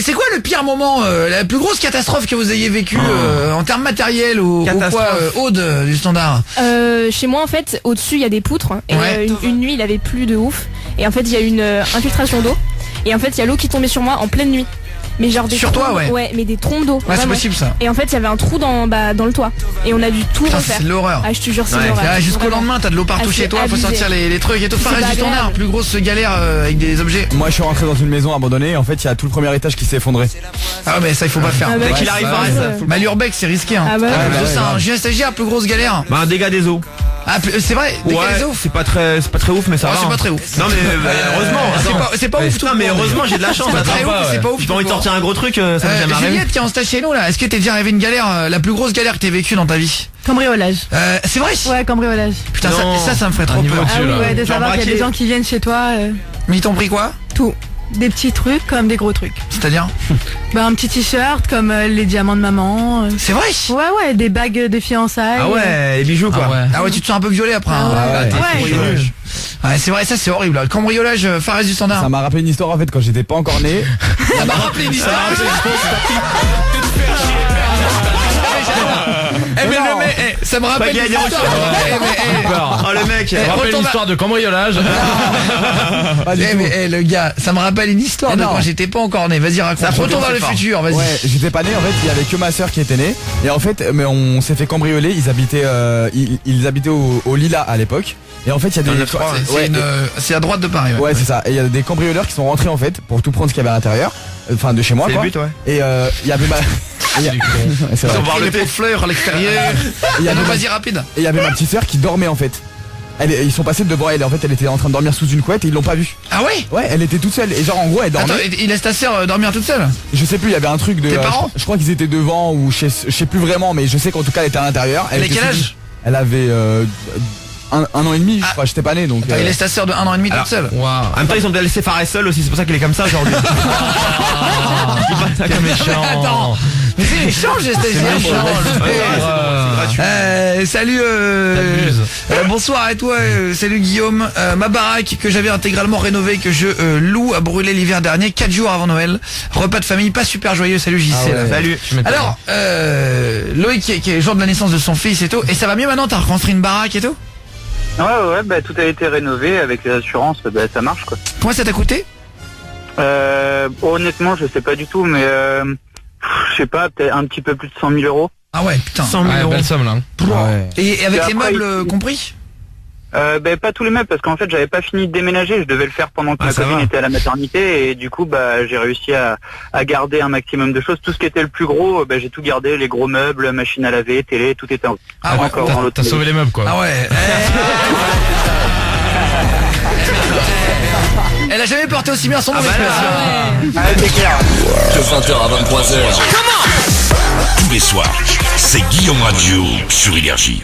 C'est quoi le pire moment, la plus grosse catastrophe que vous ayez vécue en termes matériels ou quoi, Aude du Standard? Chez moi en fait, au-dessus il y a des poutres et une nuit il avait plu de ouf et en fait il y a une infiltration d'eau et en fait il y a l'eau qui tombait sur moi en pleine nuit. mais genre des Sur toi, trombes, ouais. mais des trombes d'eau. Ouais, c'est vraiment. possible ça. Et en fait, il y avait un trou dans le toit. Et on a dû tout Putain, refaire. c'est l'horreur. Ah, je te jure, c'est Ouais. l'horreur. Ah, jusqu'au Vraiment. lendemain, t'as de l'eau partout Ah, chez c'est toi, faut abusé. sortir les trucs et tout. C'est Fares pas du standard, agréable. plus grosse galère avec des objets. Moi je suis rentré dans une maison abandonnée et en fait il y a tout le premier étage qui s'est effondré. Ah mais ça il faut pas faire. Ah, bah, Dès qu'il arrive, pareil, ça. Bah l'urbex c'est risqué hein. Ah, bah, Ah, ouais, je sais, ouais, hein. ouais. J'ai un stagiaire, plus grosse galère. Bah un dégât des eaux. Ah c'est vrai, des galères c'est pas très ouf mais ça Oh, va. c'est hein. pas très ouf. Non mais heureusement. c'est pas ouf tout. Non mais heureusement j'ai de la chance. C'est pas ça très va. ouf, c'est pas ouf. J'ai pas envie de sortir un gros truc, ça m'est jamais arrivé. Juliette qui est en stage chez nous là, est-ce que t'es déjà arrivé une galère, la plus grosse galère que t'aies vécue dans ta vie? Cambriolage. C'est vrai? Ouais, cambriolage. Putain Non. ça me ferait trop niveau peur. Ah oui, ouais, de Genre savoir qu'il y a braqué. des gens qui viennent chez toi. Mais ils t'ont pris quoi? Tout. Des petits trucs comme des gros trucs. C'est-à-dire? Bah un petit t-shirt comme les diamants de maman. C'est vrai? Ouais, des bagues de fiançailles. Ah ouais, les bijoux quoi. Ah ouais, tu te sens un peu violé après. hein. Ah ouais. T'es Ouais. trop nul. Ouais, c'est vrai, ça c'est horrible. Le cambriolage, Fares du standard. Ça m'a rappelé une histoire en fait quand j'étais pas encore né. Ça m'a rappelé une histoire. Eh mais le mec, ça me rappelle Pas une gagné, histoire. Oh le mec. Ça me rappelle retourne une histoire de cambriolage. Pas du tout. Le gars, ça me rappelle une histoire de Non. quand j'étais pas encore né. Vas-y raconte. Ça Retourne vers le fort. futur, vas-y. Ouais, j'étais pas né en fait, il y avait que ma sœur qui était née et en fait mais on s'est fait cambrioler, ils habitaient au Lila à l'époque et en fait il y a des C'est à droite de Paris. ouais c'est ça et il y a des cambrioleurs qui sont rentrés en fait pour tout prendre ce qu'il y avait à l'intérieur enfin de chez moi C'est quoi le but, ouais. et il y avait ma c'est vrai. On voir les pots de fleurs à l'extérieur. Il y avait ma- Vas-y rapide. Et il y avait ma petite sœur qui dormait en fait. Ils sont passés devant elle, en fait elle était en train de dormir sous une couette et ils l'ont pas vue. Ah ouais? Ouais, elle était toute seule et genre en gros elle dormait. Attends, il laisse ta sœur dormir toute seule? Je sais plus, il y avait un truc de. Tes parents je crois qu'ils étaient devant ou je sais plus vraiment, mais je sais qu'en tout cas elle était à l'intérieur. Elle a était quel sous- âge? Elle avait un an et demi, je crois, j'étais pas né donc. Il laisse ta sœur de 1 an et demi toute seule. En même temps ils ont laissé Fares seul aussi, c'est pour ça qu'il est comme ça aujourd'hui. Dis pas ça comme méchant. Attends, mais c'est méchant, j'ai stagiaire. Salut bonsoir à toi, salut Guillaume. Ma baraque que j'avais intégralement rénovée, que je loue, a brûlé l'hiver dernier, 4 jours avant Noël. Repas de famille pas super joyeux, salut JC. Ah ouais. Salut. Alors Loïc qui est le jour de la naissance de son fils et tout, et ça va mieux maintenant, t'as reconstruit une baraque et tout? Ouais, bah tout a été rénové avec les assurances, bah ça marche quoi. Comment ça t'a coûté? Honnêtement, je sais pas du tout, mais je sais pas, peut-être un petit peu plus de 100 000 euros. Ah ouais, putain. 100 000 Ouais, euros. belle somme là. Ouais. Et avec Et les après, meubles compris? Bah pas tous les meubles parce qu'en fait j'avais pas fini de déménager, je devais le faire pendant que ma ça copine va. était à la maternité et du coup bah j'ai réussi à garder un maximum de choses. Tout ce qui était le plus gros, bah j'ai tout gardé, les gros meubles, machine à laver, télé, tout était Ah ouais, encore dans l'autre. T'as sauvé les meubles quoi. Ah ouais. Elle a jamais porté aussi bien son nom. Ah c'est clair. De 20h à 23h. Tous les soirs, c'est Guillaume Radio sur Énergie.